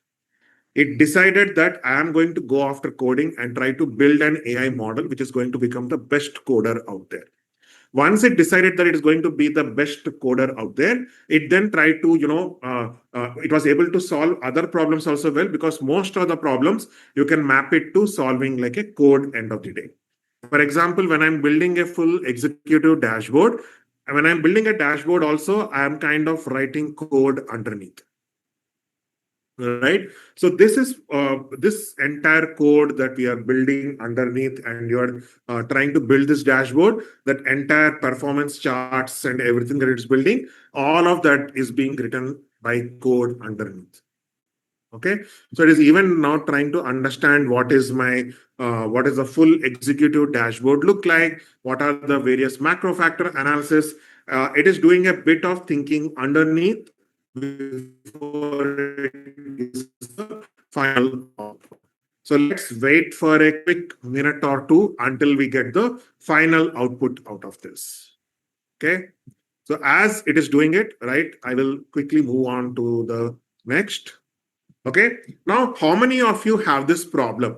It decided that I am going to go after coding and try to build an AI model which is going to become the best coder out there. Once it decided that it is going to be the best coder out there, it then tried to, it was able to solve other problems also well, because most of the problems you can map it to solving like a code end of the day. For example, when I'm building a full executive dashboard, when I'm building a dashboard also, I am kind of writing code underneath. Right. So this is this entire code that we are building underneath, and you're trying to build this dashboard, that entire performance charts and everything that it's building, all of that is being written by code underneath. Okay. So it is even now trying to understand what is the full executive dashboard look like, what are the various macro factor analysis. It is doing a bit of thinking underneath before it gives the final output. So let's wait for a quick minute or two until we get the final output out of this. Okay. So as it is doing it, right, I will quickly move on to the next. Okay. Now, how many of you have this problem?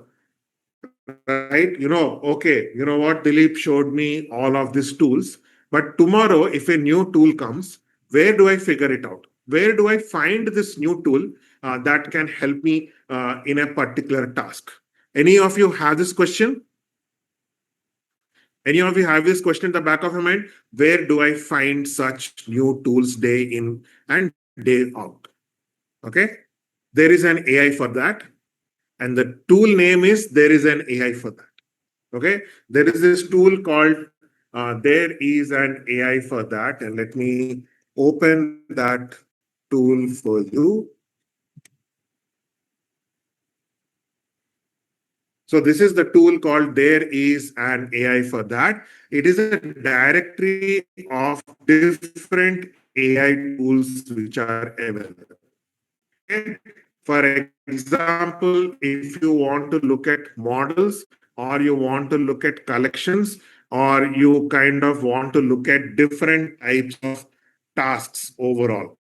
Right? Okay, you know what? Dilip showed me all of these tools. But tomorrow, if a new tool comes, where do I figure it out? Where do I find this new tool that can help me in a particular task? Any of you have this question? Any of you have this question in the back of your mind? Where do I find such new tools day in and day out? Okay. There is an AI for that. And the tool name is there is an AI for that. Okay. There is this tool called there is an AI for that. And let me open that tool for you. So this is the tool called There Is an AI for that. It is a directory of different AI tools which are available. Okay? For example, if you want to look at models, or you want to look at collections, or you kind of want to look at different types of tasks overall.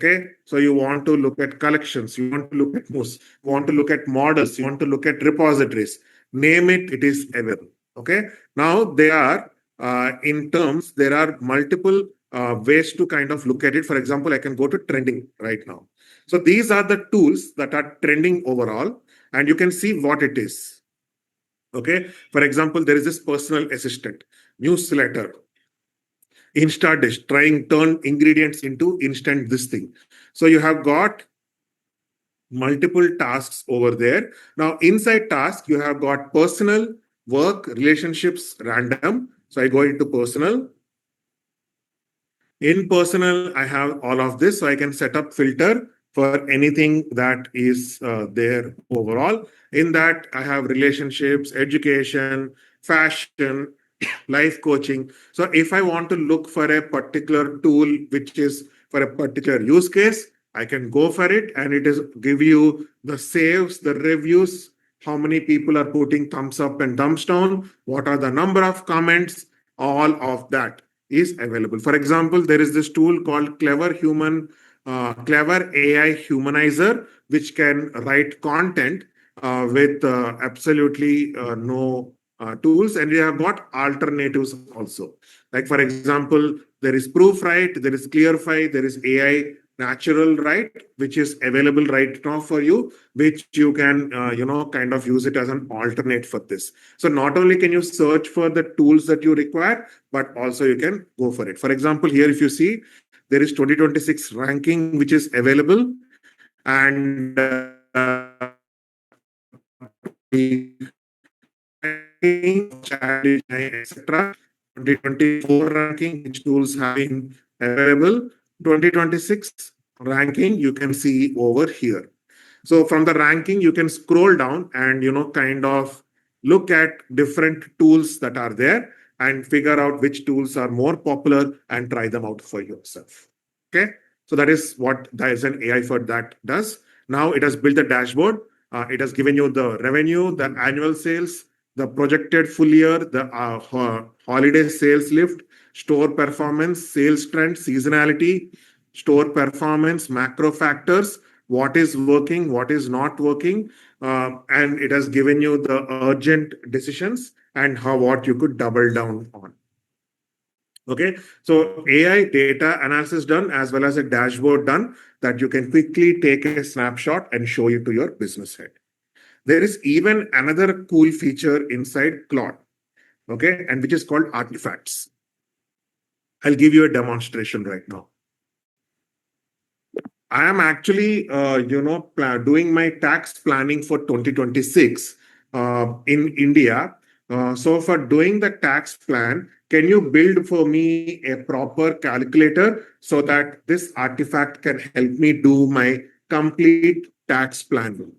Okay, so you want to look at collections, you want to look at news, you want to look at models, you want to look at repositories, name it, it is available. Okay, now they are in terms, there are multiple ways to kind of look at it. For example, I can go to trending right now. So these are the tools that are trending overall, and you can see what it is. Okay, for example, there is this personal assistant, newsletter, InstaDish, trying turn ingredients into instant this thing. So you have got multiple tasks over there. Now inside task, you have got personal, work, relationships, random. So I go into personal. In personal, I have all of this. So I can set up filter for anything that is there overall. In that, I have relationships, education, fashion, life coaching. So if I want to look for a particular tool which is for a particular use case, I can go for it, and it is give you the saves, the reviews, how many people are putting thumbs up and thumbs down, what are the number of comments, all of that is available. For example, there is this tool called Clever AI Humanizer, which can write content with absolutely no tools, and we have got alternatives also. Like for example, there is Proofwrite, there is Clearify, there is AI Natural Write, which is available right now for you, which you can kind of use it as an alternate for this. So not only can you search for the tools that you require, but also you can go for it. For example, here if you see, there is 2026 ranking which is available, and etc. 2024 ranking, which tools have been available. 2026 ranking, you can see over here. So from the ranking, you can scroll down and kind of look at different tools that are there and figure out which tools are more popular and try them out for yourself. Okay, so that is what Dyson AI for that does. Now it has built a dashboard. It has given you the revenue, the annual sales, the projected full year, the holiday sales lift, store performance, sales trend, seasonality, store performance, macro factors, what is working, what is not working, and it has given you the urgent decisions and what you could double down on. Okay, so AI data analysis done as well as a dashboard done that you can quickly take a snapshot and show it to your business head. There is even another cool feature inside Claude, okay, and which is called artifacts. I'll give you a demonstration right now. I am actually, doing my tax planning for 2026 in India. So for doing the tax plan, can you build for me a proper calculator so that this artifact can help me do my complete tax planning?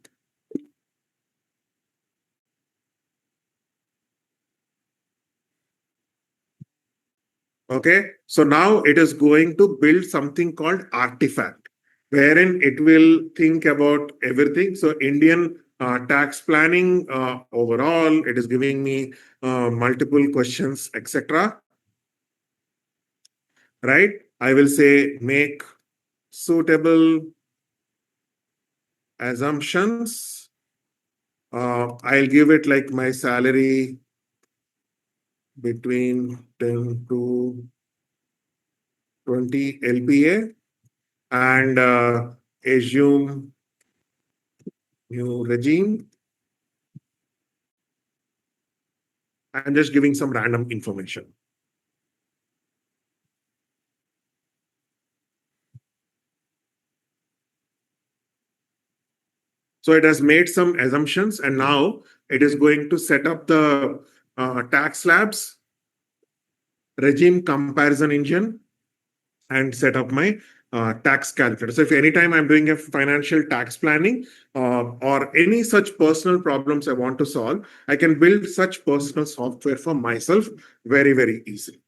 Okay, so now it is going to build something called artifact, wherein it will think about everything. So Indian tax planning overall, it is giving me multiple questions, etc. Right? I will say make suitable assumptions. I'll give it like my salary between 10 to 20 LPA, and assume new regime. I'm just giving some random information. So it has made some assumptions, and now it is going to set up the tax slabs, regime comparison engine, and set up my tax calculator. So if anytime I'm doing a financial tax planning or any such personal problems I want to solve, I can build such personal software for myself very, very easily.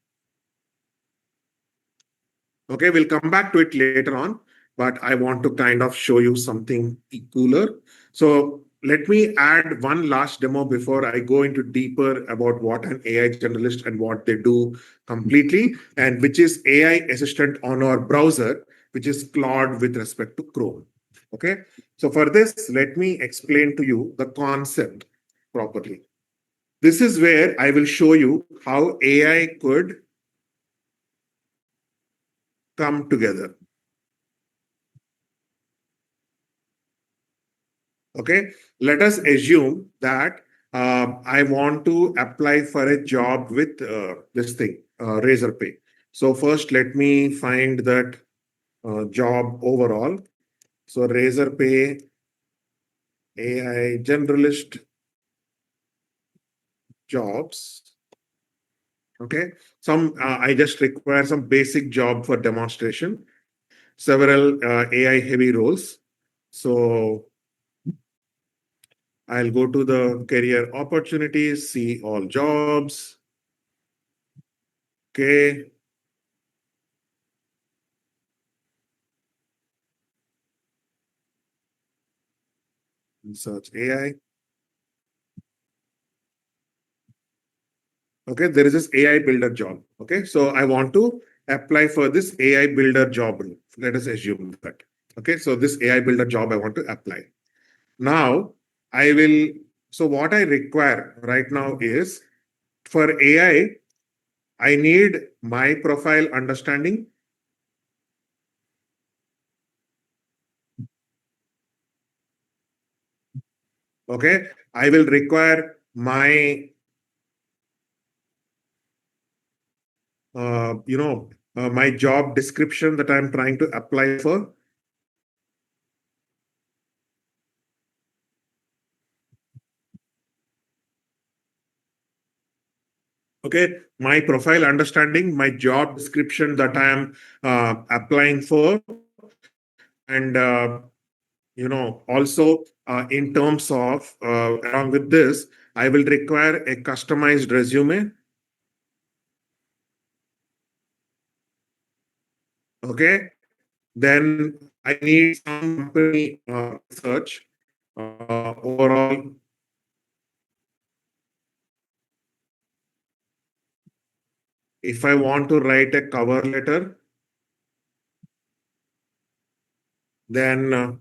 Okay, we'll come back to it later on, but I want to kind of show you something cooler. So let me add one last demo before I go into deeper about what an AI generalist and what they do completely, and which is AI assistant on our browser, which is Claude with respect to Chrome. Okay, so for this, let me explain to you the concept properly. This is where I will show you how AI could come together. Okay, let us assume that I want to apply for a job with this thing, Razorpay. So first, let me find that job overall. So Razorpay AI generalist jobs. Okay, I just require some basic job for demonstration. Several AI heavy roles. So I'll go to the career opportunities, see all jobs. Okay. Search AI. Okay, there is this AI builder job. Okay, so I want to apply for this AI builder job. Let us assume that. Okay, so this AI builder job I want to apply. Now, so what I require right now is for AI, I need my profile understanding. Okay, I will require my, my job description that I'm trying to apply for. Okay, my profile understanding, my job description that I am applying for, and also in terms of along with this, I will require a customized resume. Okay, then I need some company research overall. If I want to write a cover letter, then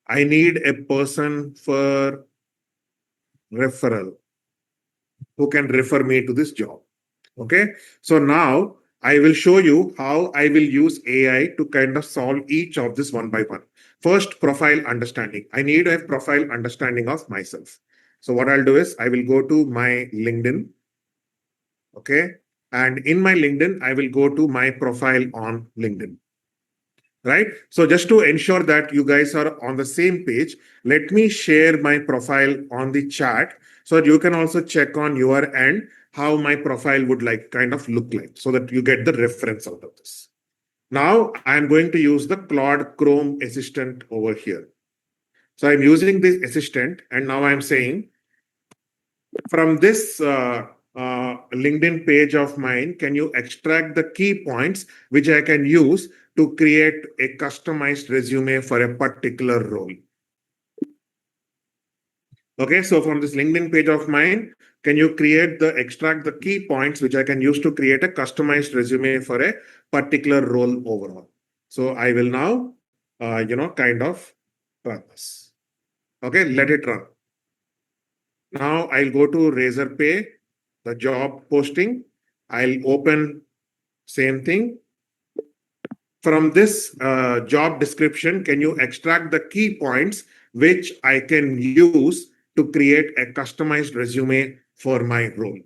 I need a person for referral who can refer me to this job. Okay, so now I will show you how I will use AI to kind of solve each of this one by one. First, profile understanding. I need a profile understanding of myself. So what I'll do is I will go to my LinkedIn. Okay, and in my LinkedIn, I will go to my profile on LinkedIn. Right. So just to ensure that you guys are on the same page, let me share my profile on the chat so that you can also check on your end how my profile would like kind of look like so that you get the reference out of this. Now I'm going to use the Claude Chrome assistant over here. So I'm using this assistant and now I'm saying from this LinkedIn page of mine, can you extract the key points which I can use to create a customized resume for a particular role? Okay, so from this LinkedIn page of mine, can you extract the key points which I can use to create a customized resume for a particular role overall? So I will now, kind of run this. Okay, let it run. Now I'll go to Razorpay, the job posting. I'll open same thing. From this job description, can you extract the key points which I can use to create a customized resume for my role?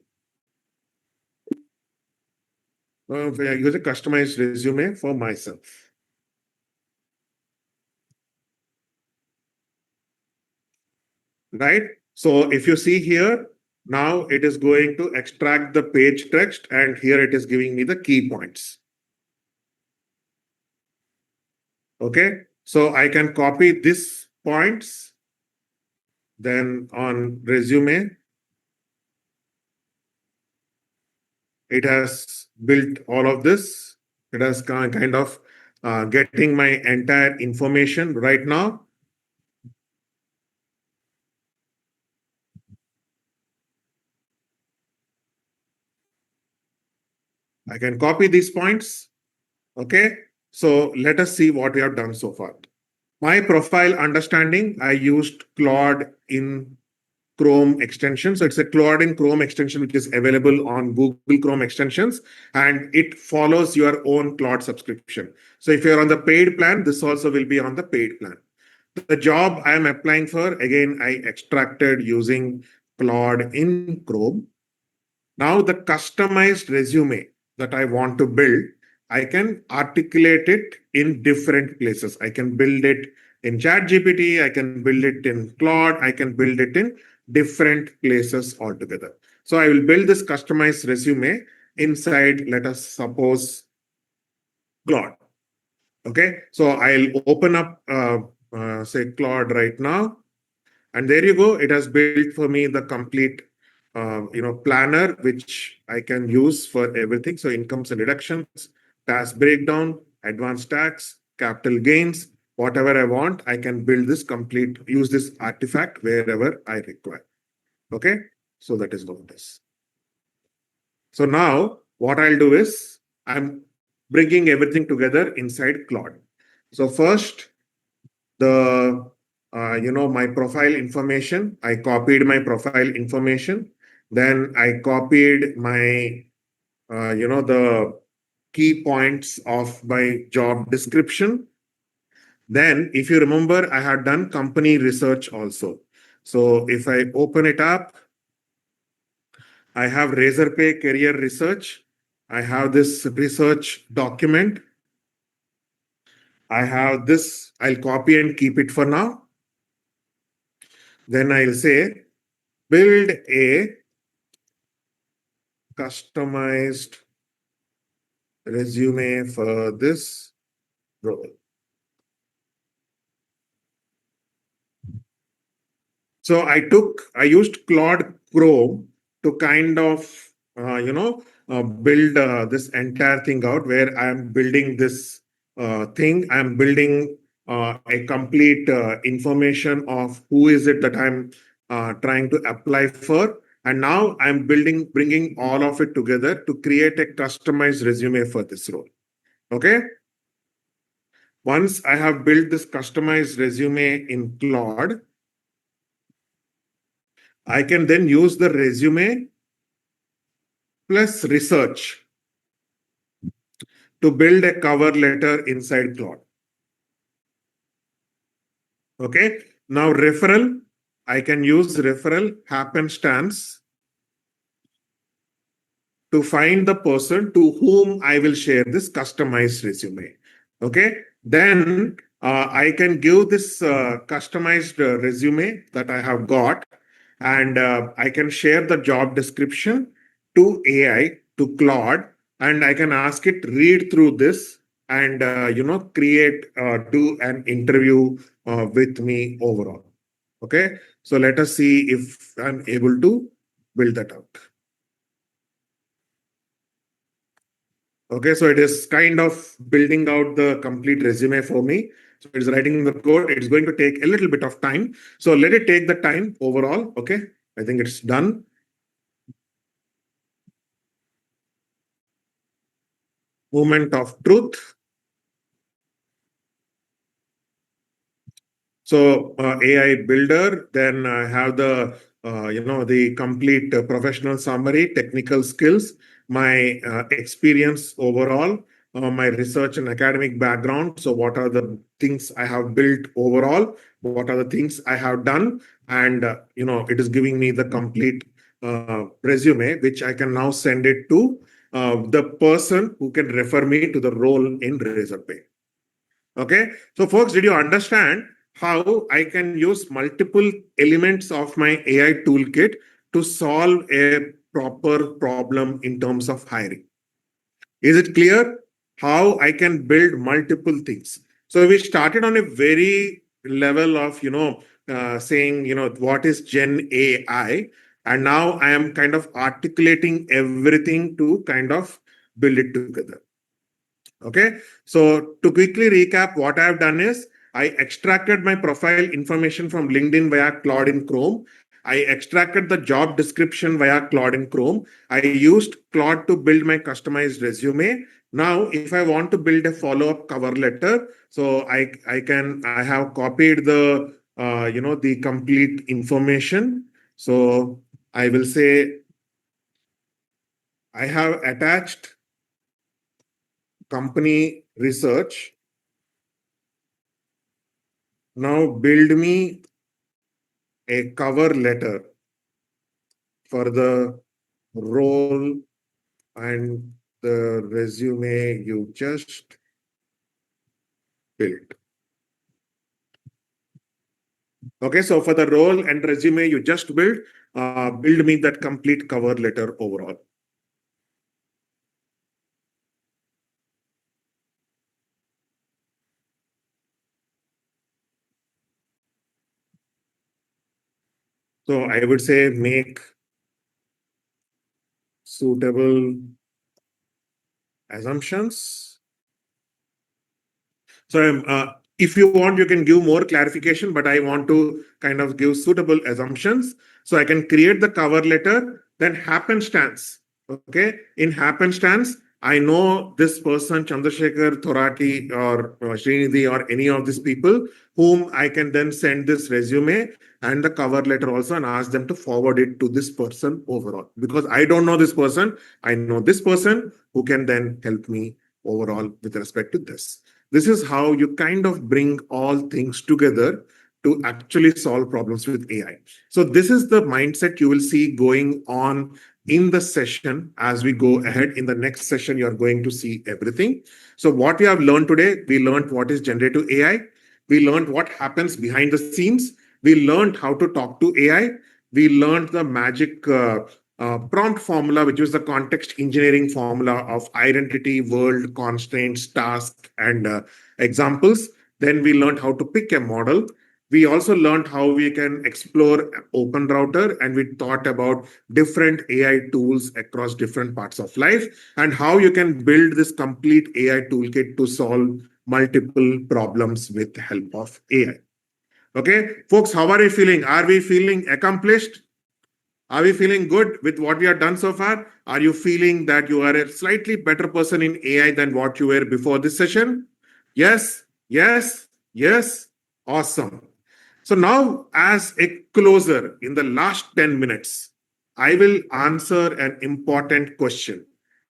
I use a customized resume for myself. Right? So if you see here, now it is going to extract the page text and here it is giving me the key points. Okay, so I can copy these points. Then on resume, it has built all of this. It has kind of getting my entire information right now. I can copy these points. Okay, so let us see what we have done so far. My profile understanding, I used Claude in Chrome extension. So it's a Claude in Chrome extension, which is available on Google Chrome extensions, and it follows your own Claude subscription. So if you're on the paid plan, this also will be on the paid plan. The job I am applying for, again, I extracted using Claude in Chrome. Now the customized resume that I want to build, I can articulate it in different places. I can build it in ChatGPT, I can build it in Claude, I can build it in different places altogether. So I will build this customized resume inside, let us suppose, Claude. Okay, so I'll open up, say, Claude right now. And there you go. It has built for me the complete planner, which I can use for everything. So incomes and deductions, tax breakdown, advanced tax, capital gains, whatever I want, I can build this complete, use this artifact wherever I require. Okay, so that is what it is. So now what I'll do is I'm bringing everything together inside Claude. So first, the my profile information. I copied my profile information. Then I copied my the key points of my job description. Then, if you remember, I had done company research also. So if I open it up, I have Razorpay career research. I have this research document. I have this. I'll copy and keep it for now. Then I'll say, build a customized resume for this role. So I used Claude Chrome to kind of, build this entire thing out where I'm building this thing. I'm building a complete information of who is it that I'm trying to apply for. And now I'm bringing all of it together to create a customized resume for this role. Okay. Once I have built this customized resume in Claude, I can then use the resume plus research to build a cover letter inside Claude. Okay. Now referral, I can use referral happenstance to find the person to whom I will share this customized resume. Okay. Then I can give this customized resume that I have got, and I can share the job description to AI, to Claude, and I can ask it read through this and create do an interview with me overall. Okay, so let us see if I'm able to build that out. Okay, so it is kind of building out the complete resume for me. So it's writing the code. It's going to take a little bit of time. So let it take the time overall. Okay, I think it's done. Moment of truth. So AI builder, then I have the the complete professional summary, technical skills, my experience overall, my research and academic background. So what are the things I have built overall? What are the things I have done? And it is giving me the complete resume, which I can now send it to the person who can refer me to the role in Razorpay. Okay, so folks, did you understand how I can use multiple elements of my AI toolkit to solve a proper problem in terms of hiring? Is it clear how I can build multiple things? So we started on a very level of, saying, what is Gen AI? And now I am kind of articulating everything to kind of build it together. Okay. So to quickly recap, what I've done is I extracted my profile information from LinkedIn via Claude in Chrome. I extracted the job description via Claude in Chrome. I used Claude to build my customized resume. Now, if I want to build a follow-up cover letter, so I have copied the the complete information. So I will say I have attached company research. Now build me a cover letter for the role and the resume you just built. Okay, so for the role and resume you just built, build me that complete cover letter overall. So I would say make suitable assumptions. So if you want, you can give more clarification, but I want to kind of give suitable assumptions. So I can create the cover letter, then happenstance. Okay. In happenstance, I know this person, Chandrasekhar Thorati or Srinidhi or any of these people whom I can then send this resume and the cover letter also and ask them to forward it to this person overall. Because I don't know this person, I know this person who can then help me overall with respect to this. This is how you kind of bring all things together to actually solve problems with AI. So this is the mindset you will see going on in the session as we go ahead. In the next session, you're going to see everything. So what we have learned today, we learned what is generative AI. We learned what happens behind the scenes. We learned how to talk to AI. We learned the magic prompt formula, which is the context engineering formula of identity, world, constraints, task, and examples. Then we learned how to pick a model. We also learned how we can explore Open Router, and we thought about different AI tools across different parts of life and how you can build this complete AI toolkit to solve multiple problems with the help of AI. Okay, folks, how are we feeling? Are we feeling accomplished? Are we feeling good with what we have done so far? Are you feeling that you are a slightly better person in AI than what you were before this session? Yes, yes, yes. Awesome. So now, as a closer in the last 10 minutes, I will answer an important question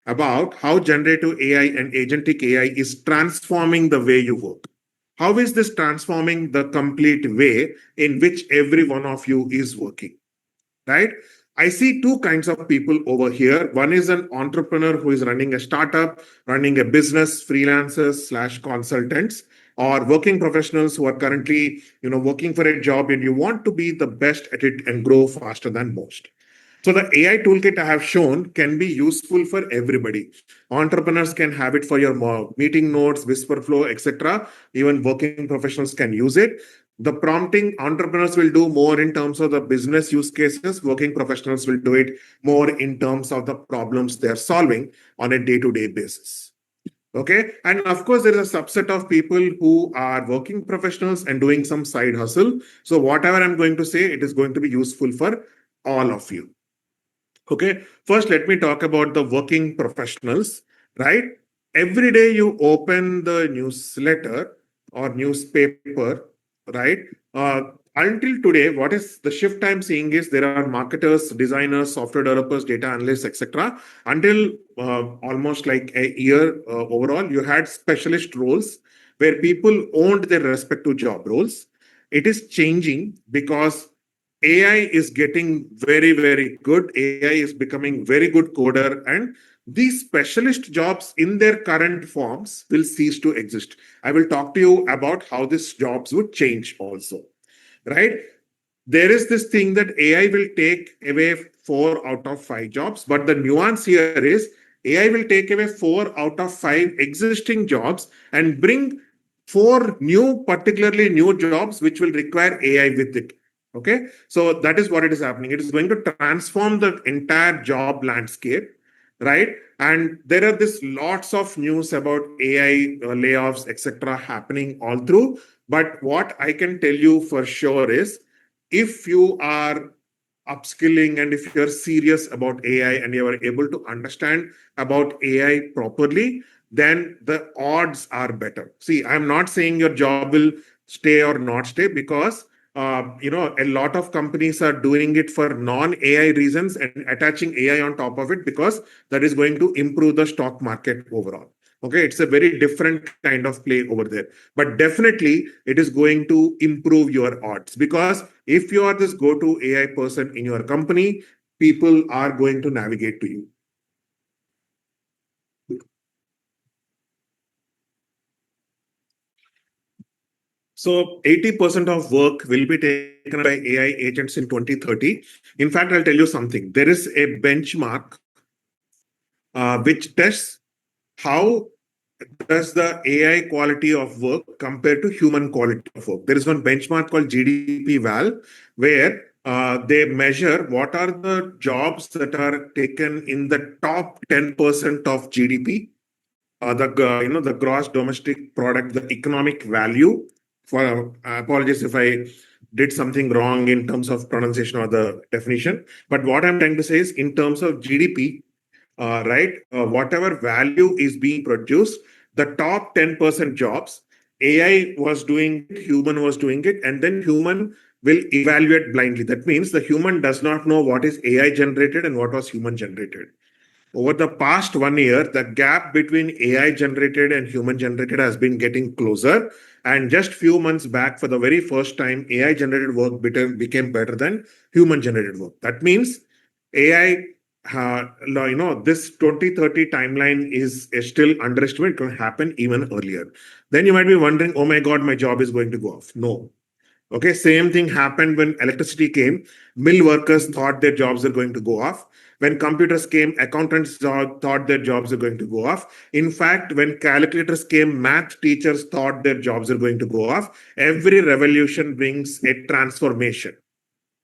about how generative AI and agentic AI is transforming the way you work. How is this transforming the complete way in which every one of you is working? Right? I see two kinds of people over here. One is an entrepreneur who is running a startup, running a business, freelancers slash consultants, or working professionals who are currently, working for a job and you want to be the best at it and grow faster than most. So the AI toolkit I have shown can be useful for everybody. Entrepreneurs can have it for your meeting notes, Whisperflow, etc. Even working professionals can use it. The prompting entrepreneurs will do more in terms of the business use cases. Working professionals will do it more in terms of the problems they're solving on a day-to-day basis. Okay. And of course, there is a subset of people who are working professionals and doing some side hustle. So whatever I'm going to say, it is going to be useful for all of you. Okay. First, let me talk about the working professionals, right? Every day you open the newsletter or newspaper, right? Until today, what is the shift I'm seeing is there are marketers, designers, software developers, data analysts, etc. Until almost like a year overall, you had specialist roles where people owned their respective job roles. It is changing because AI is getting very, very good. AI is becoming very good coder, and these specialist jobs in their current forms will cease to exist. I will talk to you about how these jobs would change also, right? There is this thing that AI will take away 4 out of 5 jobs, but the nuance here is AI will take away 4 out of 5 existing jobs and bring particularly new jobs which will require AI with it. Okay, so that is what it is happening. It is going to transform the entire job landscape, right? And there are this lots of news about AI layoffs, etc., happening all through. But what I can tell you for sure is, if you are upskilling and if you're serious about AI and you are able to understand about AI properly, then the odds are better. See, I'm not saying your job will stay or not stay, because a lot of companies are doing it for non-AI reasons and attaching AI on top of it, because that is going to improve the stock market overall. Okay, it's a very different kind of play over there. But definitely, it is going to improve your odds, because if you are this go-to AI person in your company, people are going to navigate to you. So 80% of work will be taken by AI agents in 2030. In fact, I'll tell you something. There is a benchmark which tests how does the AI quality of work compare to human quality of work. There is one benchmark called GDP Val, where they measure what are the jobs that are taken in the top 10% of GDP, the gross domestic product, the economic value. For apologies if I did something wrong in terms of pronunciation or the definition. But what I'm trying to say is, in terms of GDP, right, whatever value is being produced, the top 10% jobs, AI was doing it, human was doing it, and then human will evaluate blindly. That means the human does not know what is AI generated and what was human generated. Over the past 1 year, the gap between AI generated and human generated has been getting closer. And just few months back, for the very first time, AI generated work became better than human generated work. That means AI, this 2030 timeline is still underestimated. It can happen even earlier. Then you might be wondering, oh my God, my job is going to go off. No. Okay, same thing happened when electricity came. Mill workers thought their jobs are going to go off. When computers came, accountants thought their jobs are going to go off. In fact, when calculators came, math teachers thought their jobs are going to go off. Every revolution brings a transformation.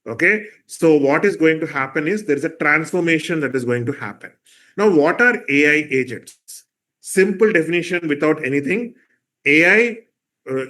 Okay, so what is going to happen is there is a transformation that is going to happen. Now, what are AI agents? Simple definition without anything. AI,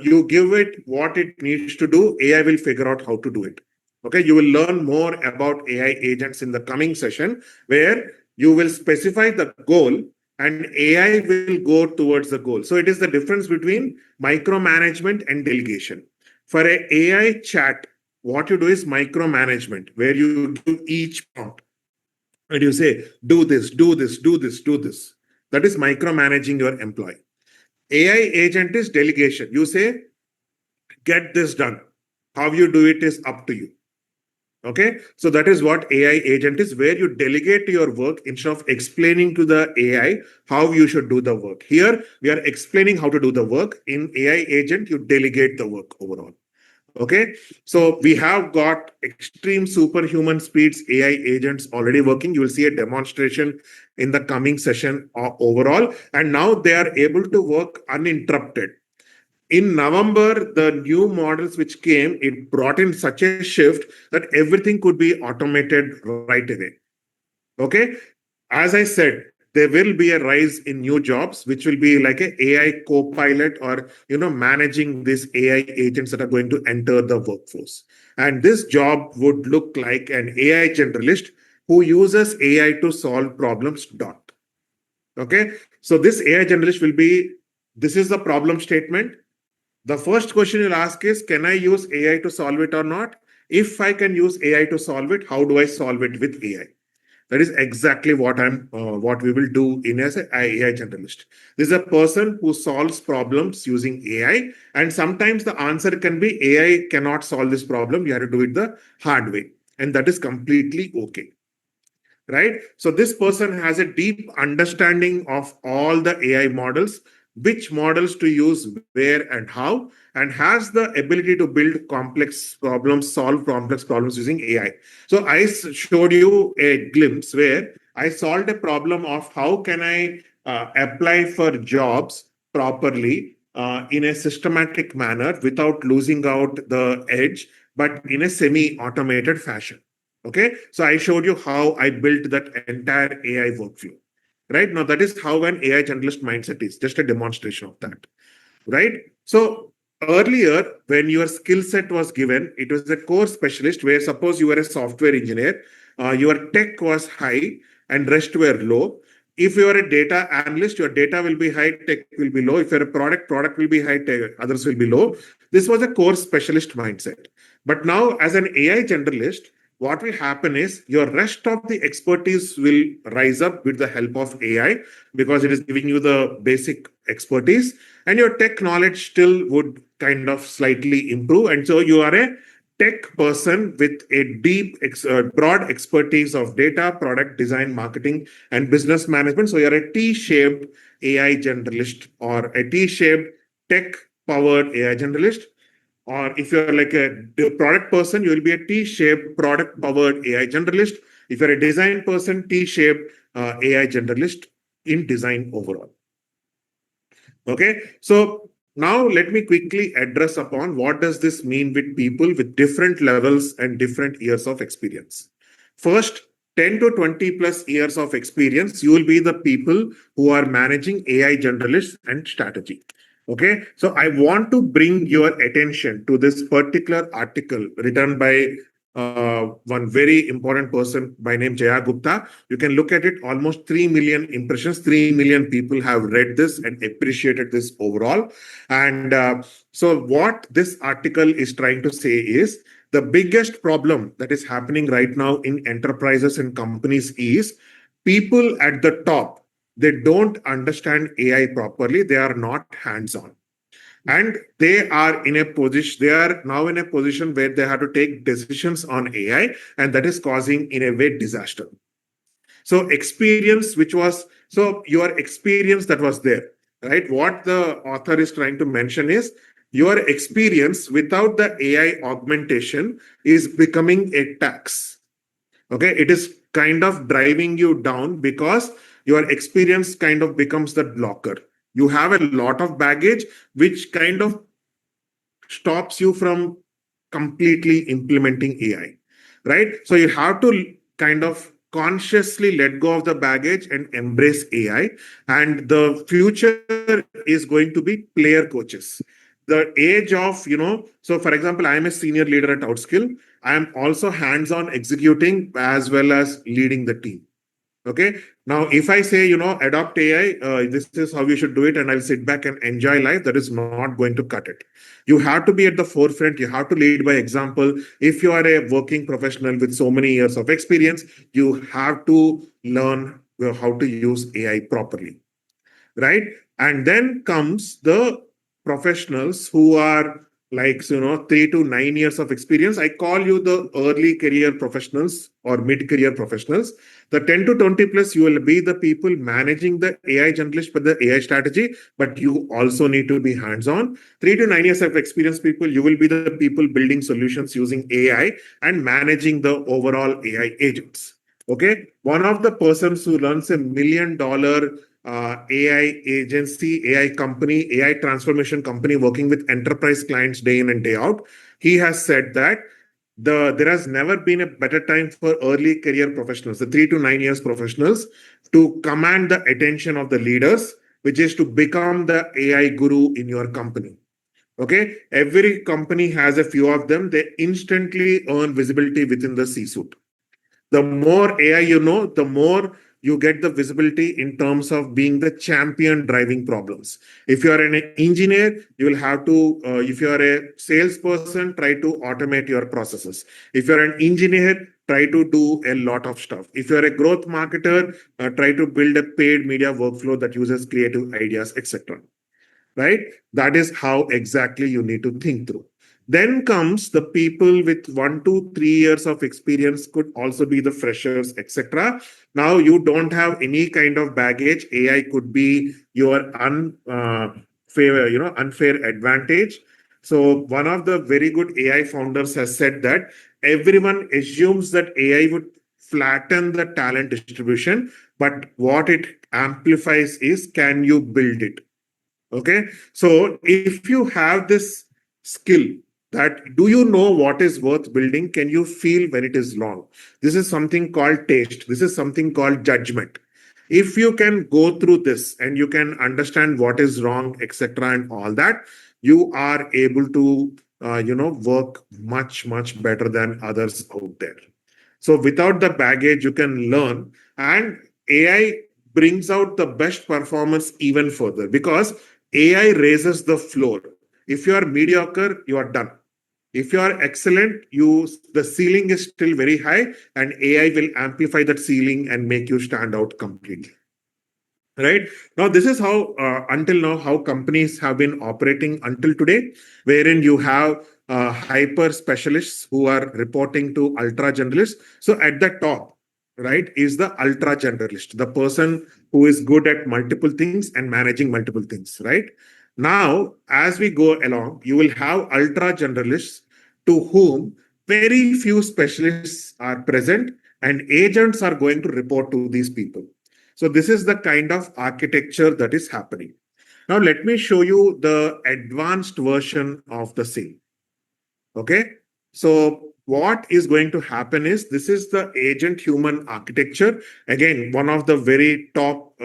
you give it what it needs to do, AI will figure out how to do it. Okay, you will learn more about AI agents in the coming session, where you will specify the goal and AI will go towards the goal. So it is the difference between micromanagement and delegation. For an AI chat, what you do is micromanagement, where you give each prompt and you say, do this, do this, do this, do this. That is micromanaging your employee. AI agent is delegation. You say, get this done. How you do it is up to you. Okay, so that is what AI agent is, where you delegate your work instead of explaining to the AI how you should do the work. Here, we are explaining how to do the work. In AI agent, you delegate the work overall. Okay, so we have got extreme superhuman speeds AI agents already working. You will see a demonstration in the coming session overall. And now they are able to work uninterrupted. In November, the new models which came, it brought in such a shift that everything could be automated right away. Okay, as I said, there will be a rise in new jobs, which will be like an AI co-pilot, or managing these AI agents that are going to enter the workforce. And this job would look like an AI generalist who uses AI to solve problems. Okay, so this AI generalist will be, this is the problem statement. The first question you'll ask is, can I use AI to solve it or not? If I can use AI to solve it, how do I solve it with AI? That is exactly what we will do in as an AI generalist. This is a person who solves problems using AI, and sometimes the answer can be AI cannot solve this problem. You have to do it the hard way, and that is completely okay. Right? So this person has a deep understanding of all the AI models, which models to use where and how, and has the ability to build complex problems, solve complex problems using AI. So I showed you a glimpse where I solved a problem of how can I apply for jobs properly in a systematic manner without losing out the edge, but in a semi-automated fashion. Okay, so I showed you how I built that entire AI workflow. Right now, that is how an AI generalist mindset is, just a demonstration of that. Right. So earlier, when your skill set was given, it was a core specialist where suppose you were a software engineer, your tech was high and rest were low. If you are a data analyst, your data will be high, tech will be low. If you're a product will be high, tech, others will be low. This was a core specialist mindset. But now, as an AI generalist, what will happen is your rest of the expertise will rise up with the help of AI because it is giving you the basic expertise, and your tech knowledge still would kind of slightly improve. And so you are a tech person with a deep, broad expertise of data, product design, marketing, and business management. So you're a T-shaped AI generalist or a T-shaped tech-powered AI generalist. Or if you're like a product person, you will be a T-shaped product-powered AI generalist. If you're a design person, T-shaped AI generalist in design overall. Okay, so now let me quickly address upon what does this mean with people with different levels and different years of experience. First, 10 to 20 plus years of experience, you will be the people who are managing AI generalists and strategy. Okay, so I want to bring your attention to this particular article written by one very important person by name Jaya Gupta. You can look at it, almost 3 million impressions. 3 million people have read this and appreciated this overall. And so what this article is trying to say is the biggest problem that is happening right now in enterprises and companies is people at the top, they don't understand AI properly. They are not hands-on. And they are now in a position where they have to take decisions on AI, and that is causing in a way disaster. So your experience that was there, right? What the author is trying to mention is your experience without the AI augmentation is becoming a tax. Okay, it is kind of driving you down because your experience kind of becomes the blocker. You have a lot of baggage, which kind of stops you from completely implementing AI, right? So you have to kind of consciously let go of the baggage and embrace AI. And the future is going to be player coaches. The age of, so for example, I am a senior leader at Outskill. I am also hands-on executing as well as leading the team. Okay. Now, if I say, adopt AI, this is how you should do it, and I'll sit back and enjoy life, that is not going to cut it. You have to be at the forefront. You have to lead by example. If you are a working professional with so many years of experience, you have to learn how to use AI properly. Right. And then comes the professionals who are like 3 to 9 years of experience. I call you the early career professionals or mid-career professionals. The 10 to 20 plus, you will be the people managing the AI generalist for the AI strategy, but you also need to be hands-on. 3 to 9 years of experience people, you will be the people building solutions using AI and managing the overall AI agents. Okay, one of the persons who runs $1 million AI agency, AI company, AI transformation company working with enterprise clients day in and day out. He has said that there has never been a better time for early career professionals, the 3 to 9 years professionals, to command the attention of the leaders, which is to become the AI guru in your company. Okay, every company has a few of them. They instantly earn visibility within the C-suite. The more AI you know, the more you get the visibility in terms of being the champion driving problems. If you are an engineer, you will have to, if you are a salesperson, try to automate your processes. If you're an engineer, try to do a lot of stuff. If you're a growth marketer, try to build a paid media workflow that uses creative ideas, etc. Right? That is how exactly you need to think through. Then comes the people with 1 to 3 years of experience, could also be the freshers, etc. Now you don't have any kind of baggage. AI could be your unfair advantage. So one of the very good AI founders has said that everyone assumes that AI would flatten the talent distribution, but what it amplifies is, can you build it? Okay. So if you have this skill, that do you know what is worth building? Can you feel when it is wrong? This is something called taste. This is something called judgment. If you can go through this and you can understand what is wrong, etc., and all that, you are able to, work much, much better than others out there. So without the baggage, you can learn, and AI brings out the best performance even further because AI raises the floor. If you are mediocre, you are done. If you are excellent, the ceiling is still very high, and AI will amplify that ceiling and make you stand out completely. Right now, this is how until now how companies have been operating until today, wherein you have hyper specialists who are reporting to ultra generalists. So at the top, right, is the ultra generalist, the person who is good at multiple things and managing multiple things. Right now, as we go along, you will have ultra generalists to whom very few specialists are present, and agents are going to report to these people. So this is the kind of architecture that is happening. Now let me show you the advanced version of the same. Okay. So what is going to happen is this is the agent human architecture. Again, one of the very top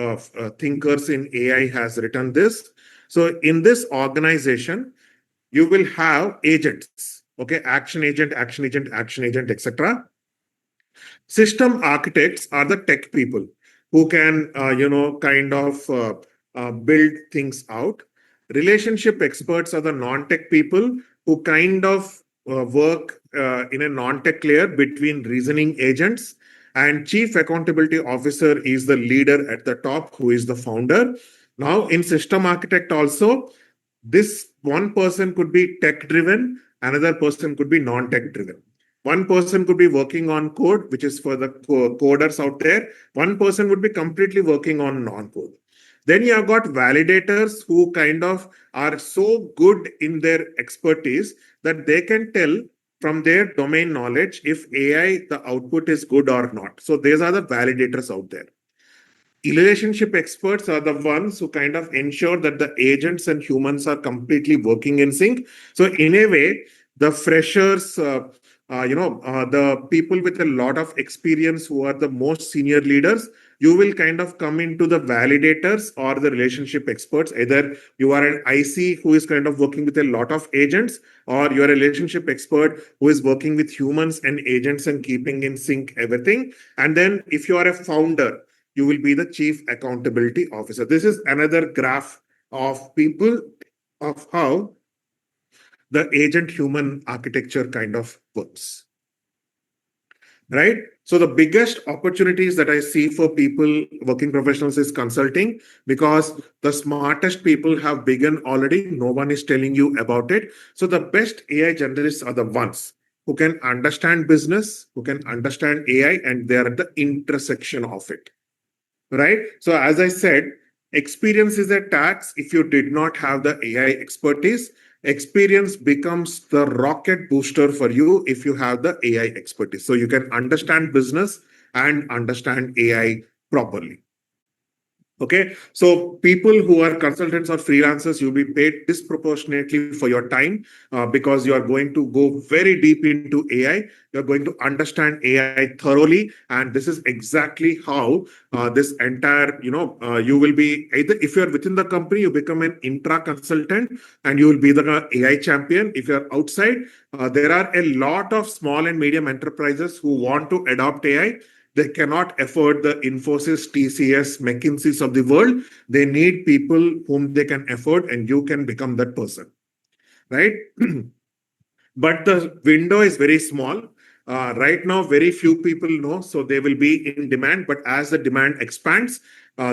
thinkers in AI has written this. So in this organization, you will have agents. Okay. Action agent, action agent, action agent, etc. System architects are the tech people who can, build things out. Relationship experts are the non-tech people who kind of work in a non-tech layer between reasoning agents. And chief accountability officer is the leader at the top, who is the founder. Now, in system architect also, this one person could be tech driven, another person could be non-tech driven. One person could be working on code, which is for the coders out there. One person would be completely working on non-code. Then you have got validators who kind of are so good in their expertise that they can tell from their domain knowledge if AI, the output is good or not. So these are the validators out there. Relationship experts are the ones who kind of ensure that the agents and humans are completely working in sync. So in a way, the freshers, the people with a lot of experience who are the most senior leaders, you will kind of come into the validators or the relationship experts. Either you are an IC who is kind of working with a lot of agents, or you are a relationship expert who is working with humans and agents and keeping in sync everything. And then if you are a founder, you will be the chief accountability officer. This is another graph of people of how the agent human architecture kind of works. Right? So the biggest opportunities that I see for people, working professionals, is consulting, because the smartest people have begun already. No one is telling you about it. So the best AI generalists are the ones who can understand business, who can understand AI, and they are at the intersection of it. Right? So as I said, experience is a tax. If you did not have the AI expertise, experience becomes the rocket booster for you if you have the AI expertise. So you can understand business and understand AI properly. Okay, so people who are consultants or freelancers, you'll be paid disproportionately for your time because you are going to go very deep into AI. You're going to understand AI thoroughly, and this is exactly how this entire, you will be either, if you're within the company, you become an intra consultant and you will be the AI champion. If you're outside, there are a lot of small and medium enterprises who want to adopt AI. They cannot afford the Infosys, TCS, McKinsey's of the world. They need people whom they can afford, and you can become that person, right? But the window is very small. Right now, very few people know, so they will be in demand. But as the demand expands,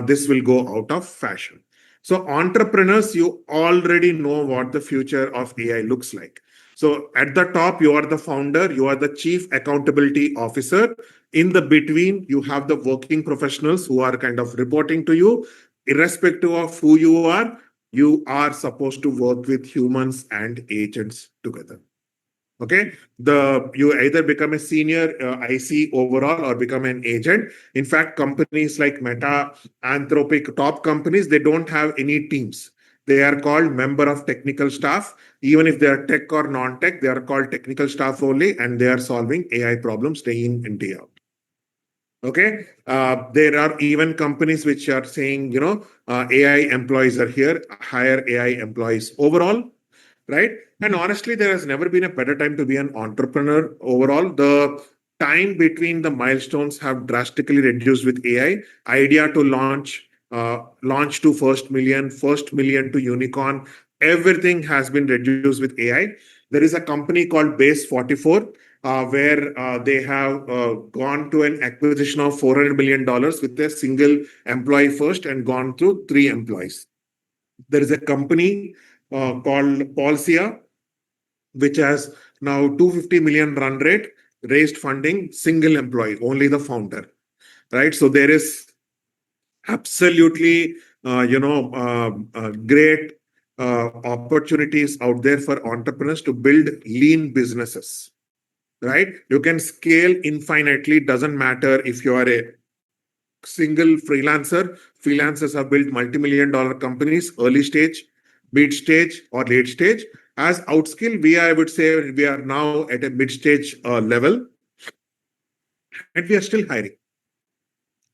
this will go out of fashion. So entrepreneurs, you already know what the future of AI looks like. So at the top, you are the founder, you are the chief accountability officer. In the between, you have the working professionals who are kind of reporting to you. Irrespective of who you are supposed to work with humans and agents together. Okay, you either become a senior IC overall or become an agent. In fact, companies like Meta, Anthropic, top companies, they don't have any teams. They are called member of technical staff. Even if they are tech or non-tech, they are called technical staff only, and they are solving AI problems day in and day out. Okay. There are even companies which are saying, AI employees are here, hire AI employees overall, right? And honestly, there has never been a better time to be an entrepreneur overall. The time between the milestones have drastically reduced with AI. Idea to launch to first million to unicorn, everything has been reduced with AI. There is a company called Base 44 where they have gone to an acquisition of $400 million with a single employee first and gone through 3 employees. There is a company called Polsia, which has now 250 million run rate, raised funding, single employee, only the founder, right? So there is absolutely, great opportunities out there for entrepreneurs to build lean businesses, right? You can scale infinitely. Doesn't matter if you are a single freelancer. Freelancers have built multi-million dollar companies, early stage, mid stage, or late stage. As Outskill, I would say we are now at a mid stage level, and we are still hiring.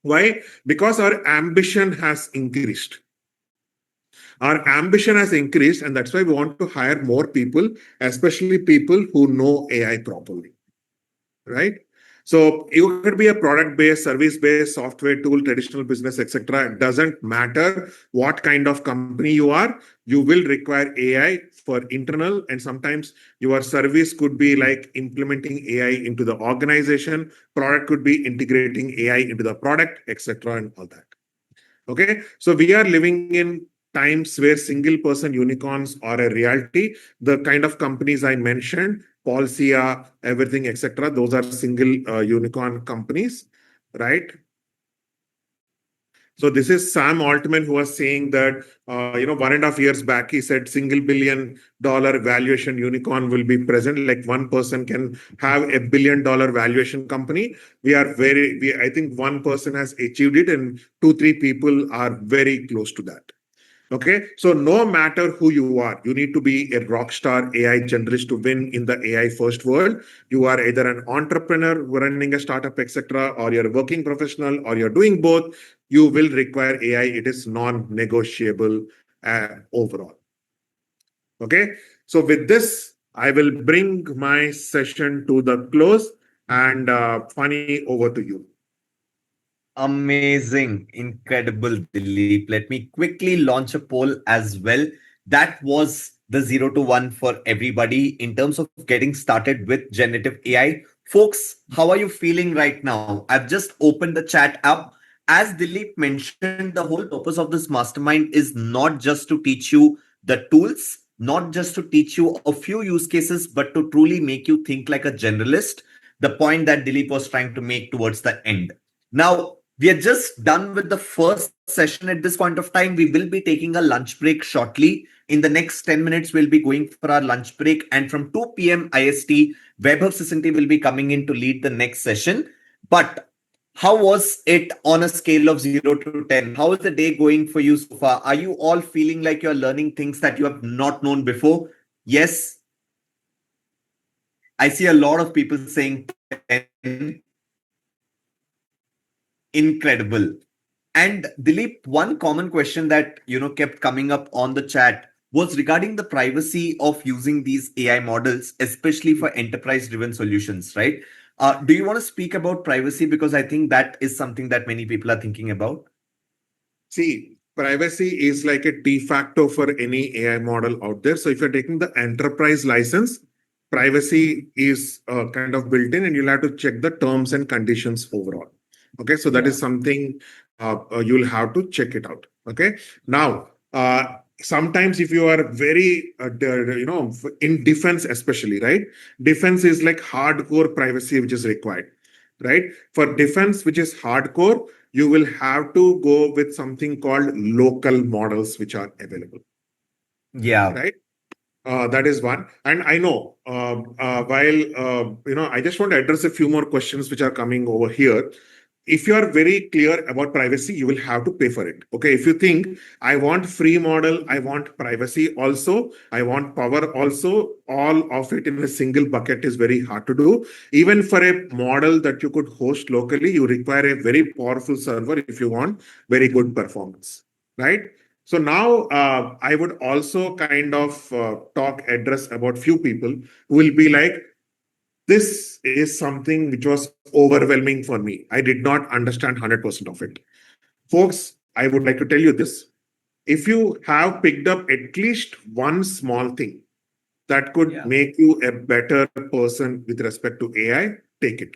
Why? Because our ambition has increased. Our ambition has increased, and that's why we want to hire more people, especially people who know AI properly, right? So you could be a product-based, service-based, software tool, traditional business, etc. It doesn't matter what kind of company you are. You will require AI for internal, and sometimes your service could be like implementing AI into the organization. Product could be integrating AI into the product, etc., and all that. Okay, so we are living in times where single person unicorns are a reality. The kind of companies I mentioned, Polsia, everything, etc., those are single unicorn companies, right? So this is Sam Altman who was saying that, 1.5 years back, he said $1 billion valuation unicorn will be present. Like one person can have $1 billion valuation company. I think one person has achieved it, and 2-3 people are very close to that. Okay, so no matter who you are, you need to be a rock star AI generalist to win in the AI first world. You are either an entrepreneur running a startup, etc., or you're a working professional, or you're doing both. You will require AI. It is non-negotiable overall. Okay, so with this, I will bring my session to the close, and Fani, over to you. Amazing, incredible, Dilip. Let me quickly launch a poll as well. That was the 0 to 1 for everybody in terms of getting started with generative AI. Folks, how are you feeling right now? I've just opened the chat up. As Dilip mentioned, the whole purpose of this mastermind is not just to teach you the tools, not just to teach you a few use cases, but to truly make you think like a generalist. The point that Dilip was trying to make towards the end. Now, we are just done with the first session at this point of time. We will be taking a lunch break shortly. In the next 10 minutes, we'll be going for our lunch break. And from 2 p.m. IST, Vaibhav Sisanti will be coming in to lead the next session. But how was it on a scale of 0 to 10? How is the day going for you so far? Are you all feeling like you're learning things that you have not known before? Yes. I see a lot of people saying 10. Incredible. And Dilip, one common question that kept coming up on the chat was regarding the privacy of using these AI models, especially for enterprise-driven solutions, right? Do you want to speak about privacy? Because I think that is something that many people are thinking about. See, privacy is like a de facto for any AI model out there. So if you're taking the enterprise license, privacy is kind of built in, and you'll have to check the terms and conditions overall. Okay, so that is something you'll have to check it out. Okay, now sometimes if you are very in defense especially, right, defense is like hardcore privacy which is required, right? For defense, which is hardcore, you will have to go with something called local models which are available, Yeah. right? That is one. And I know I just want to address a few more questions which are coming over here. if you are very clear about privacy, you will have to pay for it. Okay. If you think I want free model, I want privacy also, I want power also, all of it in a single bucket is very hard to do. Even for a model that you could host locally, you require a very powerful server if you want very good performance, right? So now I would also kind of address about few people who will be like, this is something which was overwhelming for me. I did not understand 100% of it. Folks, I would like to tell you this. If you have picked up at least one small thing that could make you a better person with respect to AI, take it.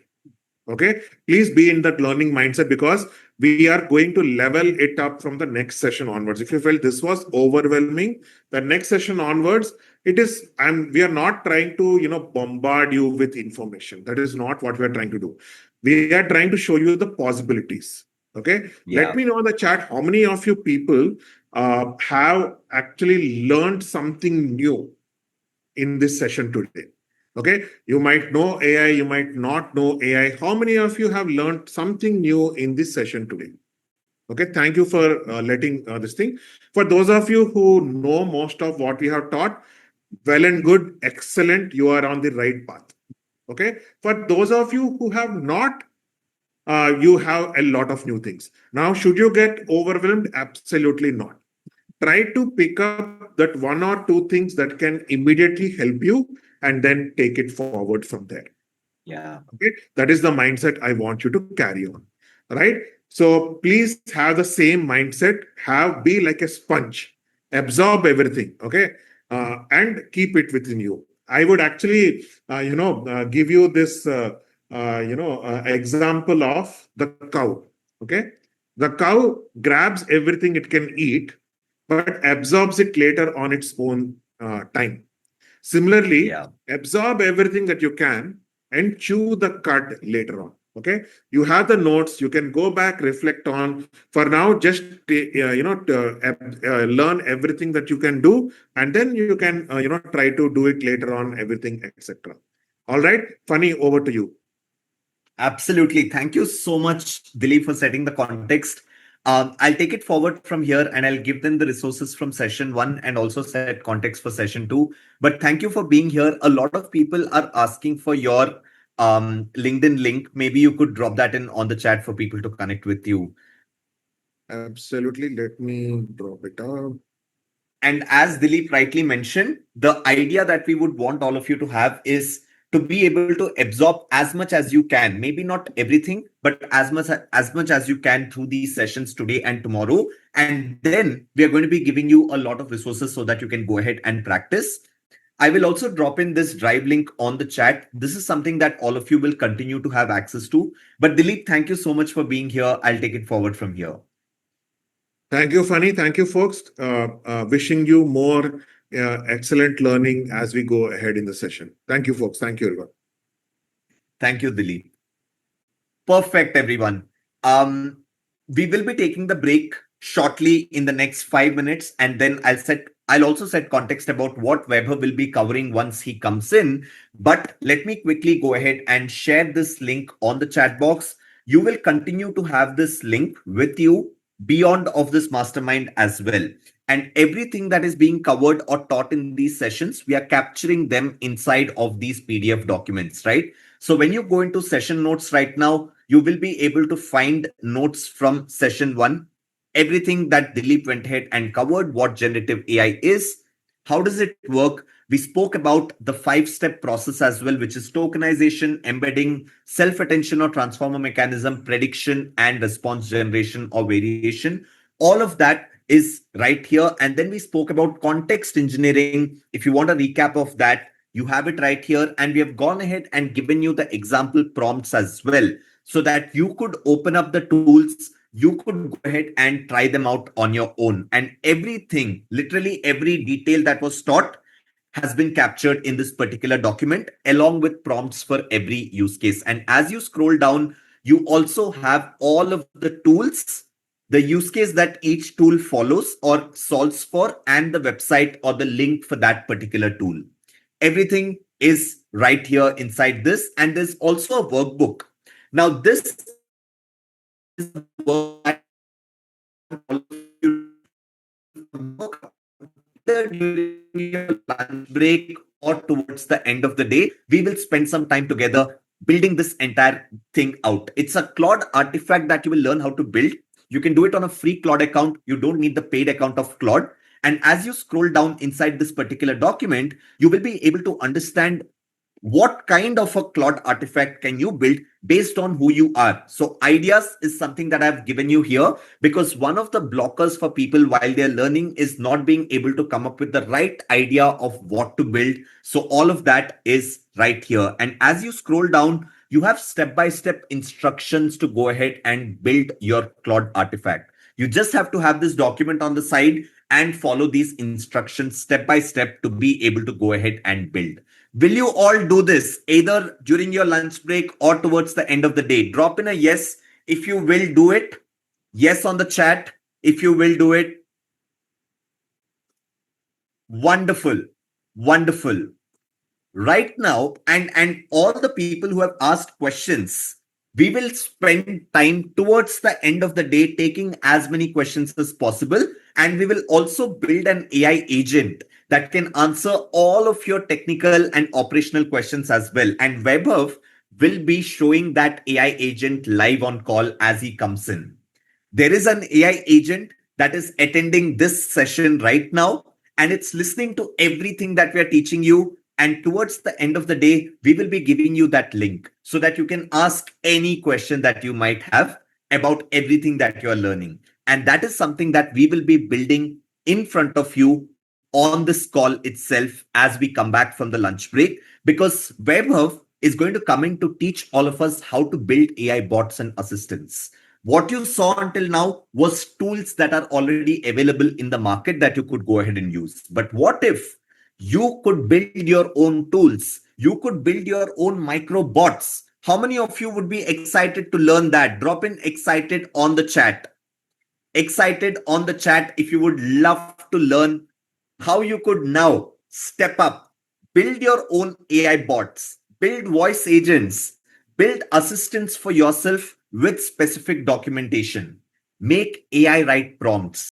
Okay. Please be in that learning mindset because we are going to level it up from the next session onwards. If you felt this was overwhelming, the next session onwards, it is, and we are not trying to, bombard you with information. That is not what we are trying to do. We are trying to show you the possibilities. Okay. Let me know in the chat how many of you people have actually learned something new in this session today. Okay, you might know AI, you might not know AI. How many of you have learned something new in this session today? Okay, thank you for letting this thing. For those of you who know most of what we have taught, well and good, excellent, you are on the right path. Okay, for those of you who have not, you have a lot of new things. Now, should you get overwhelmed? Absolutely not. Try to pick up that one or two things that can immediately help you and then take it forward from there. Yeah. Okay. That is the mindset I want you to carry on. Right. So please have the same mindset, be like a sponge, absorb everything. Okay. And keep it within you. I would actually, give you this, example of the cow. Okay. The cow grabs everything it can eat but absorbs it later on its own time. Similarly, absorb everything that you can and chew the cud later on. Okay, you have the notes. You can go back, reflect on. For now, just learn everything that you can do, and then you can try to do it later on. Everything, etc. All right, Funny, over to you. Absolutely. Thank you so much, Dilip, for setting the context. I'll take it forward from here and I'll give them the resources from session 1 and also set context for session 2. But thank you for being here. A lot of people are asking for your LinkedIn link. Maybe you could drop that in on the chat for people to connect with you. Absolutely. Let me drop it up. And as Dilip rightly mentioned, the idea that we would want all of you to have is to be able to absorb as much as you can, maybe not everything, but as much as you can through these sessions today and tomorrow. And then we are going to be giving you a lot of resources so that you can go ahead and practice. I will also drop in this drive link on the chat. This is something that all of you will continue to have access to. But Dilip, thank you so much for being here. I'll take it forward from here. Thank you, Funny. Thank you, folks. Wishing you more excellent learning as we go ahead in the session. Thank you, folks. Thank you, everyone. Thank you, Dilip. Perfect, everyone. We will be taking the break shortly in the next 5 minutes, and then I'll also set context about what Vaibhav will be covering once he comes in. But let me quickly go ahead and share this link on the chat box. You will continue to have this link with you beyond of this mastermind as well. And everything that is being covered or taught in these sessions, we are capturing them inside of these PDF documents, right? So when you go into session notes right now, you will be able to find notes from session 1, everything that Dilip went ahead and covered, what generative AI is, how does it work. We spoke about the 5-step process as well, which is tokenization, embedding, self-attention or transformer mechanism, prediction, and response generation or variation. All of that is right here. And then we spoke about context engineering. If you want a recap of that, you have it right here. And we have gone ahead and given you the example prompts as well, so that you could open up the tools, you could go ahead and try them out on your own. And everything, literally every detail that was taught has been captured in this particular document, along with prompts for every use case. And as you scroll down, you also have all of the tools, the use case that each tool follows or solves for, and the website or the link for that particular tool. Everything is right here inside this. And there's also a workbook. Now, this is the work that all of you work either during your lunch break or towards the end of the day. We will spend some time together building this entire thing out. It's a Claude artifact that you will learn how to build. You can do it on a free Claude account. You don't need the paid account of Claude. And as you scroll down inside this particular document, you will be able to understand what kind of a Claude artifact can you build based on who you are. So ideas is something that I've given you here, because one of the blockers for people while they're learning is not being able to come up with the right idea of what to build. So all of that is right here. And as you scroll down, you have step-by-step instructions to go ahead and build your Claude artifact. You just have to have this document on the side and follow these instructions step by step to be able to go ahead and build. Will you all do this either during your lunch break or towards the end of the day? Drop in a yes if you will do it. Yes on the chat if you will do it. Wonderful. Wonderful. Right now, and all the people who have asked questions, we will spend time towards the end of the day taking as many questions as possible. And we will also build an AI agent that can answer all of your technical and operational questions as well. And Vaibhav will be showing that AI agent live on call as he comes in. There is an AI agent that is attending this session right now, and it's listening to everything that we are teaching you. And towards the end of the day, we will be giving you that link so that you can ask any question that you might have about everything that you are learning. And that is something that we will be building in front of you on this call itself as we come back from the lunch break, because Vaibhav is going to come in to teach all of us how to build AI bots and assistants. What you saw until now was tools that are already available in the market that you could go ahead and use. But what if you could build your own tools? You could build your own micro bots. How many of you would be excited to learn that? Drop in excited on the chat. Excited on the chat if you would love to learn how you could now step up, build your own AI bots, build voice agents, build assistants for yourself with specific documentation, make AI write prompts,